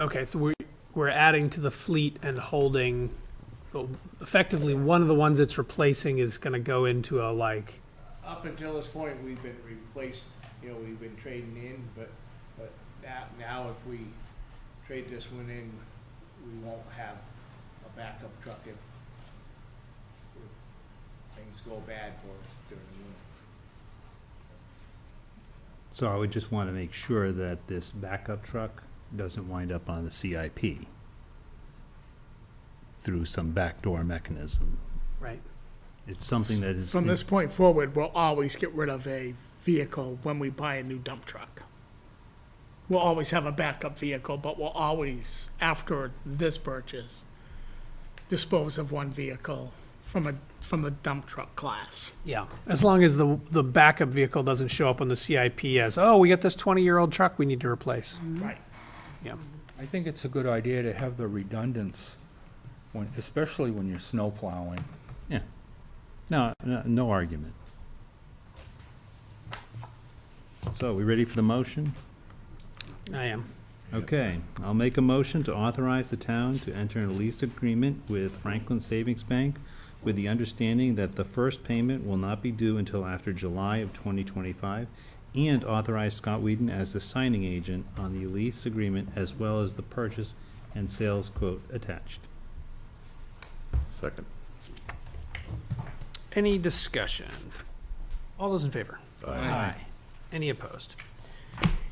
Okay, so we're adding to the fleet and holding, well, effectively, one of the ones it's replacing is gonna go into a, like, Up until this point, we've been replaced, we've been trading in, but now if we trade this one in, we won't have a backup truck if things go bad for us during the winter. So I would just want to make sure that this backup truck doesn't wind up on the CIP through some backdoor mechanism. right? It's something that is. From this point forward, we'll always get rid of a vehicle when we buy a new dump truck. We'll always have a backup vehicle, but we'll always, after this purchase, dispose of one vehicle from the dump truck class. Yeah, as long as the backup vehicle doesn't show up on the CIP as, oh, we got this 20-year-old truck we need to replace. Right. Yeah, I think it's a good idea to have the redundance, especially when you're snow plowing. Yeah. No argument. So, we ready for the motion? I am. Okay, I'll make a motion to authorize the town to enter a lease agreement with Franklin Savings Bank with the understanding that the first payment will not be due until after July of 2025, and authorize Scott Whedon as the signing agent on the lease agreement as well as the purchase and sales quote attached. Second. Any discussion? All those in favor? Aye. Any opposed?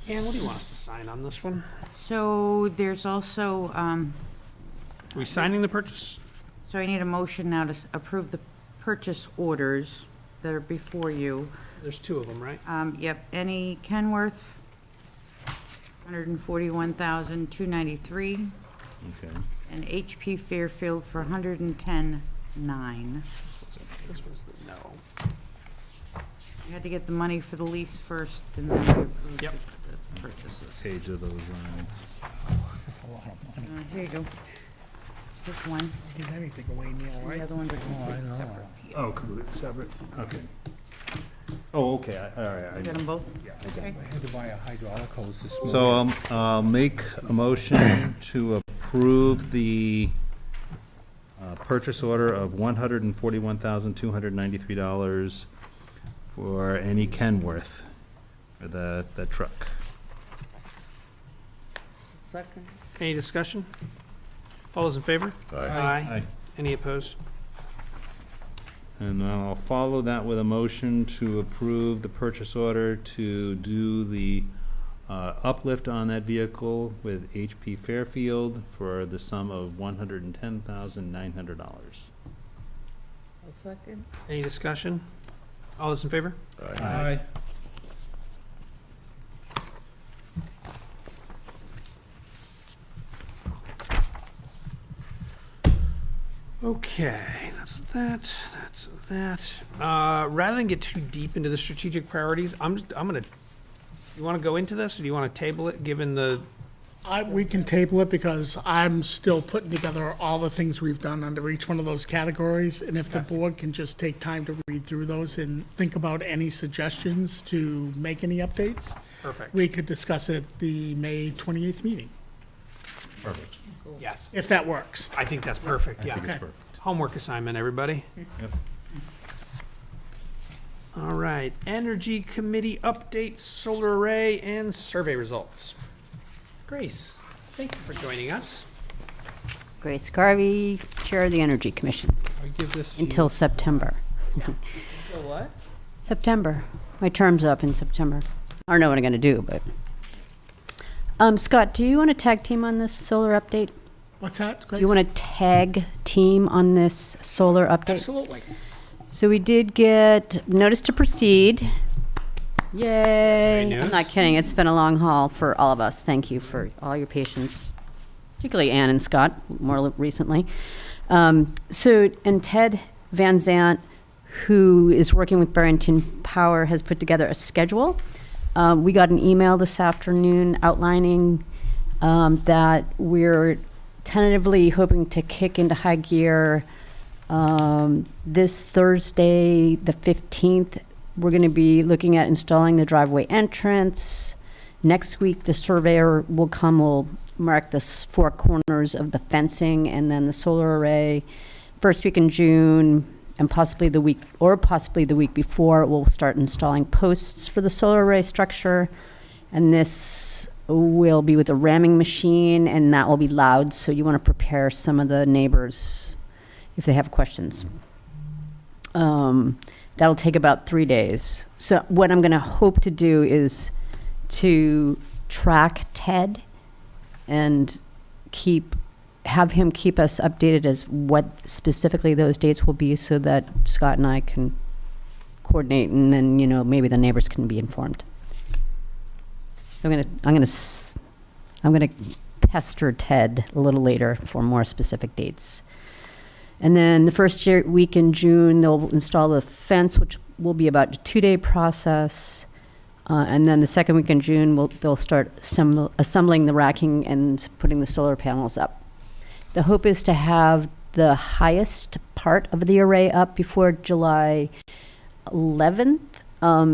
And what do you want us to sign on this one? So there's also, Are we signing the purchase? so I need a motion now to approve the purchase orders that are before you. There's two of them, right? Yep, any Kenworth, $141,293, Okay. and HP Fairfield for $110,900. This was the no. You had to get the money for the lease first, and then we approved Yep. the purchases. Page of those on. That's a lot of money. Here you go. Just one. Give anything away, Neil, The right? other ones are I completely know. separate. Oh, completely separate? Okay. Oh, okay, all right. Got them both? Yeah, Okay. I had to buy a hydraulic hose this morning. So I'll make a motion to approve the purchase order of $141,293 for any Kenworth for the truck. Second. Any discussion? All those in favor? Aye. Any opposed? And I'll follow that with a motion to approve the purchase order to do the uplift on that vehicle with HP Fairfield for the sum of $110,900. A second. Any discussion? All those in favor? Aye. Okay, that's that. Rather than get too deep into the strategic priorities, I'm gonna, you wanna go into this, or do you wanna table it, given the, We can table it because I'm still putting together all the things we've done under each one of those categories. And if the board can just take time to read through those and think about any suggestions to make any updates, perfect, we could discuss it at the May 28th meeting, Perfect. yes. if that works. I think that's perfect, yeah. I think it's Okay. perfect. Homework assignment, everybody. Yep. All right, Energy Committee updates, solar array, and survey results. Grace, thank you for joining us. Grace Garvey, Chair of the Energy Commission, I give this to until September. Until what? September. My term's up in September. I don't know what I'm going to do, but. Scott, do you want to tag team on this solar update? What's that, Do Grace? you want to tag team on this solar update? Absolutely. So we did get notice to proceed. Yay. news. I'm not kidding. It's been a long haul for all of us. Thank you for all your patience, particularly Ann and Scott, more recently. And Ted Van Zant, who is working with Barrington Power, has put together a schedule. We got an email this afternoon outlining that we're tentatively hoping to kick into high gear this Thursday, the 15th. We're going to be looking at installing the driveway entrance. Next week, the surveyor will come, will mark the four corners of the fencing and then the solar array. First week in June, and possibly the week before, we'll start installing posts for the solar array structure. And this will be with a ramming machine, and that will be loud, so you want to prepare some of the neighbors if they have questions. That'll take about 3 days. So what I'm going to hope to do is to track Ted and have him keep us updated as what specifically those dates will be, so that Scott and I can coordinate, and then, maybe the neighbors can be informed. So I'm gonna pester Ted a little later for more specific dates. And then the first week in June, they'll install the fence, which will be about a 2-day process. And then the second week in June, they'll start assembling the racking and putting the solar panels up. The hope is to have the highest part of the array up before July 11th,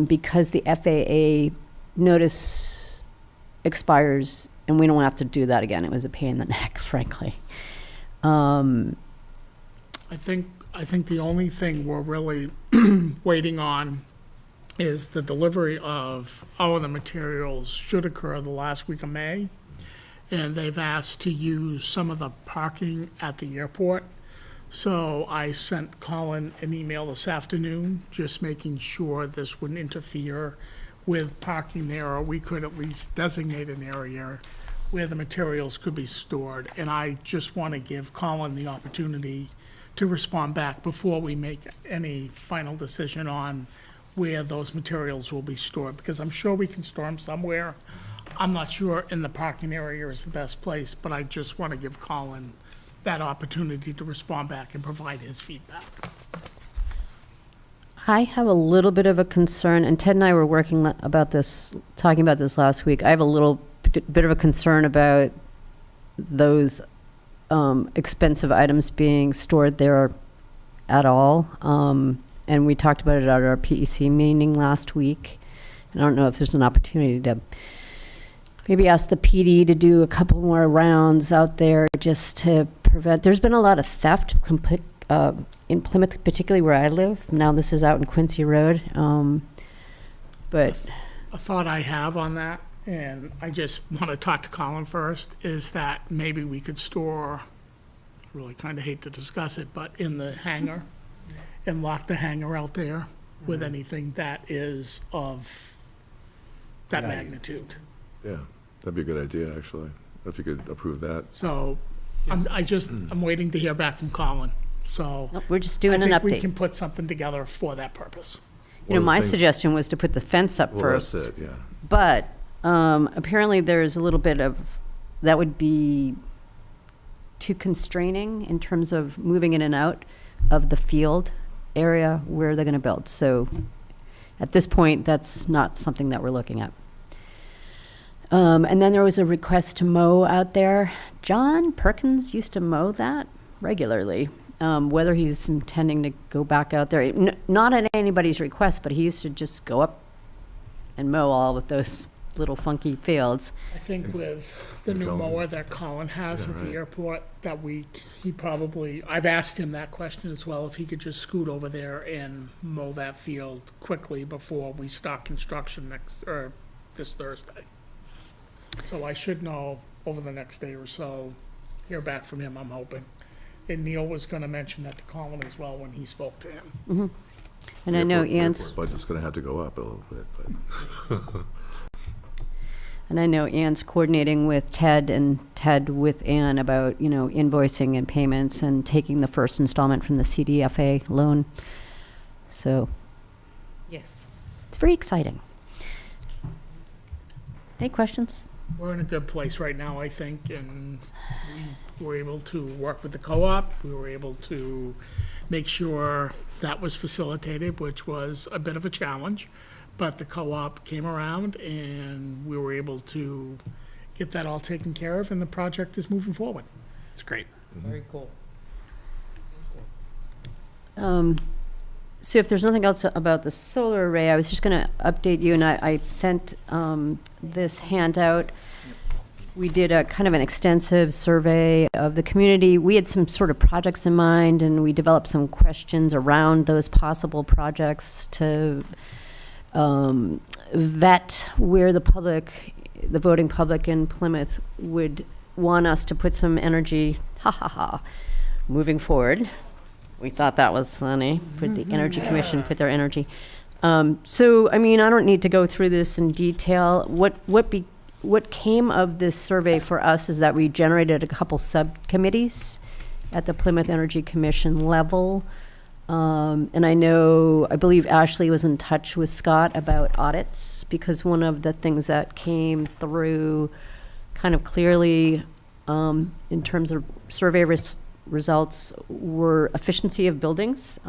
because the FAA notice expires, and we don't have to do that again. It was a pain in the neck, frankly. I think the only thing we're really waiting on is the delivery of all of the materials should occur the last week of May. And they've asked to use some of the parking at the airport. So I sent Colin an email this afternoon, just making sure this wouldn't interfere with parking there, or we could at least designate an area where the materials could be stored. And I just want to give Colin the opportunity to respond back before we make any final decision on where those materials will be stored, because I'm sure we can store them somewhere. I'm not sure in the parking area is the best place, but I just want to give Colin that opportunity to respond back and provide his feedback. I have a little bit of a concern, and Ted and I were talking about this last week. I have a little bit of a concern about those expensive items being stored there at all. And we talked about it at our PEC meeting last week. And I don't know if there's an opportunity to maybe ask the PD to do a couple more rounds out there just to prevent. There's been a lot of theft in Plymouth, particularly where I live. Now this is out in Quincy Road. But A thought I have on that, and I just want to talk to Colin first, is that maybe we could store, I really kind of hate to discuss it, but in the hangar, and lock the hangar out there with anything that is of that magnitude. Yeah, that'd be a good idea, actually, if you could approve that. So I'm waiting to hear back from Colin. So nope, we're just doing an I think we update. can put something together for that purpose. My suggestion was to put the fence up Well, first. that's it, yeah. But apparently there's a little bit of, that would be too constraining in terms of moving in and out of the field area where they're going to build. So at this point, that's not something that we're looking at. And then there was a request to mow out there. John Perkins used to mow that regularly. Whether he's intending to go back out there, not at anybody's request, but he used to just go up and mow all of those little funky fields. I think with the new mower that Colin has at the airport that week, I've asked him that question as well, if he could just scoot over there and mow that field quickly before we start construction this Thursday. So I should know over the next day or so hear back from him, I'm hoping. And Neil was gonna mention that to Colin as well when he spoke to him. And I know Airport Ann's, budget's gonna have to go up a little bit, but. and I know Ann's coordinating with Ted and Ted with Ann about, invoicing and payments and taking the first installment from the CDFA loan. So Yes. it's very exciting. Any questions? We're in a good place right now, I think, and we were able to work with the co-op. We were able to make sure that was facilitated, which was a bit of a challenge. But the co-op came around and we were able to get that all taken care of, and the project is moving forward. It's great. Very cool. So if there's nothing else about the solar array, I was just going to update you, and I sent this handout. We did a kind of an extensive survey of the community. We had some sort of projects in mind, and we developed some questions around those possible projects to vet where the voting public in Plymouth would want us to put some energy, moving forward. We thought that was funny. Put the Energy Commission, put their energy. So, I mean, I don't need to go through this in detail. What came of this survey for us is that we generated a couple subcommittees at the Plymouth Energy Commission level. And I believe Ashley was in touch with Scott about audits, because one of the things that came through kind of clearly in terms of survey results were efficiency of buildings.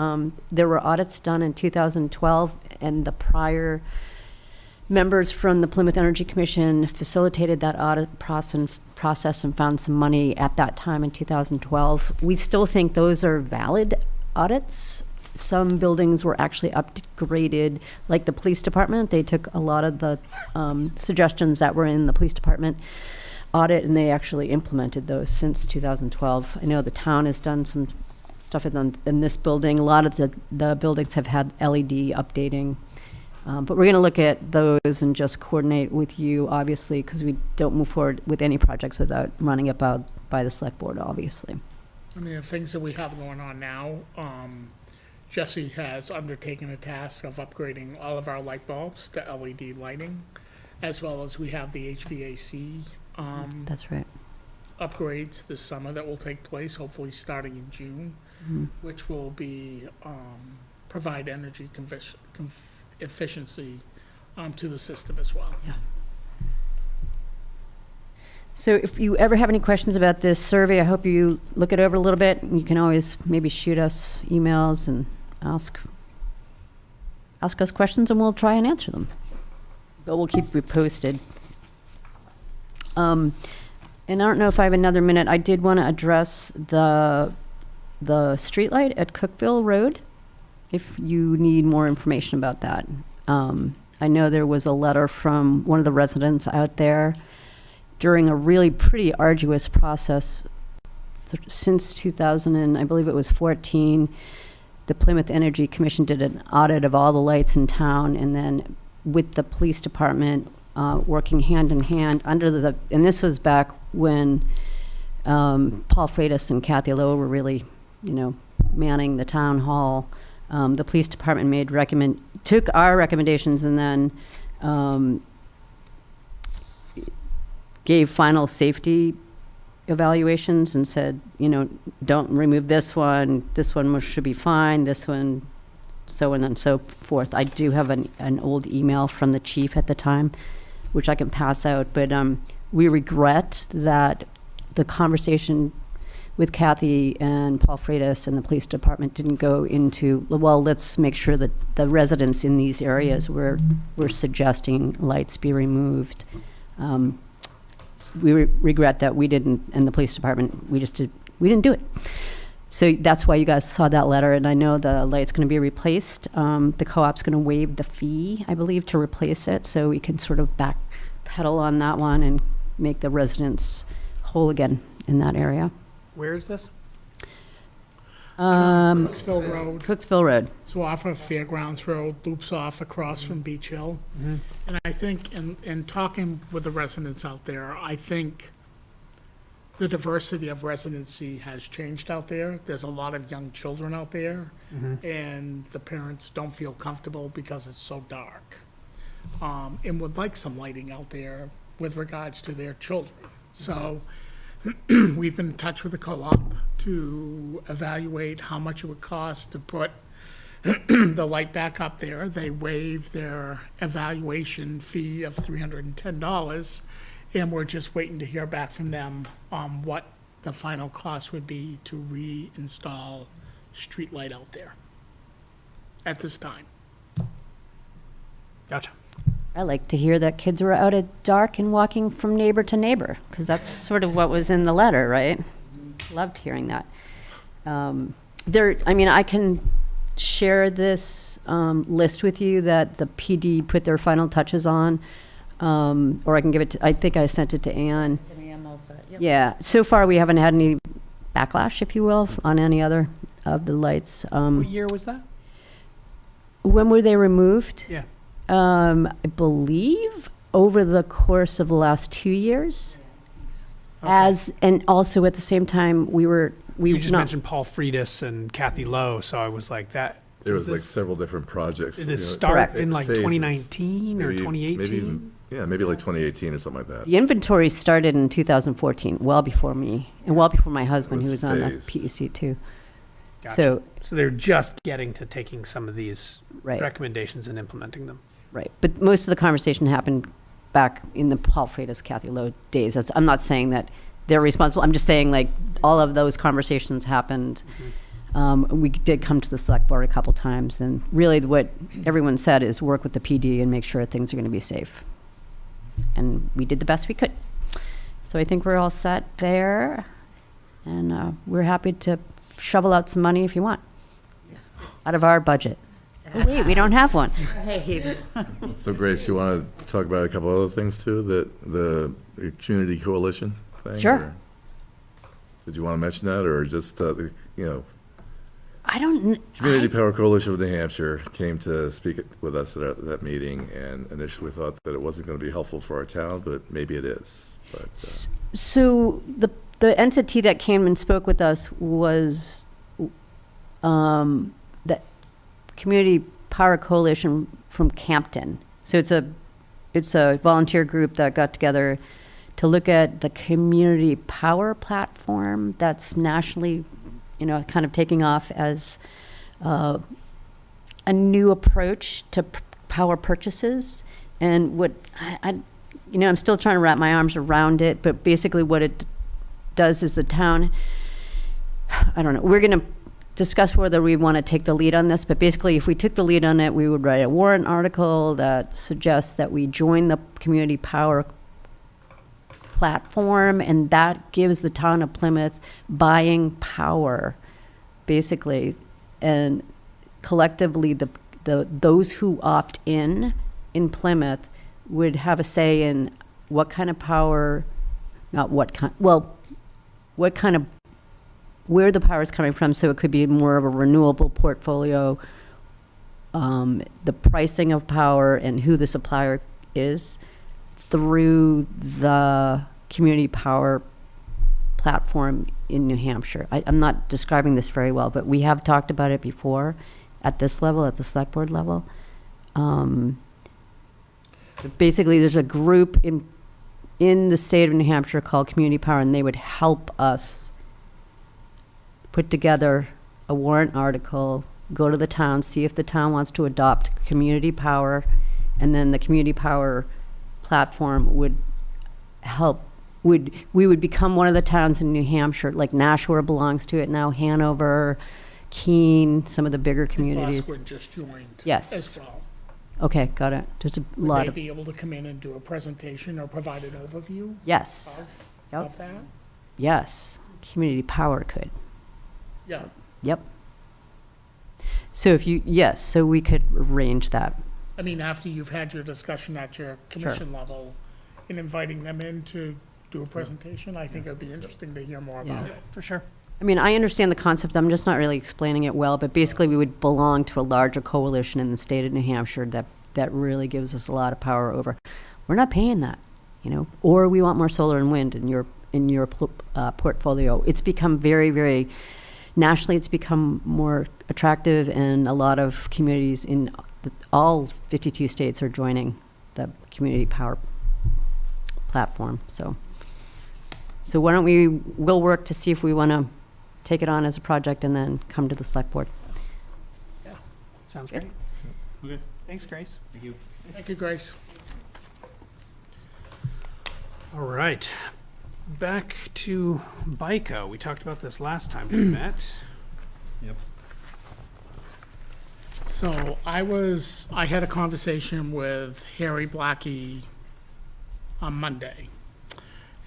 There were audits done in 2012, and the prior members from the Plymouth Energy Commission facilitated that audit process and found some money at that time in 2012. We still think those are valid audits. Some buildings were actually upgraded, like the police department. They took a lot of the suggestions that were in the police department audit, and they actually implemented those since 2012. I know the town has done some stuff in this building. A lot of the buildings have had LED updating. But we're going to look at those and just coordinate with you, obviously, because we don't move forward with any projects without running it by the select board, obviously. I mean, the things that we have going on now, Jesse has undertaken a task of upgrading all of our light bulbs to LED lighting, as well as we have the HVAC That's right. upgrades this summer that will take place, hopefully starting in June, which will be provide energy efficiency to the system as well. Yeah. So if you ever have any questions about this survey, I hope you look it over a little bit. You can always maybe shoot us emails and ask us questions, and we'll try and answer them. But we'll keep you posted. And I don't know if I have another minute. I did want to address the streetlight at Cookville Road, if you need more information about that. I know there was a letter from one of the residents out there during a really pretty arduous process since 2000, and I believe it was 14. The Plymouth Energy Commission did an audit of all the lights in town, and then with the police department working hand in hand and this was back when Paul Freitas and Kathy Lowe were really, manning the town hall. The police department took our recommendations and then gave final safety evaluations and said, don't remove this one should be fine, this one, so on and so forth. I do have an old email from the chief at the time, which I can pass out, but we regret that the conversation with Kathy and Paul Freitas and the police department didn't go into, well, let's make sure that the residents in these areas where we're suggesting lights be removed. We regret that we didn't, and the police department, we didn't do it. So that's why you guys saw that letter, and I know the light's going to be replaced. The co-op's going to waive the fee, I believe, to replace it, so we can sort of backpedal on that one and make the residents whole again in that area. Where is this? Cooksville Road, Cooksville Road. so off of Fairgrounds Road, loops off across from Beach Hill. And I think, in talking with the residents out there, I think the diversity of residency has changed out there. There's a lot of young children out there, and the parents don't feel comfortable because it's so dark, and would like some lighting out there with regards to their children. So we've been in touch with the co-op to evaluate how much it would cost to put the light back up there. They waived their evaluation fee of $310, and we're just waiting to hear back from them on what the final cost would be to reinstall street light out there at this time. Gotcha. I like to hear that kids were out at dark and walking from neighbor to neighbor, because that's sort of what was in the letter, right? Loved hearing that. I can share this list with you that the PD put their final touches on, or I can give it to, I think I sent it to Ann. Yeah, so far we haven't had any backlash, if you will, on any other of the lights. What year was that? When were they removed? Yeah. I believe over the course of the last 2 years. Okay. And also at the same time, You just mentioned Paul Friedis and Kathy Lowe, so I was like, that. There was does like this- several different projects. Did you this know, start Correct. in like phases. 2019 or Maybe 2018? maybe like 2018 or something like that. The inventory started in 2014, well before me, and well before my husband, It who was was on the phased. PUC too. Gotcha. So they're just getting to taking some of these Right. recommendations and implementing them. Right, but most of the conversation happened back in the Paul Freitas, Kathy Lowe days. I'm not saying that they're responsible. I'm just saying like all of those conversations happened. We did come to the select board a couple times, and really what everyone said is work with the PD and make sure things are going to be safe. And we did the best we could. So I think we're all set there, and we're happy to shovel out some money if you want, out of our budget. Oh, wait, we don't have one. So Grace, you want to talk about a couple other things too, the community coalition thing? Sure. or- Did you want to mention that, or just, I don't. Community I- Power Coalition of New Hampshire came to speak with us at that meeting, and initially thought that it wasn't going to be helpful for our town, but maybe it is. But, So the entity that came and spoke with us was the Community Power Coalition from Campton. So it's a volunteer group that got together to look at the community power platform that's nationally, kind of taking off as a new approach to power purchases. And what I'm still trying to wrap my arms around it, but basically what it does is the town, I don't know, we're going to discuss whether we want to take the lead on this, but basically if we took the lead on it, we would write a warrant article that suggests that we join the community power platform, and that gives the town of Plymouth buying power, basically, and collectively those who opt in Plymouth would have a say in what kind of power, what kind of, where the power is coming from, so it could be more of a renewable portfolio, the pricing of power and who the supplier is through the community power platform in New Hampshire. I'm not describing this very well, but we have talked about it before at this level, at the select board level. Basically, there's a group in the state of New Hampshire called Community Power, and they would help us put together a warrant article, go to the town, see if the town wants to adopt community power, and then the community power platform would help. We would become one of the towns in New Hampshire, like Nashua belongs to it now, Hanover, Keene, some of the bigger communities. Glasgow just joined Yes. as well. Okay, got it. There's a Would lot they of, be able to come in and do a presentation or provide an overview yes, of, Yep. of that? yes. Community power could. Yeah. Yep. So so we could arrange that. I mean, after you've had your discussion at your commission level and inviting them in to do a presentation, I think it'd be interesting to hear more about it. For sure. I mean, I understand the concept. I'm just not really explaining it well, but basically we would belong to a larger coalition in the state of New Hampshire that really gives us a lot of power over. We're not paying that, or we want more solar and wind, and in your portfolio. It's become very, very, nationally, it's become more attractive, and a lot of communities in all 52 states are joining the community power platform. So why don't we'll work to see if we want to take it on as a project and then come to the select board. Sounds great. Okay. Thanks, Grace. Thank you. Thank you, Grace. All right. Back to BICO. We talked about this last time we met. Yep. So I had a conversation with Harry Blackie on Monday,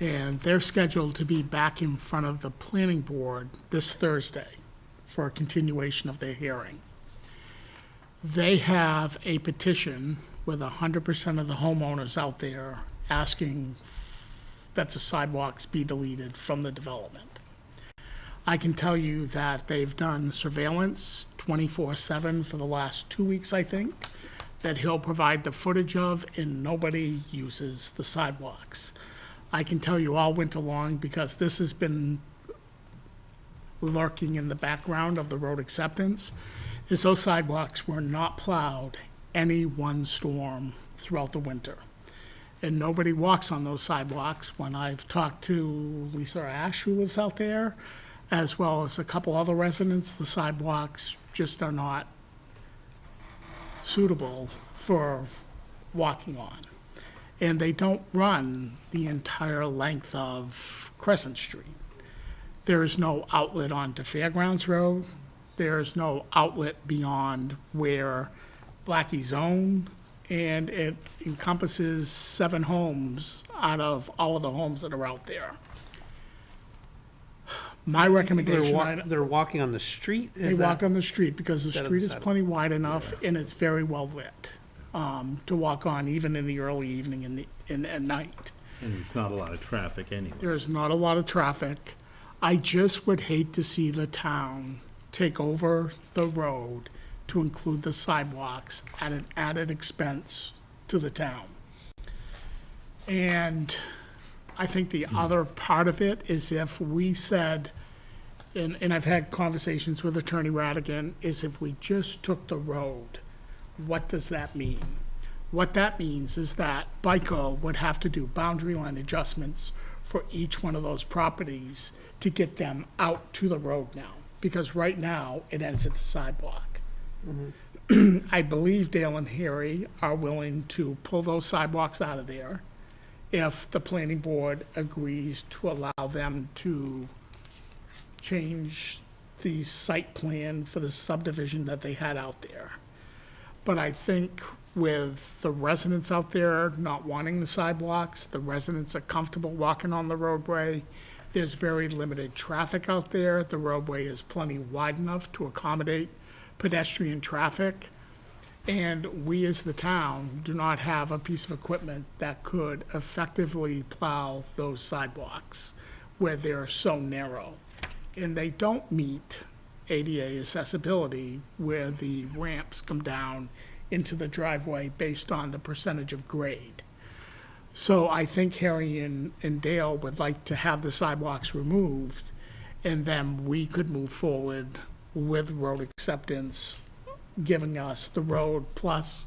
and they're scheduled to be back in front of the planning board this Thursday for a continuation of their hearing. They have a petition with 100% of the homeowners out there asking that the sidewalks be deleted from the development. I can tell you that they've done surveillance 24/7 for the last 2 weeks, I think, that he'll provide the footage of, and nobody uses the sidewalks. I can tell you all winter long, because this has been lurking in the background of the road acceptance, is those sidewalks were not plowed any one storm throughout the winter. And nobody walks on those sidewalks. When I've talked to Lisa Ash, who lives out there, as well as a couple other residents, the sidewalks just are not suitable for walking on. And they don't run the entire length of Crescent Street. There is no outlet onto Fairgrounds Road. There is no outlet beyond where Blackie's own, and it encompasses 7 homes out of all of the homes that are out there. My recommendation, They're walking on the street? they walk on the street because the Instead of street the is sidewalk. plenty wide enough and it's very well lit to walk on even in the early evening and at night. And it's not a lot of traffic anyway. There's not a lot of traffic. I just would hate to see the town take over the road to include the sidewalks at an added expense to the town. And I think the other part of it is if we said, and I've had conversations with Attorney Radigan, is if we just took the road, what does that mean? What that means is that BICO would have to do boundary line adjustments for each one of those properties to get them out to the road now, because right now it ends at the sidewalk. I believe Dale and Harry are willing to pull those sidewalks out of there if the planning board agrees to allow them to change the site plan for the subdivision that they had out there. But I think with the residents out there not wanting the sidewalks, the residents are comfortable walking on the roadway. There's very limited traffic out there. The roadway is plenty wide enough to accommodate pedestrian traffic. And we as the town do not have a piece of equipment that could effectively plow those sidewalks where they're so narrow. And they don't meet ADA accessibility where the ramps come down into the driveway based on the percentage of grade. So I think Harry and Dale would like to have the sidewalks removed, and then we could move forward with road acceptance, giving us the road plus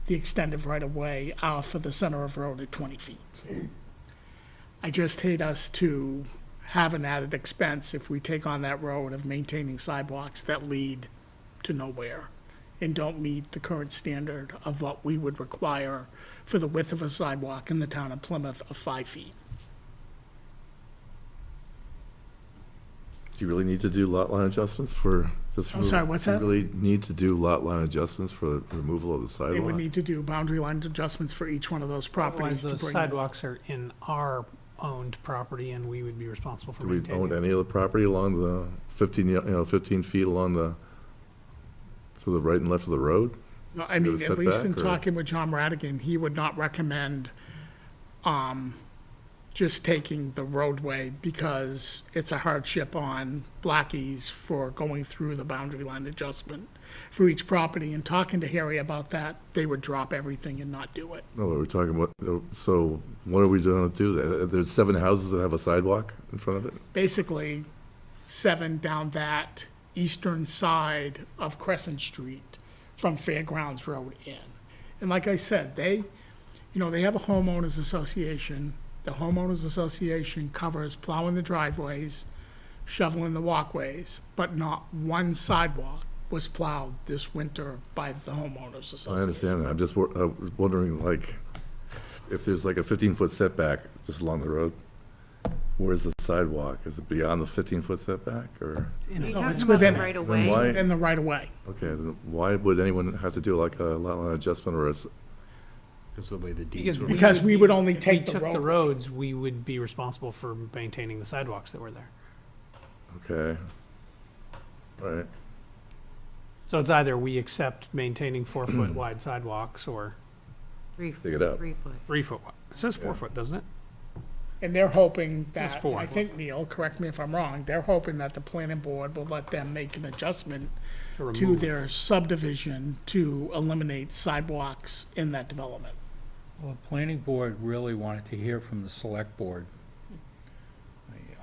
the extended right-of-way for the center of road at 20 feet. I just hate us to have an added expense if we take on that road of maintaining sidewalks that lead to nowhere and don't meet the current standard of what we would require for the width of a sidewalk in the town of Plymouth of 5 feet. Do you really need to do lot line adjustments for this? I'm sorry, what's that? Do you really need to do lot line adjustments for the removal of the They would sidewalk? need to do boundary line adjustments for each one of those properties to Those bring. sidewalks are in our owned property, and we would be responsible for Do we maintaining own it. any of the property along the 15 feet along to the right and left of the road? No, I mean, Is it at least in setback, or- talking with John Radigan, he would not recommend just taking the roadway because it's a hardship on Blackies for going through the boundary line adjustment for each property. And talking to Harry about that, they would drop everything and not do it. No, we're talking about, so what are we going to do there? There's 7 houses that have a sidewalk in front of it? Basically, 7 down that eastern side of Crescent Street from Fairgrounds Road in. And like I said, they have a homeowners association. The homeowners association covers plowing the driveways, shoveling the walkways, but not one sidewalk was plowed this winter by the homeowners association. I understand that. I was wondering, like, if there's like a 15-foot setback just along the road, where's the sidewalk? Is it beyond the 15-foot setback, or? No, it's within right it, away. Why? within the right of way. Okay, then why would anyone have to do like a lot line adjustment or a, Because the way the deeds Because were. Because we would only if take the took the road. roads, we would be responsible for maintaining the sidewalks that were there. okay, all right. So it's either we accept maintaining 4-foot wide sidewalks or 3 Dig it up. 3 foot. 3-foot wide. It says 4-foot, doesn't it? And they're hoping Says that, 4. I think, Neil, correct me if I'm wrong, they're hoping that the planning board will let them make an adjustment To to remove. their subdivision to eliminate sidewalks in that development. Well, the planning board really wanted to hear from the select board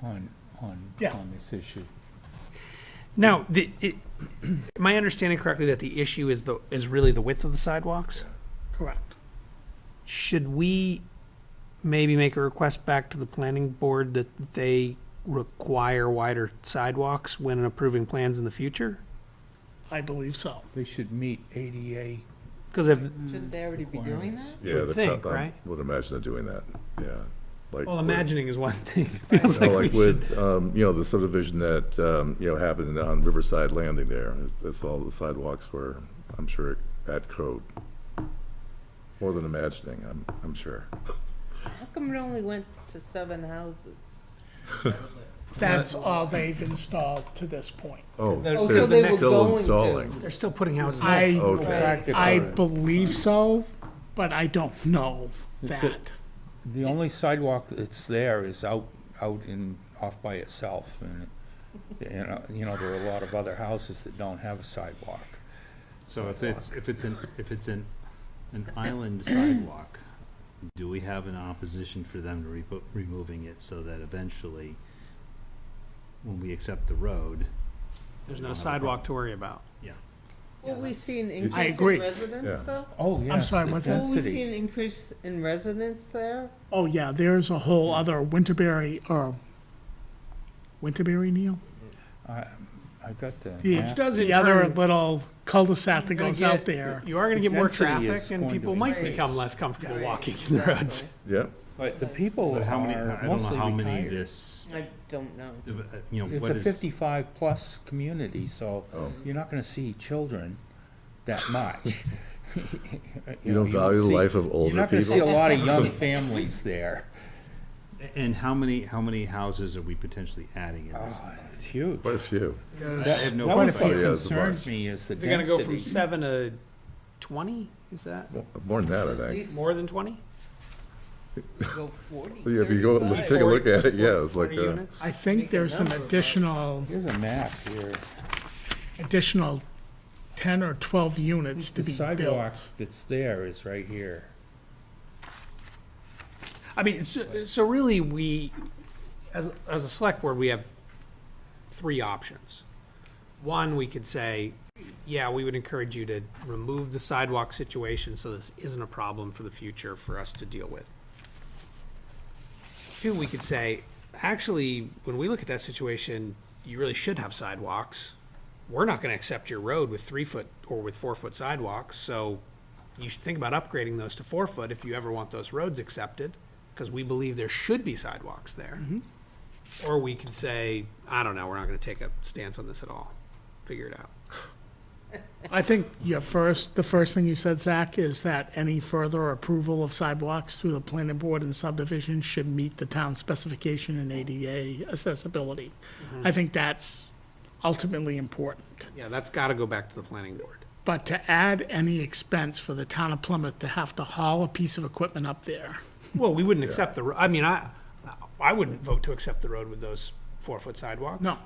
on Yeah. this issue. Now, am I understanding correctly that the issue is really the width of the sidewalks? Correct. Should we maybe make a request back to the planning board that they require wider sidewalks when approving plans in the future? I believe so. They should meet ADA. Because if, Shouldn't they already be doing that? Yeah, Would think, I right? would imagine they're doing that, yeah. Like well, with- imagining is one thing. It feels No, like like we should. with, the subdivision that, happened on Riverside Landing there. That's all the sidewalks were, I'm sure, at code. More than imagining, I'm sure. How come it only went to 7 houses? That's all they've installed to this point. Oh, Oh, they're so they were still going to. installing. They're still putting houses up. Okay. I believe so, but I don't know that. The only sidewalk that's there is out off by itself, and there are a lot of other houses that don't have a sidewalk. So if it's an island sidewalk, do we have an opposition for them to removing it so that eventually, when we accept the road, There's no sidewalk to worry about. yeah. Will we see an I increase agree. in residents though? Oh, yes. sorry, the what's that? Will we see density. an increase in residents there? Oh, yeah, there's a whole other Winterberry, Neil? I got the. The, map. does in the other turn- little cul-de-sac that You're gonna goes out get- there. You are going to get more Density is traffic, and going to people might increase. become less comfortable Right. walking in the roads. Yeah, But the people But how many, are I don't know mostly how many retired. this, I don't know. It's what a is, 55-plus community, so Oh. you're not going to see children that much. you don't value the see- life of You're older not going to see a people? lot of young families there. and how many houses are we potentially adding in this? It's huge. Quite a few. That have no that was clue. what Yeah, it's a concerns bunch. me is the Is it going to go from density. 7 to 20? Is that More than that, I At think. least more than 20? go 40, Yeah, if you go, 35. take a look at it, yeah, it's like, 40 units? I think Make a there's an number of additional Here's a map here. 10 or 12 units to The be sidewalk built. that's there is right here. I mean, so really, we, as a select board, we have 3 options. One, we could say, yeah, we would encourage you to remove the sidewalk situation so this isn't a problem for the future for us to deal with. 2, we could say, actually, when we look at that situation, you really should have sidewalks. We're not going to accept your road with 3-foot or with 4-foot sidewalks, so you should think about upgrading those to 4-foot if you ever want those roads accepted, because we believe there should be sidewalks there. Or we could say, I don't know, we're not going to take a stance on this at all. Figure it out. I think the first thing you said, Zach, is that any further approval of sidewalks through the planning board and subdivision should meet the town specification and ADA accessibility. I think that's ultimately important. Yeah, that's got to go back to the planning board. But to add any expense for the town of Plymouth to have to haul a piece of equipment up there, Well, we wouldn't accept the, I mean, I wouldn't vote to accept the road with those 4-foot sidewalks. No,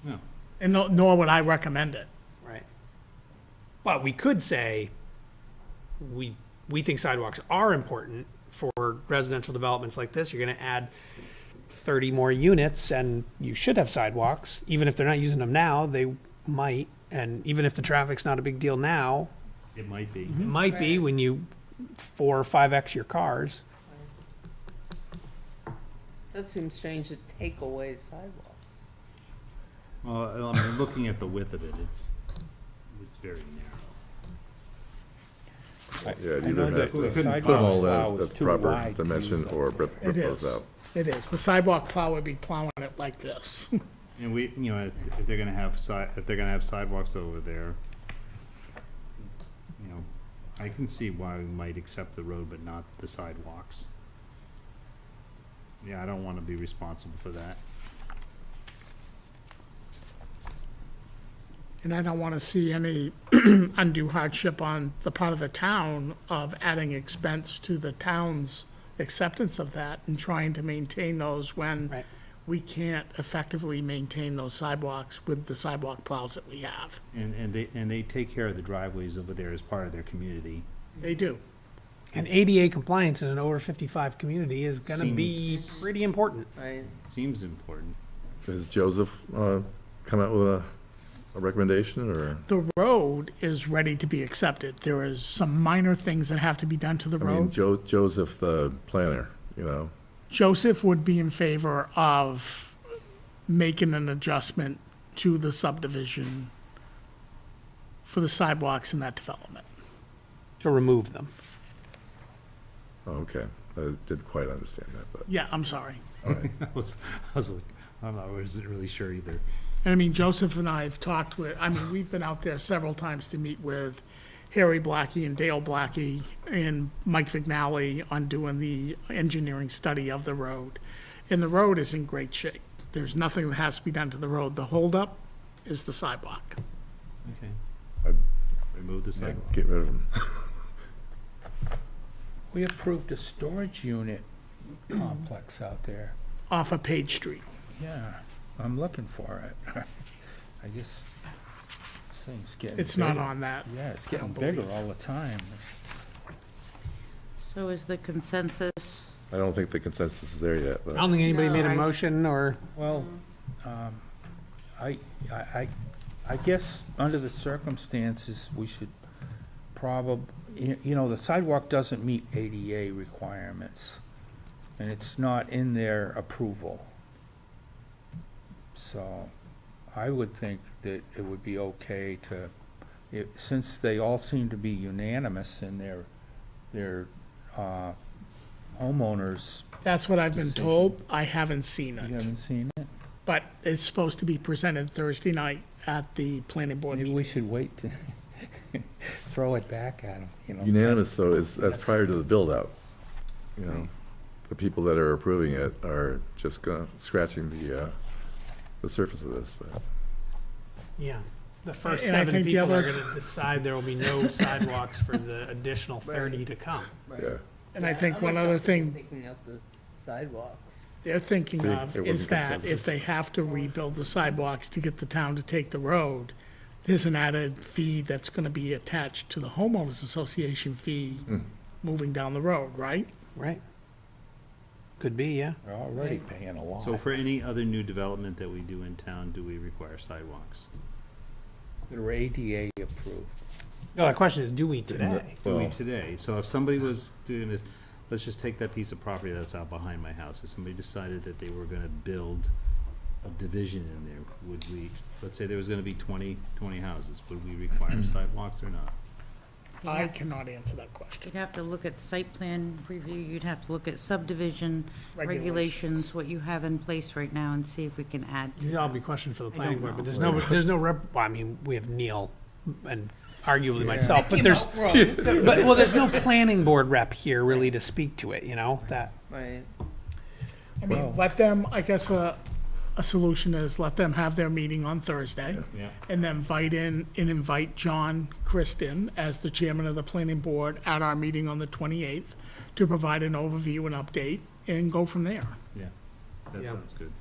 No. and nor would I recommend it. Right. But we could say, we think sidewalks are important for residential developments like this. You're gonna add 30 more units, and you should have sidewalks. Even if they're not using them now, they might. And even if the traffic's not a big deal now, It might be. it might be when you 4 or 5x your cars. That seems strange to take away sidewalks. Well, I mean, looking at the width of it, it's very narrow. Yeah, I you know either that have to the put them sidewalk all plow in is at too proper wide to dimension use or that. rip It those is. out. It is. The sidewalk plow would be plowing it like this. And we, you know, if they're gonna have sidewalks over there, you know, I can see why we might accept the road but not the sidewalks. Yeah, I don't wanna be responsible for that. And I don't want to see any undue hardship on the part of the town of adding expense to the town's acceptance of that and trying to maintain those when Right. we can't effectively maintain those sidewalks with the sidewalk plows that we have. And they take care of the driveways over there as part of their community. They do. And ADA compliance in an over 55 community is gonna be Seems- pretty important. Right. Seems important. Has Joseph come out with a recommendation, or? The road is ready to be accepted. There is some minor things that have to be done to the I mean, road. Joseph, the planner, you know? Joseph would be in favor of making an adjustment to the subdivision for the sidewalks in that development. To remove them. Oh, okay. I didn't quite understand that, but, Yeah, I'm sorry. all right. I was like, I wasn't really sure either. And I mean, Joseph and I have talked with, I mean, we've been out there several times to meet with Harry Blackie and Dale Blackie and Mike Vignali on doing the engineering study of the road. And the road is in great shape. There's nothing that has to be done to the road. The holdup is the sidewalk. Okay. I'd- Remove the Yeah, sidewalk. get rid of them. We approved a storage unit complex out there. Off of Page Street. Yeah, I'm looking for it. I guess this thing's getting It's not bigger. on that. Yeah, it's I getting don't bigger believe. all the time. So is the consensus, I don't think the consensus is there yet, I but don't think anybody No, made a I- motion or, Well, I guess under the circumstances, we should you know, the sidewalk doesn't meet ADA requirements, and it's not in their approval. So I would think that it would be okay to, since they all seem to be unanimous in their homeowners, That's what I've been Decision. told. I haven't seen you it. haven't seen it? But it's supposed to be presented Thursday night at the planning board Maybe meeting. we should wait to throw it back at them, you know? unanimous, though, that's Yes. prior to the build-out. You know, the people that are approving it are just scratching the surface of this, but. yeah. The first And I 7 think the people are other- gonna decide there will be no sidewalks for the additional 30 to come. Yeah, And I think one other thing Taking out the sidewalks. they're thinking See, of it is wasn't that consensus. if they have to rebuild the sidewalks to get the town to take the road, there's an added fee that's gonna be attached to the homeowners association fee moving down the road, right? Right. Could be, yeah. They're already paying a lot. So for any other new development that we do in town, do we require sidewalks? They're ADA approved. No, the question is, do we today? Do we Well- today? So if somebody was doing this, let's just take that piece of property that's out behind my house. If somebody decided that they were gonna build a division in there, would we, let's say there was gonna be 20 houses, would we require sidewalks or not? I cannot answer that question. you'd have to look at site plan review, you'd have to look at subdivision regulations, what you have in place right now, and see if we can add. These all be questions for the planning board, but know. there's no well, I mean, we have Neil and arguably myself, but there's no planning board rep here really to speak to it, you know, that. Right. I mean, let them, I guess a solution is let them have their meeting on Thursday. Yeah. And then invite John Christin as the chairman of the planning board at our meeting on the 28th to provide an overview and update and go from there. Yeah. That Yeah. sounds good.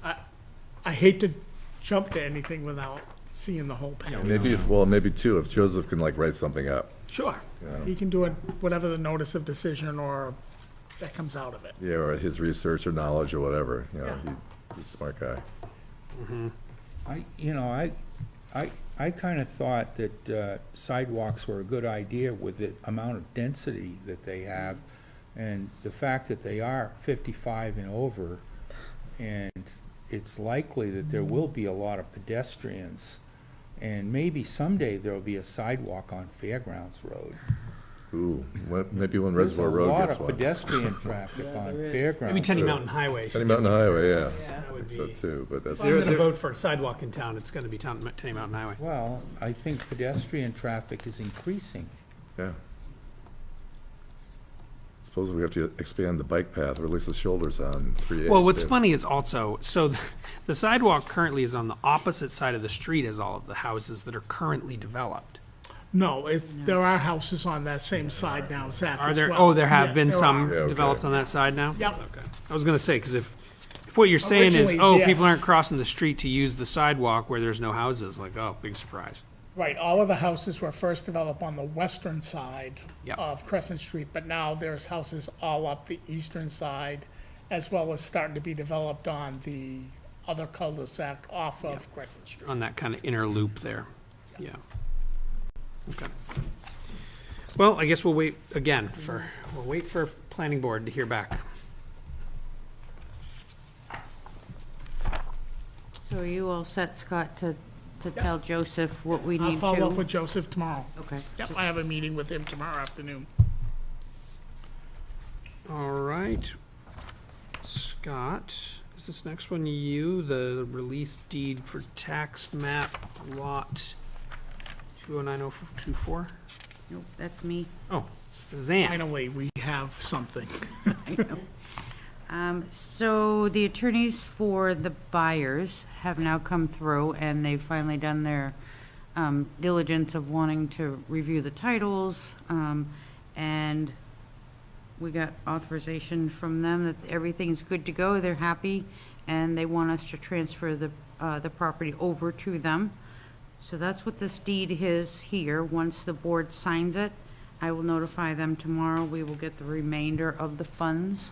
I hate to jump to anything without seeing the whole package. Maybe too, if Joseph can like write something up. Sure. Yeah. He can do it, whatever the notice of decision or that comes out of it. Yeah, or his research or knowledge or whatever, you know, Yeah. he's a smart guy. I kind of thought that sidewalks were a good idea with the amount of density that they have, and the fact that they are 55 and over, and it's likely that there will be a lot of pedestrians, and maybe someday there'll be a sidewalk on Fairgrounds Road. Ooh, maybe when Reservoir Road gets There's a lot of one. pedestrian traffic on Fairgrounds. Maybe Tenny Sure. Mountain Highway. Tenny Mountain Highway, yeah. That I would think so be- too, but that's, If I'm going to vote for a sidewalk in town, it's going to be Tenny Mountain Highway. Well, I think pedestrian traffic is increasing. yeah. Suppose we have to expand the bike path, or at least the shoulders on 3A. Well, what's too. funny is also, so the sidewalk currently is on the opposite side of the street as all of the houses that are currently developed. No, there are houses on that same side now, Zach, Are as there, well. oh, there have Yes, been there some are. Yeah, okay. developed on that side now? Yep. Okay. I was going to say, because if what you're saying is, Originally, oh, yes. people aren't crossing the street to use the sidewalk where there's no houses, like, oh, big surprise. Right, all of the houses were first developed on the western side Yep. of Crescent Street, but now there's houses all up the eastern side, as well as starting to be developed on the other cul-de-sac off of Crescent Street. On that kind of inner loop there. Yeah. Okay. Well, I guess we'll wait for planning board to hear back. So are you all set, Scott, to tell Joseph what we I'll need follow up to? with Joseph tomorrow. Okay. Yep, I have a meeting with him tomorrow afternoon. All right. Scott, is this next one you, the release deed for tax map lot 2090424? Nope, that's me. Oh, Zan. Finally, we have something. So the attorneys for the buyers have now come through, and they've finally done their diligence of wanting to review the titles, and we got authorization from them that everything's good to go, they're happy, and they want us to transfer the property over to them. So that's what this deed is here. Once the board signs it, I will notify them tomorrow. We will get the remainder of the funds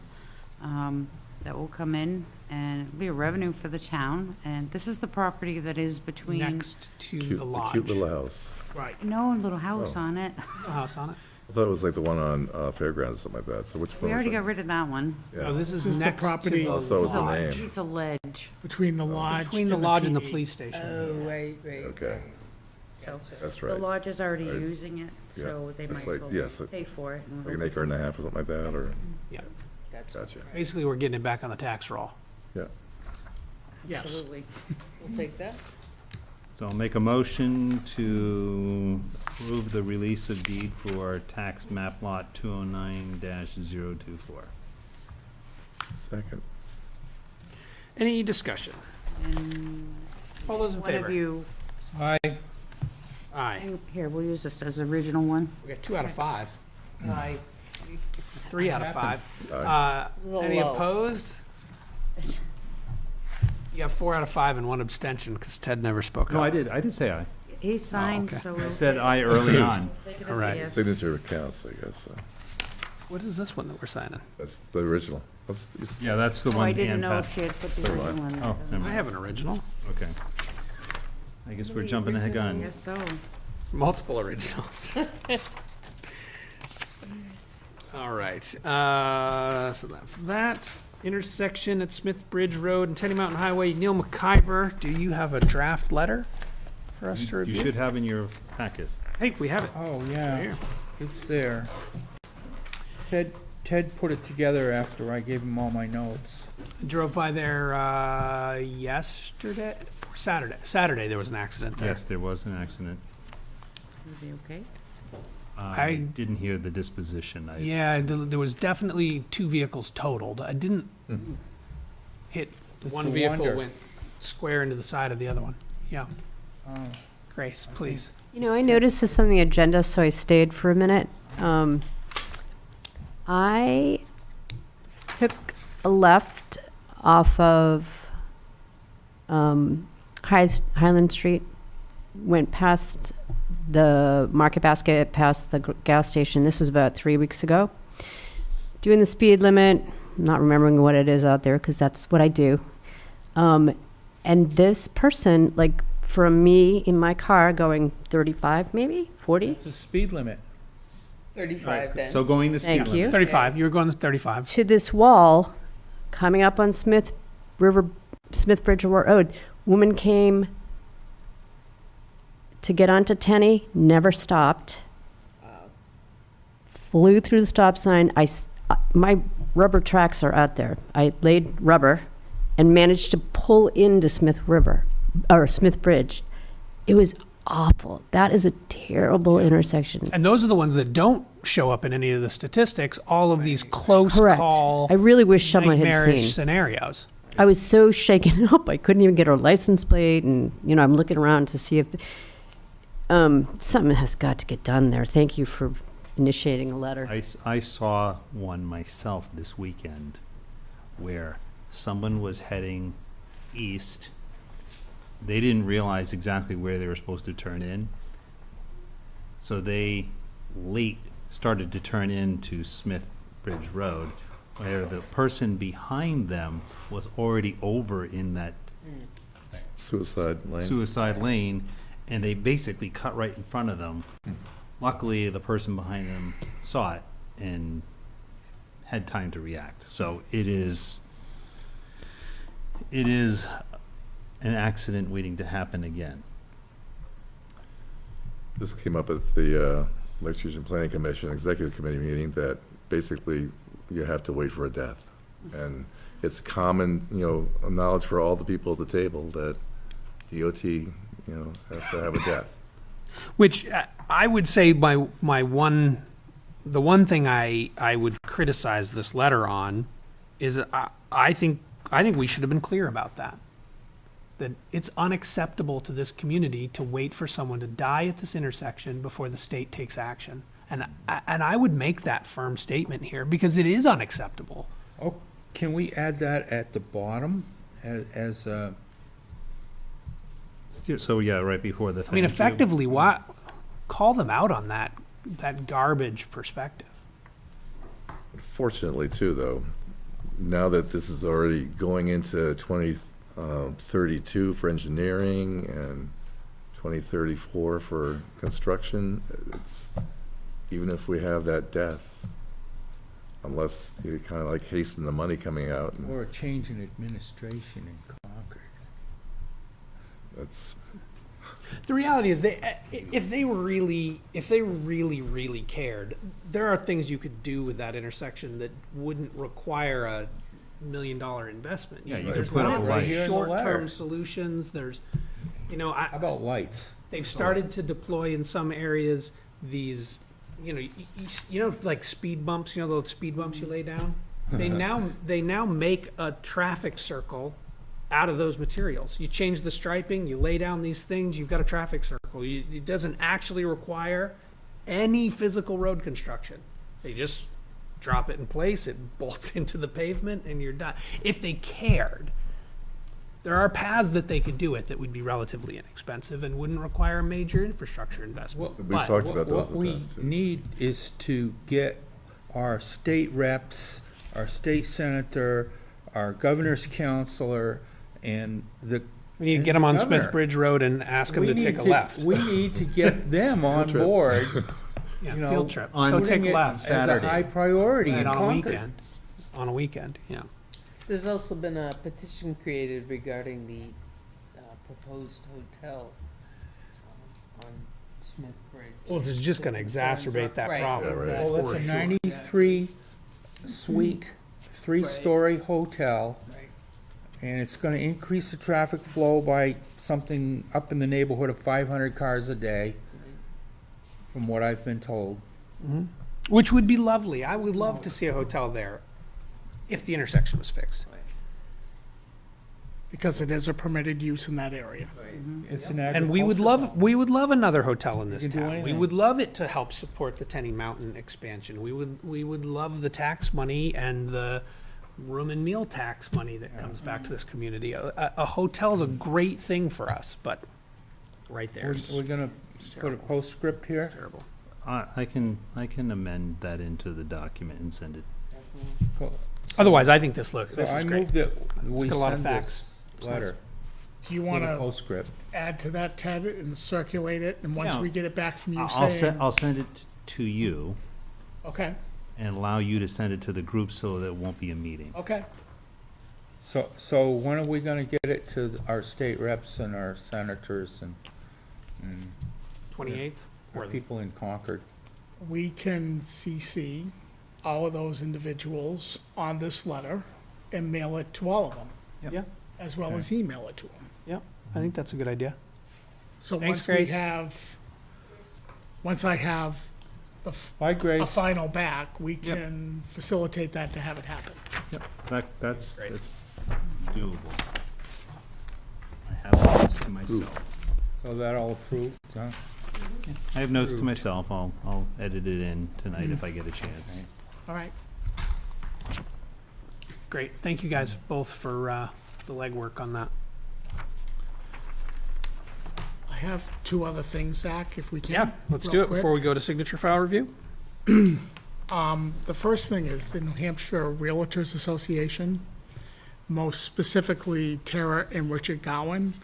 that will come in, and it'll be a revenue for the town. And this is the property that is between, Next to Cute, the lodge. cute little house. Right. no little house Oh. on it. A house on it. I thought it was like the one on Fairgrounds or something like that, so which one? We already was got rid of that one. it? Oh, Yeah, this is This is the next property- to Oh, so it's the lodge. name. It's a ledge. Between the lodge. Between the and lodge and the PD. police station. Oh, right, right. okay, So that's the right. lodge is already Right. using it, Yeah. so they It's might like- as yes, well it- pay for it. and Like an we'll- acre and a half or something like that, or, Yeah. gotcha, Basically, we're getting it back on the tax roll. yeah. Yes. Absolutely. We'll take that. So I'll make a motion to approve the release of deed for tax map lot 209-024. Second. Any discussion? And All those in one of favor? you, Aye. Aye. here, we'll use this as the original one. We got 2 out of 5. Aye. 3 out of 5. Aye. Any Low. opposed? You got 4 out of 5 and 1 abstention because Ted never spoke No, up. I did say aye. He signed, okay. so I we'll said aye early on. take it All as a right. yes. Signature counts, I guess, so. What is this one that we're signing? That's the original. Yeah, that's the Oh, one I didn't Ann know if passed. she had put the Never mind. original in there. Oh, never I mind. have an original. Okay. I guess we're jumping the I gun. guess so. Multiple originals. All right. So that's that. Intersection at Smith Bridge Road and Tenny Mountain Highway. Neil McIver, do you have a draft letter for us to You review? should have in your packet. Hey, we have it. Oh, Right yeah, here. it's there. Ted put it together after I gave him all my notes. Drove by there yesterday or Saturday. Saturday there was an accident there. Yes, there was an accident. Is he okay? I didn't hear the disposition. Yeah, there was definitely 2 vehicles totaled. I didn't hit It's one a vehicle wonder. went square into the side of the other one. Yeah. Oh. Grace, please. You know, I noticed this on the agenda, so I stayed for a minute. I took a left off of Highland Street, went past the Market Basket, past the gas station. This was about 3 weeks ago. Doing the speed limit, not remembering what it is out there because that's what I do. And this person, like from me in my car going 35, maybe 40. It's the speed limit. 35 then. So going the speed Thank you. limit. 35, you were going to 35. To this wall, coming up on Smith Bridge Road, woman came to get onto Tenney, never stopped. Flew through the stop sign. My rubber tracks are out there. I laid rubber and managed to pull into Smith Bridge. It was awful. That is a terrible intersection. And those are the ones that don't show up in any of the statistics, all of these close Correct. call, I really wish someone had nightmarish seen. scenarios. I was so shaken up. I couldn't even get her license plate, and I'm looking around to see if something has got to get done there. Thank you for initiating a letter. I saw one myself this weekend where someone was heading east. They didn't realize exactly where they were supposed to turn in. So they late started to turn into Smith Bridge Road, where the person behind them was already over in that Suicide lane. suicide lane, and they basically cut right in front of them. Luckily, the person behind them saw it and had time to react. So it is an accident waiting to happen again. This came up at the Lakes Region Planning Commission Executive Committee meeting, that basically you have to wait for a death. And it's common, knowledge for all the people at the table that DOT, has to have a death. Which I would say the one thing I would criticize this letter on is I think we should have been clear about that. That it's unacceptable to this community to wait for someone to die at this intersection before the state takes action. And I would make that firm statement here because it is unacceptable. Oh, can we add that at the bottom as So yeah, right before the I thing. mean, effectively, call them out on that garbage perspective. Fortunately, too, though, now that this is already going into 2032 for engineering and 2034 for construction, it's, even if we have that death, unless you kind of like hasten the money coming out, and or a change in administration in Concord? that's, The reality is, if they really cared, there are things you could do with that intersection that wouldn't require a $1 million investment. Yeah, you could There's put up a lots light. of Here in the letter. short-term solutions. There's, How about lights? they've started to deploy in some areas these, like speed bumps. The little speed bumps you lay down. They now make a traffic circle out of those materials. You change the striping, you lay down these things, you've got a traffic circle. It doesn't actually require any physical road construction. They just drop it in place, it bolts into the pavement, and you're done. If they cared, there are paths that they could do it that would be relatively inexpensive and wouldn't require a major infrastructure investment. we talked about those What in the we past, too. need is to get our state reps, our state senator, our governor's counselor, and the We need to get them on governor. Smith Bridge Road and ask them We to need take a left. We need to get them on trip. board. Yeah, you know, field trip. on- Go putting take it left. as a Saturday. high priority in And on a Concord. weekend. On a weekend, yeah. There's also been a petition created regarding the proposed hotel on Smith Bridge. Well, it's just gonna exacerbate that Right, problem. Yeah, right. exactly. Well, it's a 93 suite, 3-story hotel, Right. and it's going to increase the traffic flow by something up in the neighborhood of 500 cars a day, from what I've been told. Which would be lovely. I would love to see a hotel there if the intersection was fixed. because it is a permitted use in that area. It's an And we would agricultural love another hotel in this can do town. We anything. would love it to help support the Tenny Mountain expansion. We would love the tax money and the room and meal tax money that comes back to this community. A hotel's a great thing for us, but right there, We're gonna put a postscript here? terrible. I can amend that into the document and send it. Cool. Otherwise, I think this So is I great. move that we got a lot of send facts. this letter Do you with want a to postscript. add to that, Ted, and circulate it? And once Yeah. we get it back from you I'll saying, send it to you okay, and allow you to send it to the group so that it won't be a meeting. okay. So when are we gonna get it to our state reps and our senators and 28th? our people in Concord? We can CC all of those individuals on this letter and mail it to all of them, Yeah, as well Okay. as email it to them. yeah, I think that's a good idea. So Thanks, once I have Bye, a Grace. final back, we can facilitate that to have it happen. Yep, that's doable. I have notes to myself. So that all approved, huh? I have notes to myself. I'll edit it in tonight if I get a chance. All right. Great. Thank you guys both for the legwork on that. I have two other things, Zach, if we can. Yeah, let's real do it quick. before we go to signature file review. The first thing is the New Hampshire Realtors Association, most specifically Tara and Richard Gowan.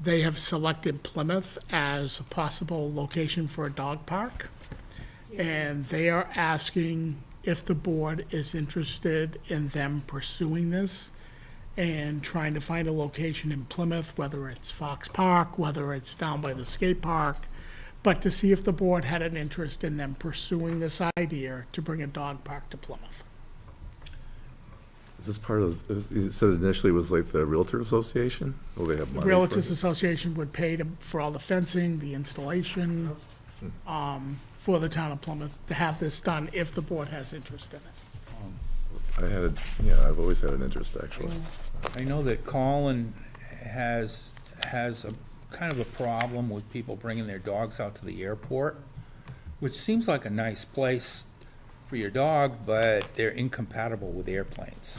They have selected Plymouth as a possible location for a dog park. And they are asking if the board is interested in them pursuing this and trying to find a location in Plymouth, whether it's Fox Park, whether it's down by the skate park, but to see if the board had an interest in them pursuing this idea to bring a dog park to Plymouth. Is this part of, you said initially it was like the Realtor Association? Or they have The money for Realtors it? Association would pay for all the fencing, the installation, for the town of Plymouth to have this done if the board has interest in it. I've always had an interest, actually. I know that Colin has a kind of a problem with people bringing their dogs out to the airport, which seems like a nice place for your dog, but they're incompatible with airplanes.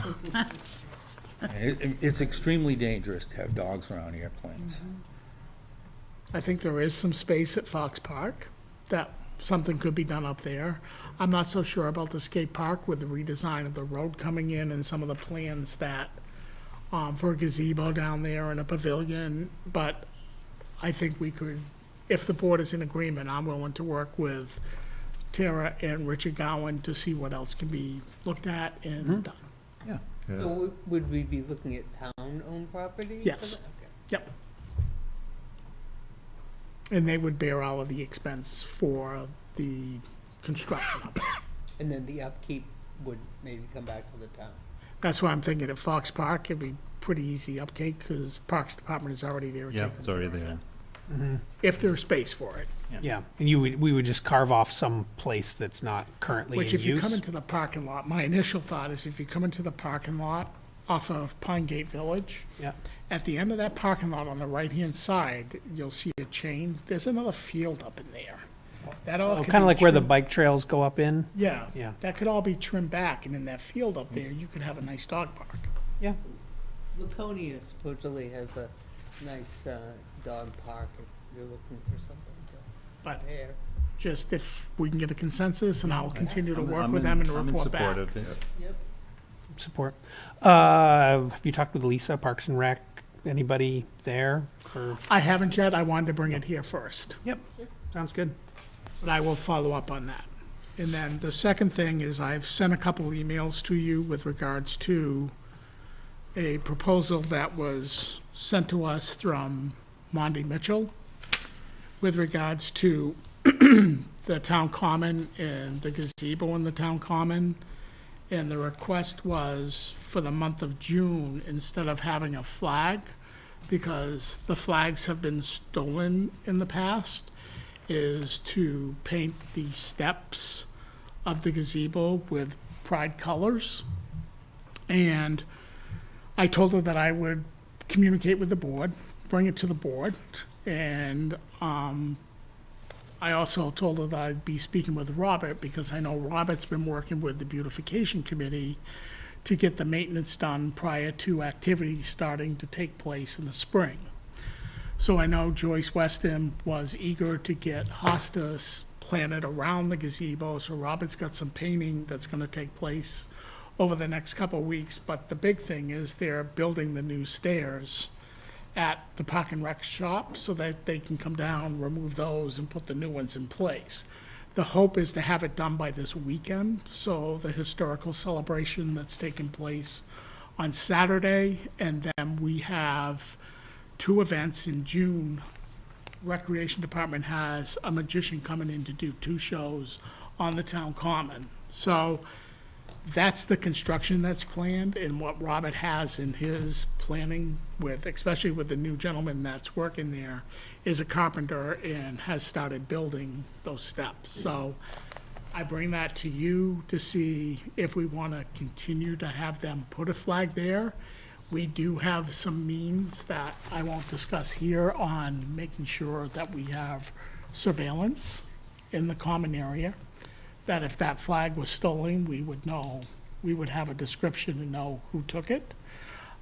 It's extremely dangerous to have dogs around airplanes. I think there is some space at Fox Park that something could be done up there. I'm not so sure about the skate park with the redesign of the road coming in and some of the plans that, for a gazebo down there and a pavilion, but I think we could, if the board is in agreement, I'm willing to work with Tara and Richard Gowan to see what else can be looked at and done. Yeah. So would we be looking at town-owned property? for Yes. that? Okay. Yep. And they would bear all of the expense for the construction of it. And then the upkeep would maybe come back to the town. That's why I'm thinking at Fox Park, it'd be pretty easy upkeep, because Parks Department is already there. Yeah, taking it's already care of there. it, If there's space for it. Yeah, and we would just carve off some place that's not currently Which in if you use. come into the parking lot, my initial thought is if you come into the parking lot off of Pine Gate Village, Yeah, at the end of that parking lot on the right-hand side, you'll see a chain. There's another field up in there. That all could kind of be like where the trimmed- bike trails go up in. Yeah. Yeah. That could all be trimmed back, and in that field up there, you could have a nice dog park. Yeah, Laconia supposedly has a nice dog park if you're looking for something to But compare. just if we can get a consensus, and I'll continue to work I'm with in- them and I'm in report support back. of it. Yep. support. Have you talked with Lisa, Parks and Rec? Anybody there for? I haven't yet. I wanted to bring it here first, Yep, sounds good. but I will follow up on that. And then the second thing is I've sent a couple emails to you with regards to a proposal that was sent to us from Monty Mitchell with regards to the town common and the gazebo in the town common. And the request was for the month of June, instead of having a flag, because the flags have been stolen in the past, is to paint the steps of the gazebo with pride colors. And I told her that I would communicate with the board, bring it to the board, and I I also told her that I'd be speaking with Robert, because I know Robert's been working with the beautification committee to get the maintenance done prior to activities starting to take place in the spring. So I know Joyce Weston was eager to get hostas planted around the gazebo, so Robert's got some painting that's gonna take place over the next couple of weeks, but the big thing is they're building the new stairs at the Park and Rec shop so that they can come down, remove those, and put the new ones in place. The hope is to have it done by this weekend, so the historical celebration that's taking place on Saturday, and then we have 2 events in June. Recreation Department has a magician coming in to do 2 shows on the town common. So that's the construction that's planned, and what Robert has in his planning with, especially with the new gentleman that's working there, is a carpenter and has started building those steps. So I bring that to you to see if we want to continue to have them put a flag there. We do have some means that I won't discuss here on making sure that we have surveillance in the common area, that if that flag was stolen, we would know, we would have a description and know who took it.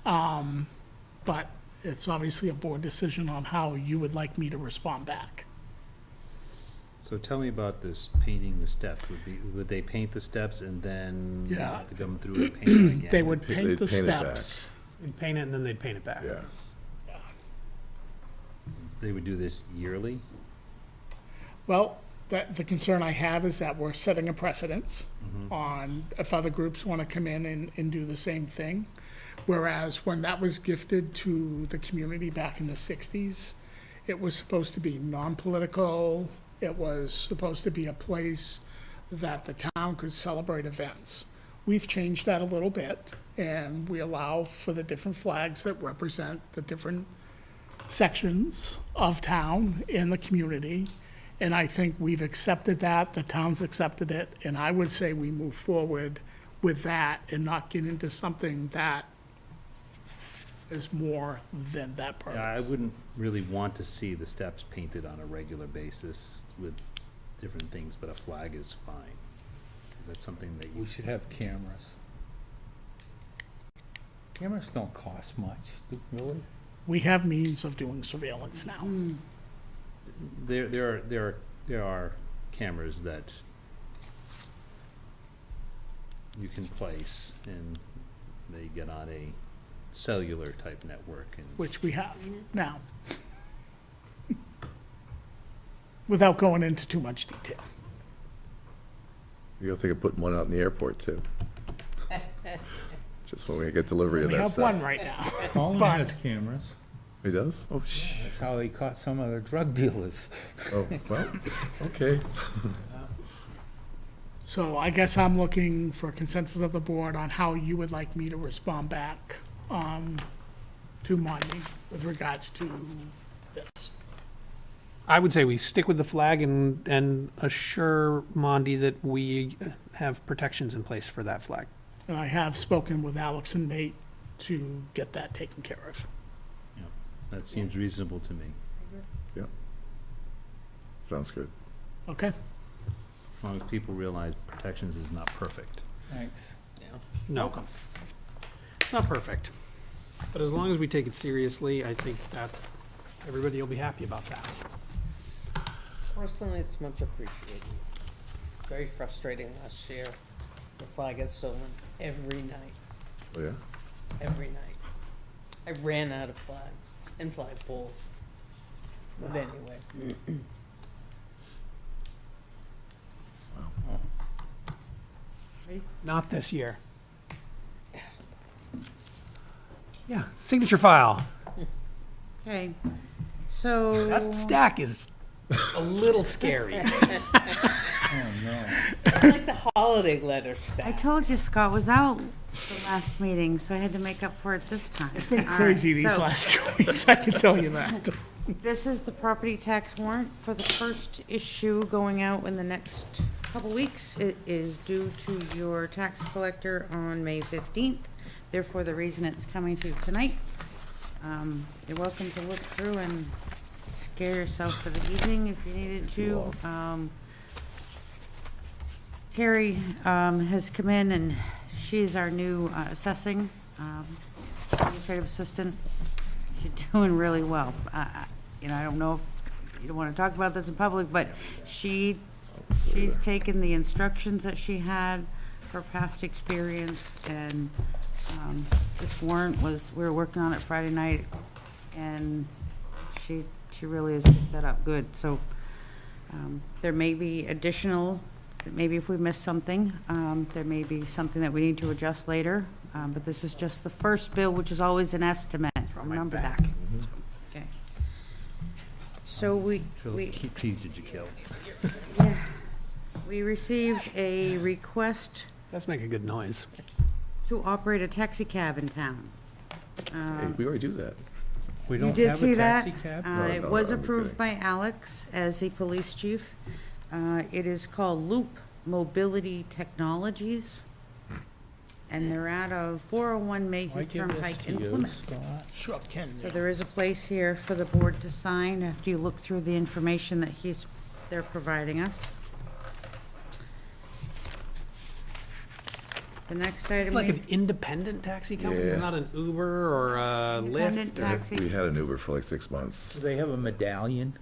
But it's obviously a board decision on how you would like me to respond back. So tell me about this painting the steps. Would they paint the steps and then Yeah. have to come through and paint it again? They would They'd paint the paint it back. steps. They'd paint it and then they'd paint it back. Yeah. They would do this yearly? Well, the concern I have is that we're setting a precedence on if other groups want to come in and do the same thing. Whereas when that was gifted to the community back in the 60s, it was supposed to be non-political. It was supposed to be a place that the town could celebrate events. We've changed that a little bit, and we allow for the different flags that represent the different sections of town in the community. And I think we've accepted that, the town's accepted it, and I would say we move forward with that and not get into something that is more than that purpose. Yeah, I wouldn't really want to see the steps painted on a regular basis with different things, but a flag is fine. Is that something that you? We should have cameras. Cameras don't cost much, really. We have means of doing surveillance now. There are cameras that you can place, and they get on a cellular type network, and Which we have now. Without going into too much detail. You gotta think of putting one out in the airport too. Just when we get delivery of We that have stuff. one right now. Colin But- has cameras. He does? Oh, shh. That's how he caught some of the drug dealers. Oh, well, okay. So I guess I'm looking for consensus of the board on how you would like me to respond back to Monty with regards to this. I would say we stick with the flag and assure Mondi that we have protections in place for that flag. And I have spoken with Alex and Nate to get that taken care of. you know, that seems reasonable to me. Yeah. Sounds good. Okay? As long as people realize protections is not perfect. Thanks. No. Not perfect. But as long as we take it seriously, I think that everybody will be happy about that. Personally, it's much appreciated. Very frustrating last year. The flag got stolen every night, Oh, yeah? every night. I ran out of flags and flagpoles. But anyway, Not this year. Yeah, signature file. Okay, so. That stack is a little scary. Oh, no. it's like the holiday letter I stack. told you Scott was out the last meeting, so I had to make up for it this time. It's been All right, crazy these so last 2 weeks, I can tell you that. This is the property tax warrant for the first issue going out in the next couple weeks. It is due to your tax collector on May 15th. Therefore, the reason it's coming to you tonight. You're welcome to look through and scare yourself for the evening if you needed to. Terry has come in, and she's our new assessing administrative assistant. She's doing really well. You know, I don't know if you don't want to talk about this in public, but she's taken the instructions that she had, her past experience, and this warrant we were working on it Friday night, and she really has picked that up good. So there may be additional, maybe if we miss something, there may be something that we need to adjust later, but this is just the first bill, which is always an estimate. Remember that. Okay. So we trees did you kill? yeah, we received a request Does make a good noise. to operate a taxi cab in town. Hey, we already do that. We You don't did have see a that? taxi cab? It No, was I'm approved by kidding. Alex as the police chief. It is called Loop Mobility Technologies, and they're out of 401 I Mayhew give this Turnpike to in you, Plymouth. Scott. Sure, Ken. So there is a place here for the board to sign after you look through the information that they're providing us. The next It's item, like we an independent taxi company, Yeah. not an Uber or a independent Lyft. taxi. We had an Uber for like 6 months. Do they have a medallion?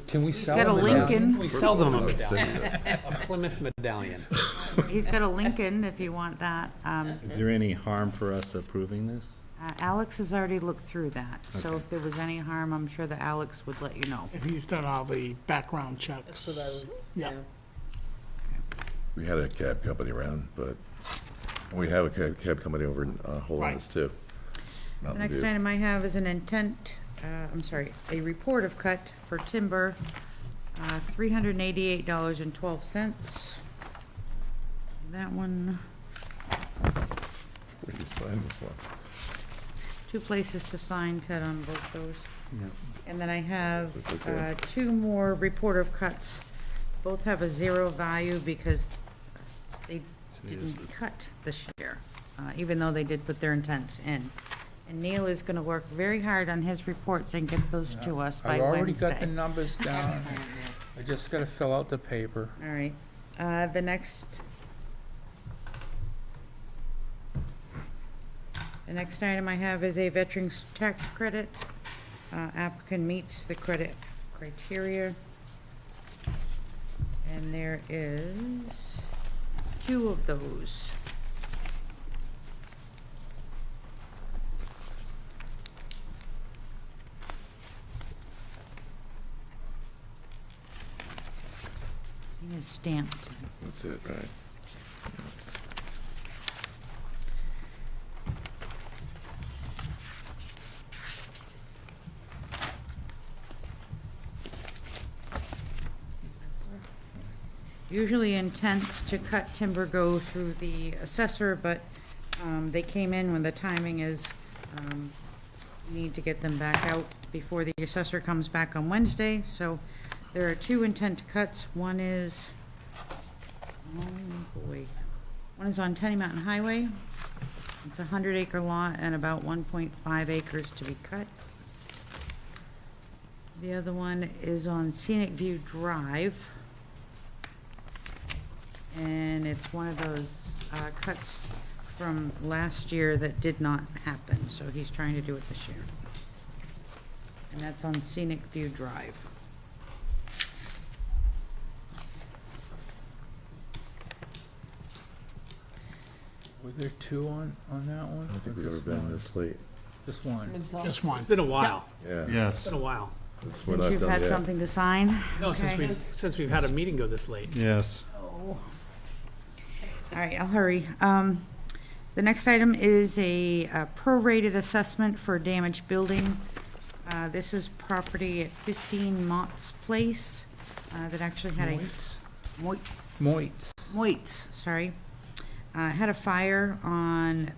Can we sell got a medallion? Lincoln. We sell them a No, it's medallion, sitting a Plymouth medallion. He's got a Lincoln if you want that. Is there any harm for us approving this? Alex has already looked through that, so if there was any harm, I'm sure that Alex would let you know. And he's done all the background checks. That's what I was, Yeah. We had a cab company around, but we have a cab company over in Holderness too. The Mountain next View. item I have is a report of cut for timber, $388.12. That one, Where do you sign this one? 2 places to sign, Ted, on both those. And then I have It's okay. 2 more report of cuts. Both have a 0 value because they didn't cut this year, even though they did put their intents in. And Neil is gonna work very hard on his reports and get those to us by I've already got the Wednesday. numbers down. I just gotta fill out the paper. All right, the next item I have is a veteran's tax credit. Applicant meets the credit criteria. And there is 2 of those. He is stamped. That's it, right? Usually intents to cut timber go through the assessor, but they came in when the timing is, need to get them back out before the assessor comes back on Wednesday. So there are 2 intent cuts. One is, oh boy, one is on Tenny Mountain Highway. It's a 100-acre lot and about 1.5 acres to be cut. The other one is on Scenic View Drive. And it's one of those cuts from last year that did not happen, so he's trying to do it this year. And that's on Scenic View Drive. Were there 2 on that one? I don't think Or we've ever just been one? this late. Just one. Just one. It's been a while. Yeah. Yes. It's been a while. It's- we're Since not you've done had yet. something to sign? No, Okay. since we've had a meeting go this late. Yes. All right, I'll hurry. The next item is a prorated assessment for damaged building. This is property at 15 Mott's Place that actually had Moit's, sorry. Had a fire on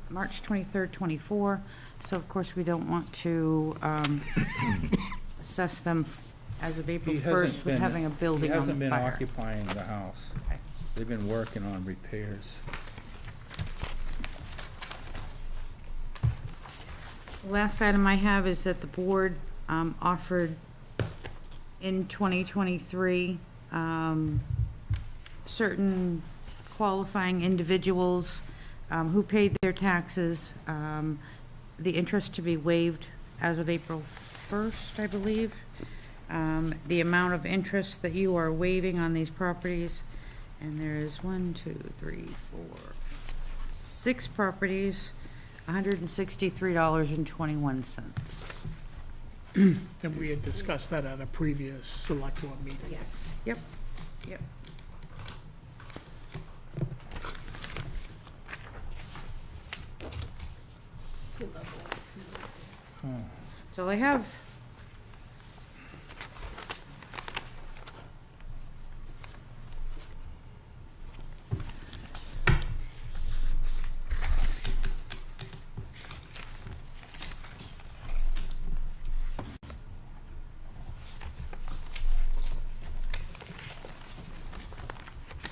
March 23rd, 24, so of course we don't want to assess them as of April He 1st hasn't with been, having a he building on hasn't been fire. occupying the house. Okay. They've been working on repairs. The last item I have is that the board offered in 2023 certain qualifying individuals who paid their taxes, the interest to be waived as of April 1st, I believe. The amount of interest that you are waiving on these properties, and there's 6 properties, $163.21. And we had discussed that at a previous select board meeting. Yes. Yep, yep. That's all I have.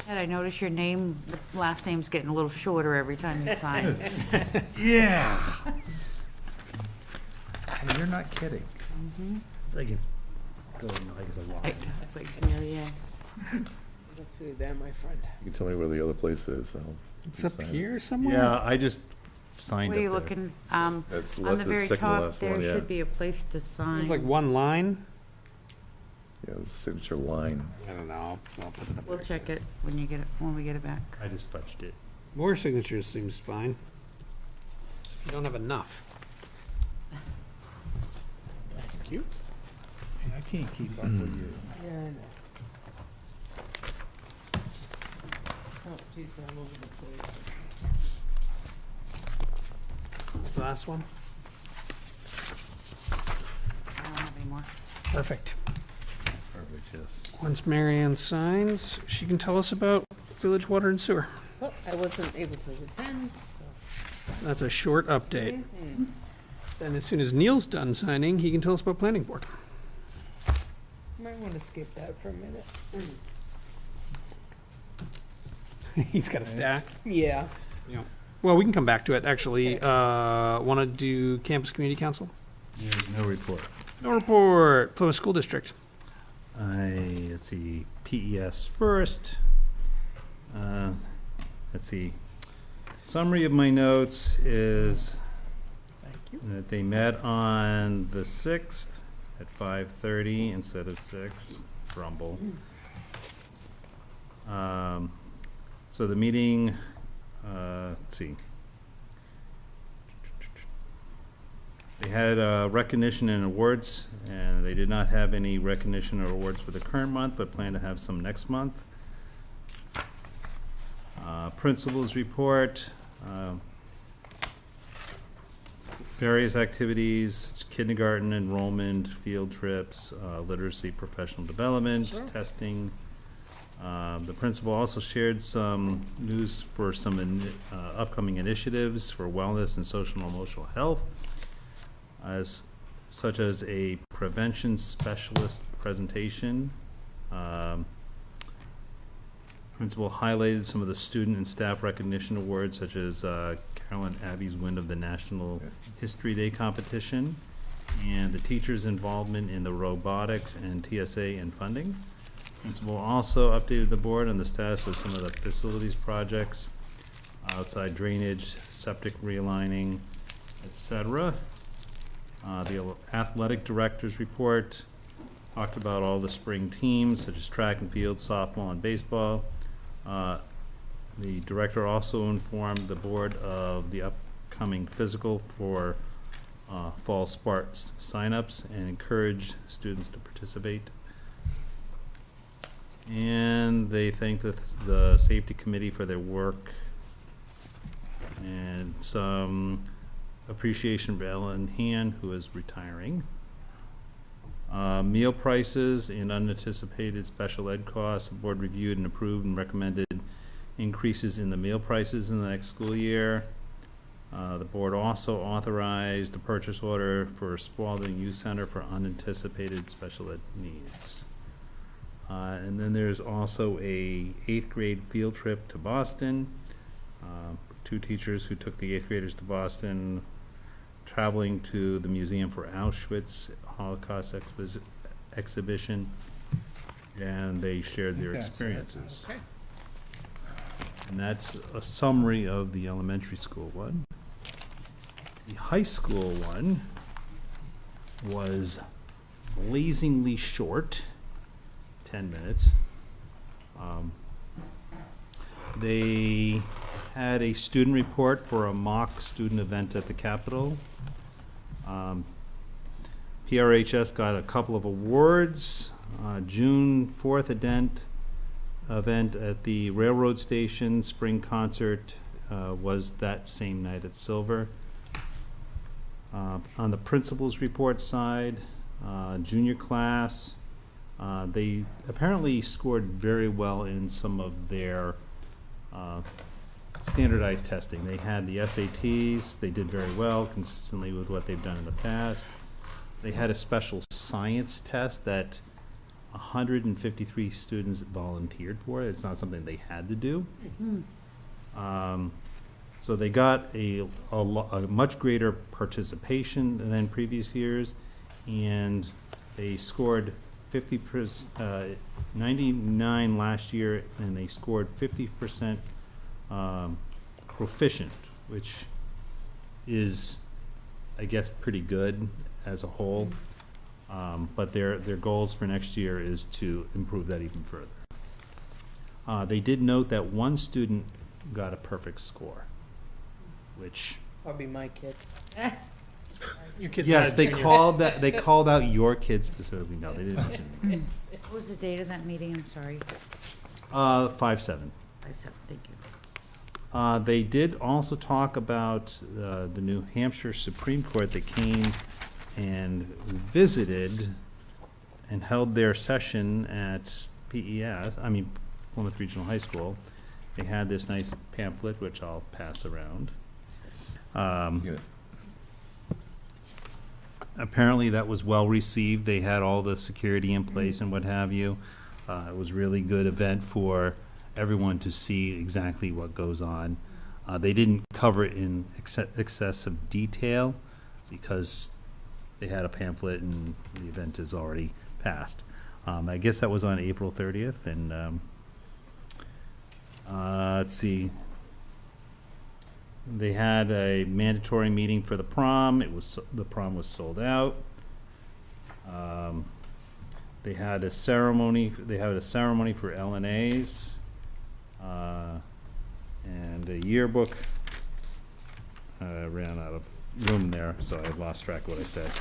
Ed, I notice your name, the last name's getting a little shorter every time you sign. Yeah. And you're not kidding. It's like it's going like it's a walk. Yeah. Go through there, my friend. You can tell me where the other place is, It's up here somewhere? Yeah, I just signed What up are you there. looking, That's on the the very second to top, last there one, yeah. should be a place to sign. There's like one line. Yeah, the signature line. I don't know. I'll put it up We'll there. check it when you get it, when we get it back. I just fudged it. More signatures seems fine. If you don't have enough. Thank you. I can't keep up with you. Yeah, I know. Oh, geez, I'm over the place. The last one? I don't have any more. Perfect. Perfect, yes. Once Marianne signs, she can tell us about village water and sewer. Well, I wasn't able to attend, so. So that's a short update. Mhm. Then as soon as Neil's done signing, he can tell us about planning board. Might want to skip that for a minute. He's got a stack. Yeah. Yeah. Well, we can come back to it, actually. Want to do campus community council? There's no report. No report. Plymouth School District. Let's see, PES first. Let's see. Summary of my notes is that they met on the 6th at 5:30 instead of 6. Grumble. So the meeting, let's see. They had recognition and awards, and they did not have any recognition or awards for the current month, but plan to have some next month. Principals report, various activities, kindergarten enrollment, field trips, literacy, professional development, testing. The principal also shared some news for some upcoming initiatives for wellness and social and emotional health, such as a prevention specialist presentation. Principal highlighted some of the student and staff recognition awards, such as Carolyn Abbey's win of the National History Day competition, and the teachers' involvement in the robotics and TSA and funding. Principal also updated the board on the status of some of the facilities projects, outside drainage, septic realigning, etc. The athletic director's report talked about all the spring teams, such as track and field, softball, and baseball. The director also informed the board of the upcoming physical for fall sports signups and encouraged students to participate. And they thanked the safety committee for their work, and some appreciation for Ellen Han, who is retiring. Meal prices and unanticipated special ed costs. The board reviewed and approved and recommended increases in the meal prices in the next school year. The board also authorized a purchase order for Spalding Youth Center for unanticipated special ed needs. And then there's also a 8th grade field trip to Boston. 2 teachers who took the 8th graders to Boston traveling to the Museum for Auschwitz Holocaust exhibition, and they shared their Okay. experiences. Okay. And that's a summary of the elementary school one. The high school one was blazingly short, 10 minutes. They had a student report for a mock student event at the Capitol. PRHS got a couple of awards. June 4th event at the railroad station, spring concert was that same night at Silver. On the principal's report side, junior class, they apparently scored very well in some of their standardized testing. They had the SATs, they did very well, consistently with what they've done in the past. They had a special science test that 153 students volunteered for. It's not something they had to do. So they got a much greater participation than previous years, and they scored 99 last year, and they scored 50% proficient, which is, I guess, pretty good as a whole. But their goals for next year is to improve that even further. They did note that one student got a perfect score, which, Probably my kid. Your kids yes, are they junior. called that. They called out your kids specifically. No, they didn't mention. What was the date of that meeting? I'm sorry. 5-7. 5/7, thank you. They did also talk about the New Hampshire Supreme Court that came and visited and held their session at Plymouth Regional High School. They had this nice pamphlet, which I'll pass around. Yeah. Apparently that was well received. They had all the security in place and what have you. It was a really good event for everyone to see exactly what goes on. They didn't cover it in excessive detail because they had a pamphlet and the event is already passed. I guess that was on April 30th, and let's see. They had a mandatory meeting for the prom. The prom was sold out. They had a ceremony. They had a ceremony for LNAs and a yearbook. I ran out of room there, so I lost track of what I said.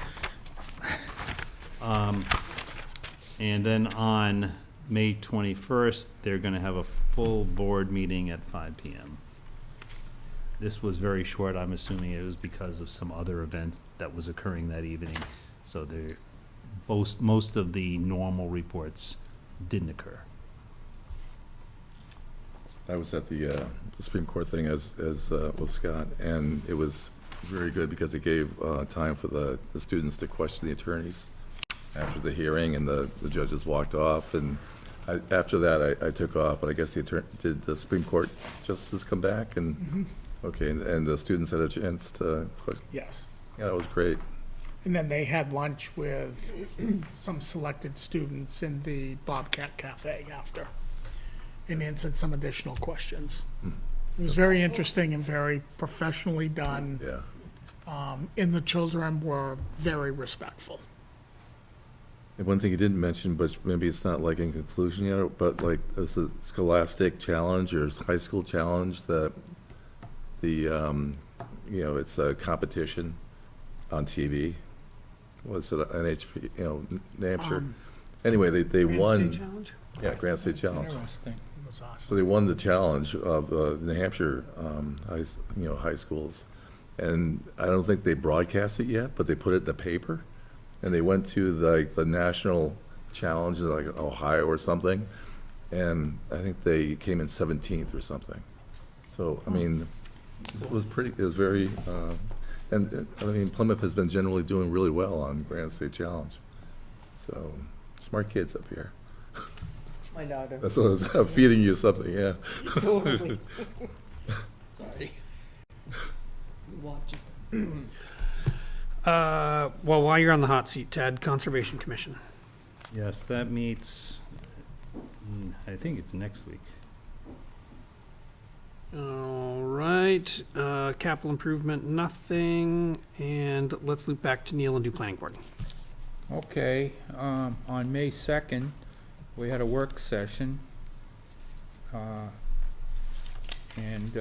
And then on May 21st, they're going to have a full board meeting at 5 p.m. This was very short. I'm assuming it was because of some other event that was occurring that evening. So most of the normal reports didn't occur. I was at the Supreme Court thing as with Scott, and it was very good because it gave time for the students to question the attorneys after the hearing, and the judges walked off. And after that, I took off, but I guess did the Supreme Court justices come back? And okay, and the students had a chance to question. Yes. Yeah, that was great. And then they had lunch with some selected students in the Bobcat Cafe after and answered some additional questions. It was very interesting and very professionally done. Yeah. And the children were very respectful. And one thing you didn't mention, but maybe it's not like in conclusion yet, but like as a scholastic challenge or high school challenge, that it's a competition on TV. What's it, NHP, New Hampshire? Anyway, they won. Challenge? Yeah, Grand State Challenge. Interesting. It was awesome. So they won the challenge of New Hampshire high schools. And I don't think they broadcast it yet, but they put it in the paper. And they went to the national challenge in like Ohio or something. And I think they came in 17th or something. So, I mean, it was very, and I mean, Plymouth has been generally doing really well on Grand State Challenge. So, smart kids up here. My daughter. That's what I was feeding you something, yeah. Totally. Sorry. Watch it. Well, while you're on the hot seat, Ted, Conservation Commission. Yes, that meets, I think it's next week. All right, capital improvement, nothing, and let's loop back to Neil and do planning board. Okay, on May 2nd, we had a work session. And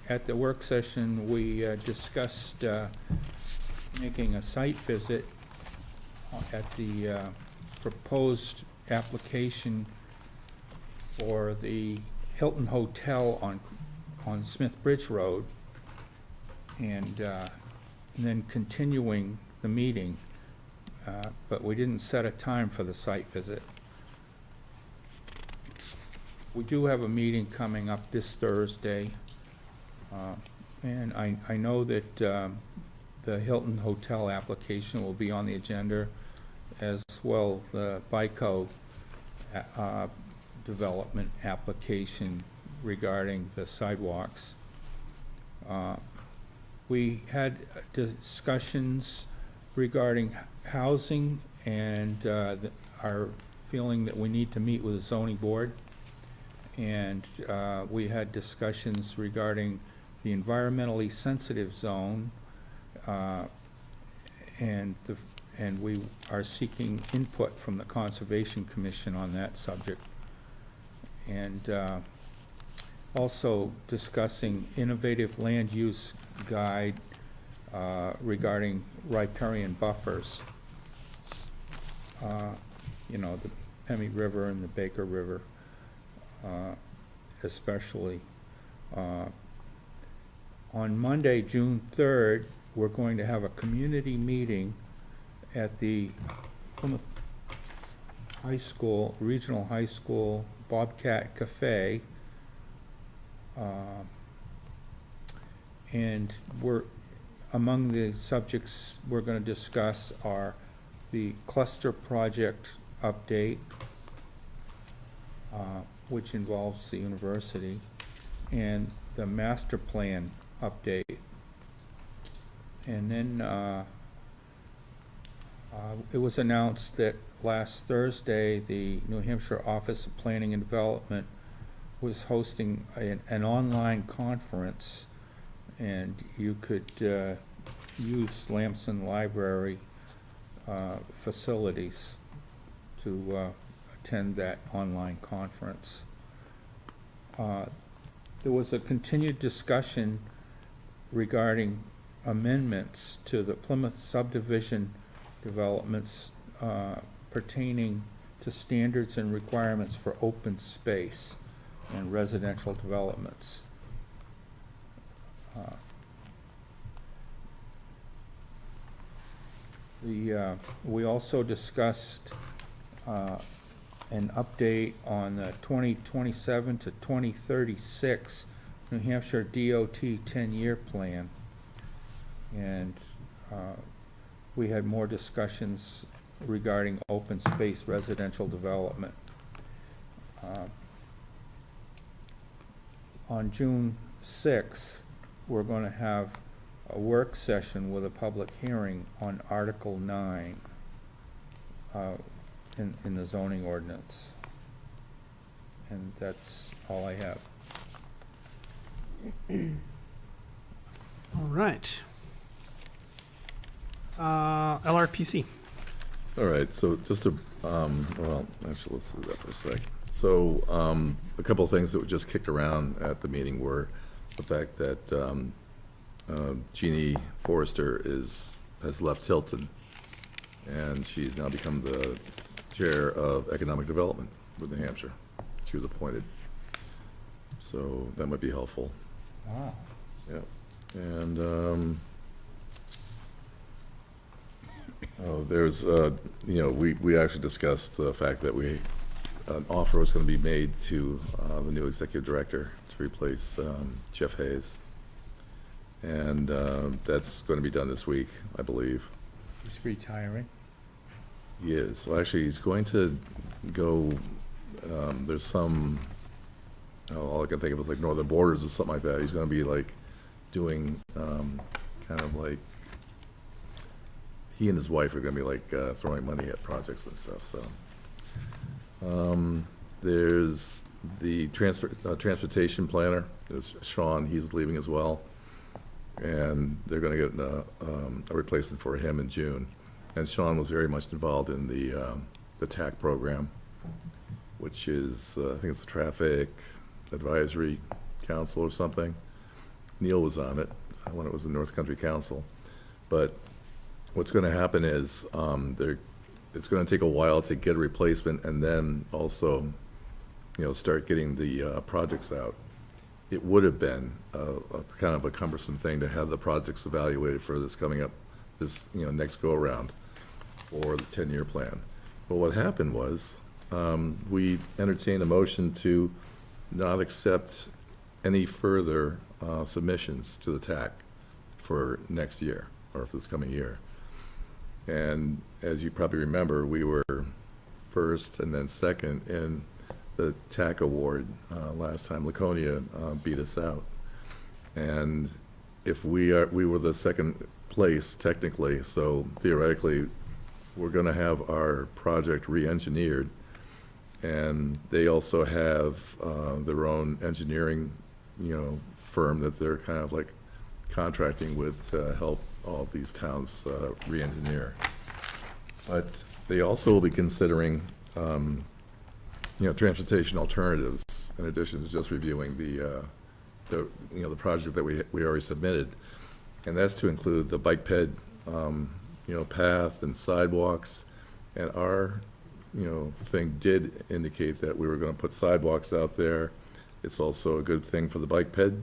at the work session, we discussed making a site visit at the proposed application for the Hilton Hotel on Smith Bridge Road, and then continuing the meeting, but we didn't set a time for the site visit. We do have a meeting coming up this Thursday, and I know that the Hilton Hotel application will be on the agenda, as well the BICO development application regarding the sidewalks. We had discussions regarding housing and our feeling that we need to meet with the zoning board. And we had discussions regarding the environmentally sensitive zone, and we are seeking input from the Conservation Commission on that subject. And also discussing innovative land use guide regarding riparian buffers. You know, the Pemmy River and the Baker River. Especially. On Monday, June 3rd, we're going to have a community meeting at the Plymouth High School, Regional High School Bobcat Cafe. And among the subjects we're going to discuss are the cluster project update, which involves the university, and the master plan update. And then it was announced that last Thursday, the New Hampshire Office of Planning and Development was hosting an online conference, and you could use Lamson Library facilities to attend that online conference. There was a continued discussion regarding amendments to the Plymouth subdivision developments pertaining to standards and requirements for open space and residential developments. We also discussed an update on the 2027 to 2036 New Hampshire DOT 10-year plan. And we had more discussions regarding open space residential development. On June 6th, we're going to have a work session with a public hearing on Article 9 in the zoning ordinance. And that's all I have. All right. LRPC. All right, so just to, well, actually, let's do that for a sec. So a couple of things that were just kicked around at the meeting were the fact that Jeannie Forrester has left Tilton, and she's now become the chair of economic development with New Hampshire. She was appointed, so that might be helpful. Wow. Yeah, and there's you know, we actually discussed the fact that an offer was going to be made to the new executive director to replace Jeff Hayes. And that's going to be done this week, I believe. He's retiring. He is. Well, actually, he's going to go, there's some, all I can think of is like Northern Borders or something like that. He's going to be like doing kind of like he and his wife are gonna be like throwing money at projects and stuff, so. There's the transportation planner, there's Sean, he's leaving as well. And they're gonna get a replacement for him in June. And Sean was very much involved in the TAC program, which is, I think it's the Traffic Advisory Council or something. Neil was on it when it was the North Country Council. But what's gonna happen is, it's gonna take a while to get a replacement and then also, start getting the projects out. It would have been a kind of a cumbersome thing to have the projects evaluated for this coming up, this, next go-around for the 10-year plan. But what happened was, we entertained a motion to not accept any further submissions to the TAC for next year, or for this coming year. And as you probably remember, we were first and then second in the TAC award last time. Laconia beat us out. And if we were the second place technically, so theoretically, we're gonna have our project re-engineered. And they also have their own engineering, firm that they're kind of like contracting with to help all these towns re-engineer. But they also will be considering, transportation alternatives in addition to just reviewing the project that we already submitted. And that's to include the bike ped, path and sidewalks. And our, thing did indicate that we were gonna put sidewalks out there. It's also a good thing for the bike ped,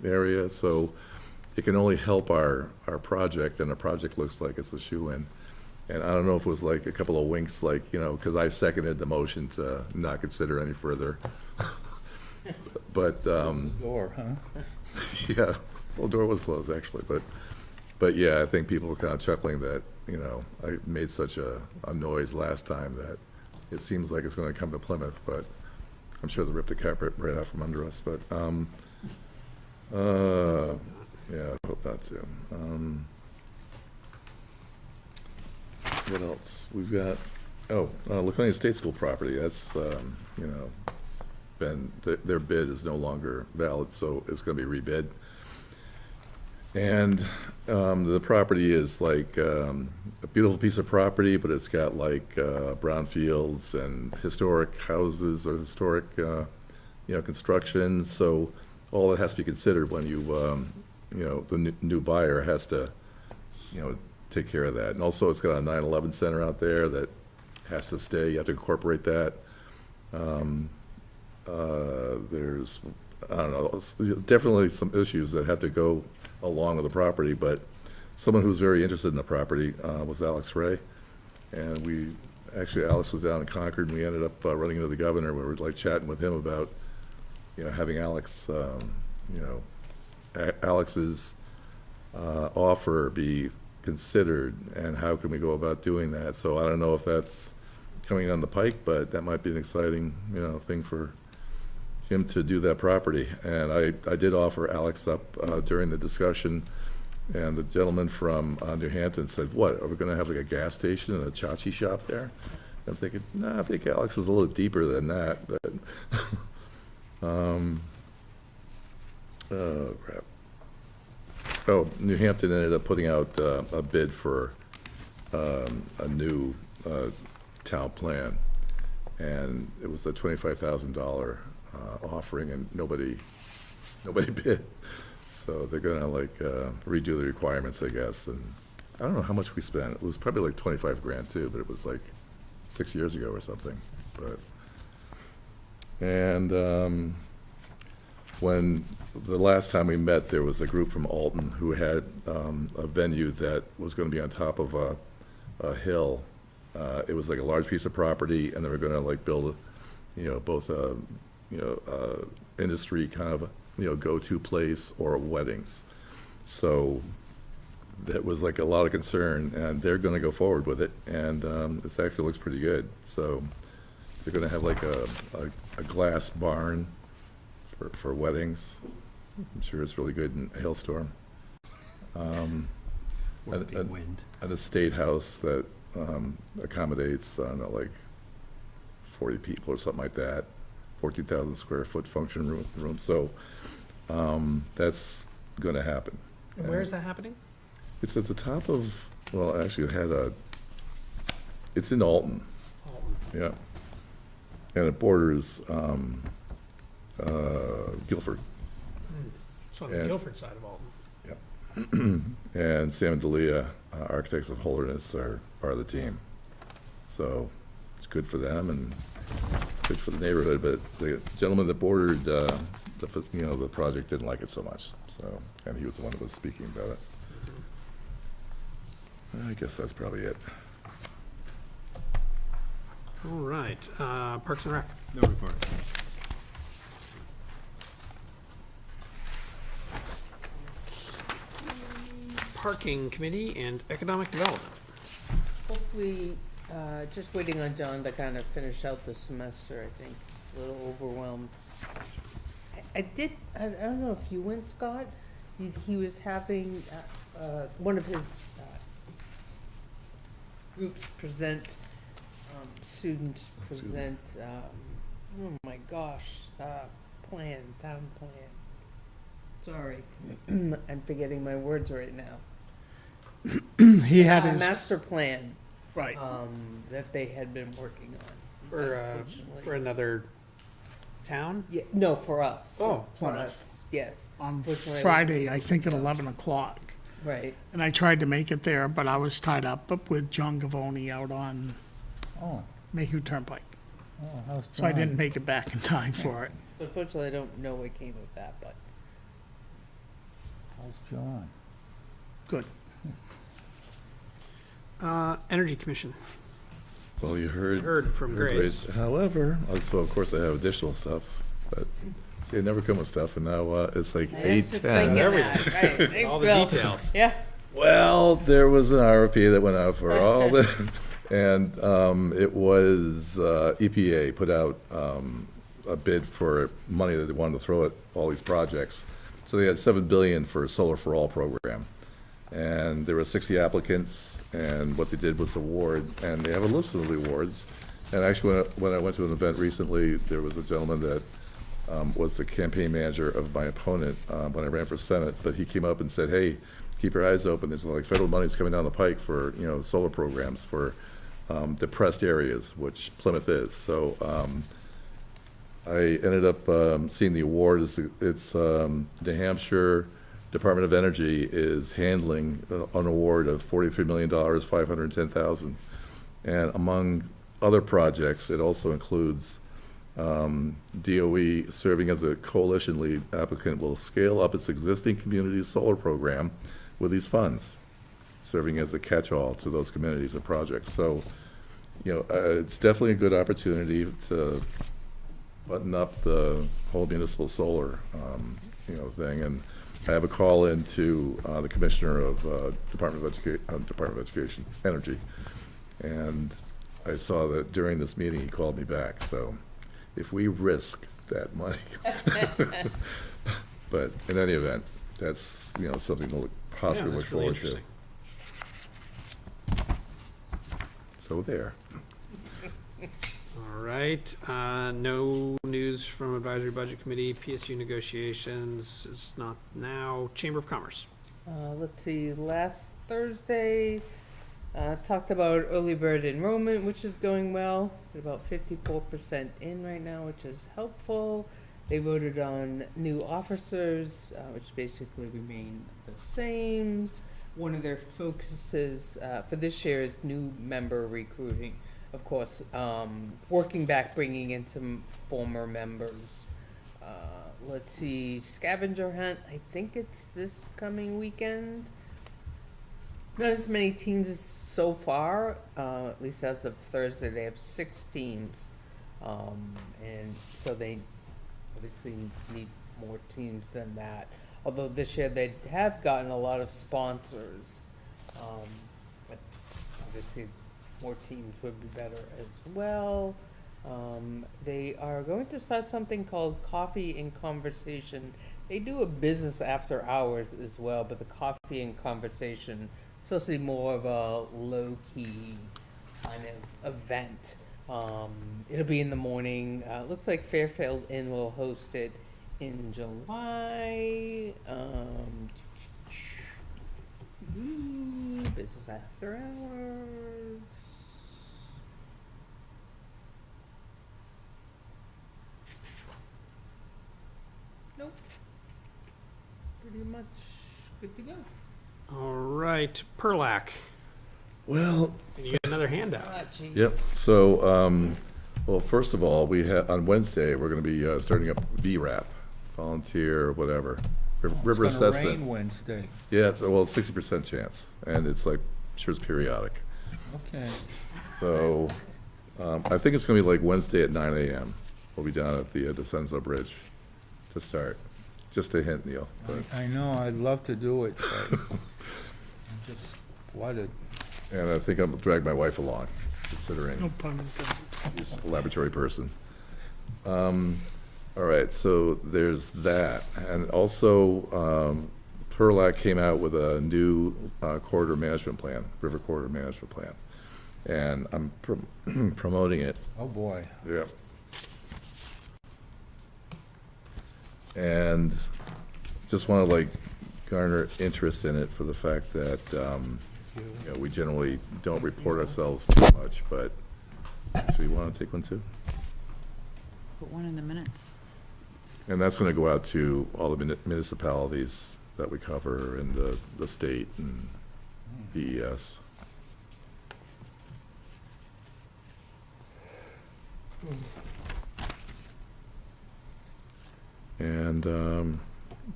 area, so it can only help our project, and our project looks like it's a shoe-in. And I don't know if it was like a couple of winks, like, because I seconded the motion to not consider any further. But, Door, huh? yeah, well, the door was closed, actually, but yeah, I think people were kind of chuckling that, I made such a noise last time that it seems like it's gonna come to Plymouth, but I'm sure they ripped the carpet right out from under us, but, yeah, I hope not to. What else? We've got, Laconia State School property, that's, their bid is no longer valid, so it's gonna be rebid. And the property is like a beautiful piece of property, but it's got like brownfields and historic houses or historic, construction. So all that has to be considered when you, the new buyer has to, take care of that. And also it's got a 9/11 center out there that has to stay. You have to incorporate that. There's, I don't know, definitely some issues that have to go along with the property, but someone who's very interested in the property was Alex Ray. And Alex was down in Concord, and we ended up running into the governor. We were like chatting with him about, having Alex, Alex's offer be considered, and how can we go about doing that. So I don't know if that's coming down the pike, but that might be an exciting, thing for him to do that property. And I did offer Alex up during the discussion, and the gentleman from New Hampton said, what, are we gonna have like a gas station and a chachi shop there? I'm thinking, I think Alex is a little deeper than that, but, oh, crap. Oh, New Hampton ended up putting out a bid for a new town plan, and it was a $25,000 offering, and nobody bid. So they're gonna like redo the requirements, I guess. And I don't know how much we spent. It was probably like 25 grand too, but it was like 6 years ago or something. And when the last time we met, there was a group from Alton who had a venue that was going to be on top of a hill. It was like a large piece of property, and they were going to like build, both a, industry kind of, go-to place or weddings. So that was like a lot of concern, and they're going to go forward with it, and this actually looks pretty good. So they're going to have like a glass barn for weddings. I'm sure it's really good in a hailstorm. Or And- big and- wind. And a state house that accommodates, I don't know, like 40 people or something like that, 14,000 square foot function room. So that's going to happen. And where is that happening? It's at the top of, well, actually, it's in Alton, yeah. And it borders Guilford. It's on the And- Guilford side of Alton. And Sam and Delia, Architects of Holderness, are part of the team. So it's good for them and good for the neighborhood, but the gentleman that bordered the project didn't like it so much, so, and he was the one that was speaking about it. I guess that's probably it. All right, Parks and Rec. No report. Parking Committee and Economic Development. Hopefully, just waiting on John to kind of finish out the semester, I think. A little overwhelmed. I don't know if you went, Scott. He was having one of his groups present, students present, oh my gosh, town plan. Sorry, I'm forgetting my words right now. He had his, Master plan, right, that they had been working on. For unfortunately. another town? Yeah, no, for us. Oh, for Plymouth. us, yes, on Unfortunately, Friday, I think at 11 o'clock. right. And I tried to make it there, but I was tied up with John Gavoni out on Oh, Mayhew Turnpike. how's So I John? didn't make it back in time for it. So unfortunately, I don't know what came of that, but How's John? Good. Energy Commission. Well, you heard. Heard from Grace. However, so of course I have additional stuff, but see, I never come with stuff, and now it's like I was just 8:10. thinking Everything. that, right, thanks, All the Bill. details. Yeah, Well, there was an RFP that went out for all the, and it was EPA put out a bid for money that they wanted to throw at all these projects. So they had $7 billion for a Solar for All program, and there were 60 applicants. And what they did was award, and they have a list of the awards. And actually, when I went to an event recently, there was a gentleman that was the campaign manager of my opponent when I ran for Senate. But he came up and said, "Hey, keep your eyes open. There's like federal money's coming down the pike for solar programs for depressed areas, which Plymouth is." So I ended up seeing the award. It's New Hampshire Department of Energy is handling an award of $43 million, $510,000. And among other projects, it also includes DOE serving as a coalition lead applicant will scale up its existing community solar program with these funds, serving as a catch-all to those communities and projects. So, it's definitely a good opportunity to button up the whole municipal solar, thing. And I have a call into the Commissioner of Department of Education, Energy, and I saw that during this meeting he called me back. So, if we risk that money, but in any event, that's something to possibly look that's really forward to. interesting. So there. All right, no news from Advisory Budget Committee, PSU negotiations is not now. Chamber of Commerce. let's see, last Thursday, talked about early bird enrollment, which is going well. We're about 54% in right now, which is helpful. They voted on new officers, which basically remain the same. One of their focuses for this year is new member recruiting. Of course, working back, bringing in some former members. Let's see, scavenger hunt, I think it's this coming weekend. Not as many teams as so far, at least as of Thursday. They have 6 teams. And so they obviously need more teams than that. Although this year they have gotten a lot of sponsors. But obviously more teams would be better as well. They are going to start something called Coffee and Conversation. They do a business after hours as well, but the Coffee and Conversation supposed to be more of a low-key kind of event. It'll be in the morning. Looks like Fairfield Inn will host it in July. Business after hours. Nope. Pretty much good to go. All right, Perlac. Well, And you got another handout. Ah, geez. yep, so, well, first of all, we have, on Wednesday, we're gonna be, starting up VRAP, volunteer, whatever, river It's gonna assessment. rain Wednesday. Yeah, it's, well, 60% chance, and it's like, sure it's periodic. Okay. So, I think it's gonna be like Wednesday at 9 a.m. We'll be down at the DeCenzo Bridge to start. Just a hint, Neil. But, I know, I'd love to do it, but I'm just flooded. and I think I'm gonna drag my wife along, considering No pun intended. she's a laboratory person. All right, so there's that. And also, Perlac came out with a new corridor management plan, river corridor management plan. And I'm promoting it. Oh, boy. Yeah. And just want to like garner interest in it for the fact that, you know, we generally don't report ourselves too much, but do you want to take one too? Put one in the minutes. And that's going to go out to all the municipalities that we cover and the state and DES. And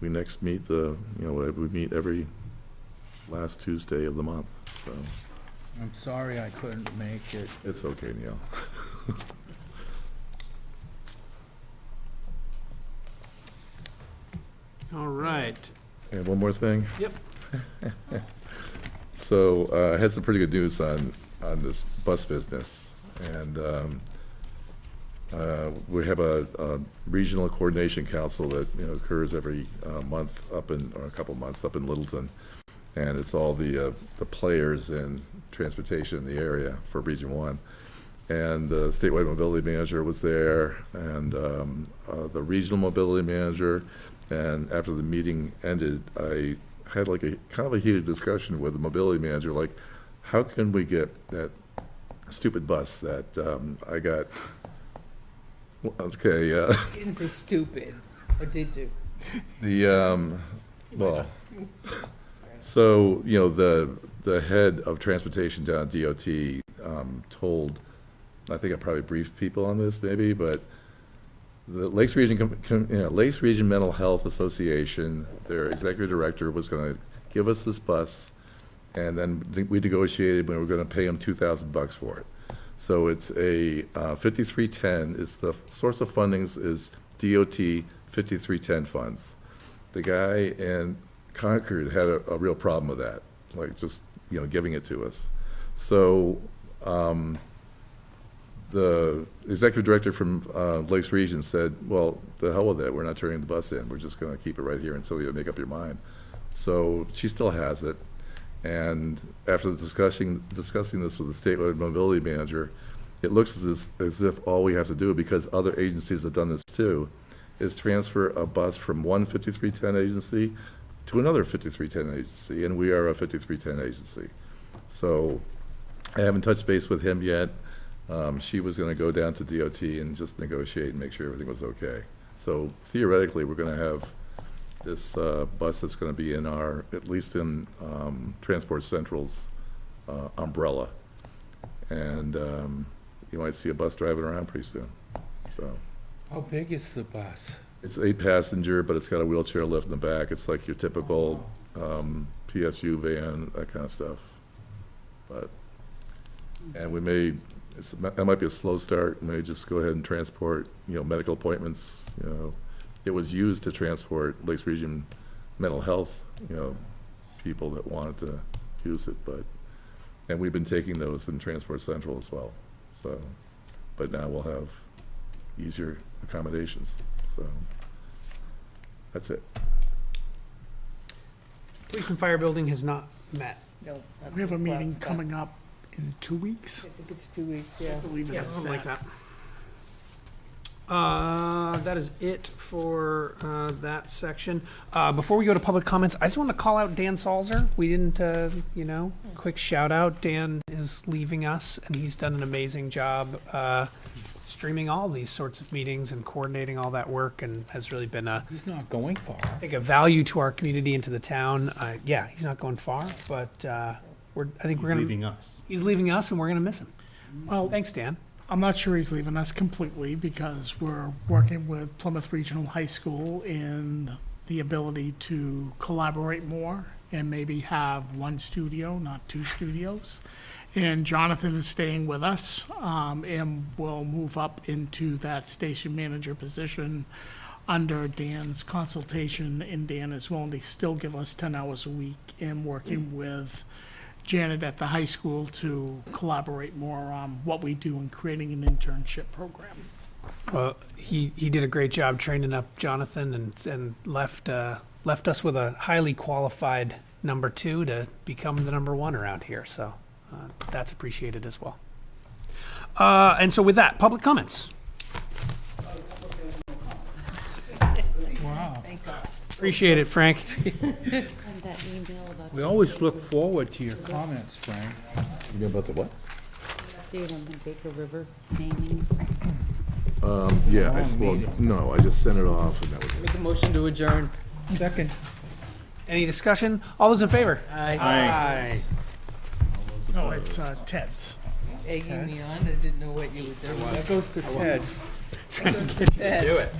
we next meet we meet every last Tuesday of the month, so I'm sorry I couldn't make it. it's okay, Neil. All right. And one more thing. Yep. So I had some pretty good news on this bus business, and we have a regional coordination council that occurs every month or a couple months up in Littleton, and it's all the players in transportation in the area for Region 1. And the statewide mobility manager was there, and the regional mobility manager. And after the meeting ended, I had like a kind of a heated discussion with the mobility manager, like, how can we get that stupid bus that I got? Okay, You didn't say stupid, or did you? well, so the head of transportation down at DOT told, I think I probably briefed people on this maybe, but the Lakes Region Mental Health Association, their executive director was going to give us this bus, and then we negotiated we were going to pay them $2,000 for it. So it's a 5310. It's the source of fundings is DOT 5310 funds. The guy in Concord had a real problem with that, like just giving it to us. So the executive director from Lakes Region said, well, the hell with it, we're not turning the bus in, we're just going to keep it right here until you make up your mind. So she still has it, and after discussing this with the statewide mobility manager, it looks as if all we have to do, because other agencies have done this too, is transfer a bus from one 5310 agency to another 5310 agency, and we are a 5310 agency. So I haven't touched base with him yet. She was going to go down to DOT and just negotiate and make sure everything was okay. So theoretically, we're going to have this bus that's going to be in at least in Transport Central's umbrella. And you might see a bus driving around pretty soon. So How big is the bus? it's 8-passenger, but it's got a wheelchair lift in the back. It's like your typical PSU van, that kind of stuff. And that might be a slow start. We may just go ahead and transport, medical appointments. It was used to transport Lakes Region mental health, people that wanted to use it, and we've been taking those in Transport Central as well. So, but now we'll have easier accommodations. So that's it. Police and Fire Building has not met No. not We have a too meeting flat, coming up in 2 weeks. I think it's 2 weeks, yeah. I believe it Yeah, is something like that. that. That is it for that section. Before we go to public comments, I just want to call out Dan Salzer. We didn't, quick shout out. Dan is leaving us, and he's done an amazing job streaming all these sorts of meetings and coordinating all that work, and has really been He's not going far. I think, a value to our community and to the town. Yeah, he's not going far, but I think He's we're gonna. leaving us. He's leaving us, and we're gonna miss him. Well, Thanks, Dan. I'm not sure he's leaving us completely because we're working with Plymouth Regional High School in the ability to collaborate more and maybe have one studio, not two studios. And Jonathan is staying with us and will move up into that station manager position under Dan's consultation. And Dan is willing to still give us 10 hours a week and working with Janet at the high school to collaborate more on what we do in creating an internship program. Well, he did a great job training up Jonathan and left us with a highly qualified number 2 to become the number 1 around here. So that's appreciated as well. And so with that, public comments. Wow. Appreciate it, Frank. And that email about We always look forward to your comments, Frank. You know about the what? the date on the Baker River naming. Yeah, Long well, meeting. no, I just sent it off and that was it. Make a motion to adjourn. Second. Any discussion? All those in favor? Aye. Aye. No, it's Ted's. Egging me on, I didn't know what you were doing. That goes to Ted. Ted. Do it.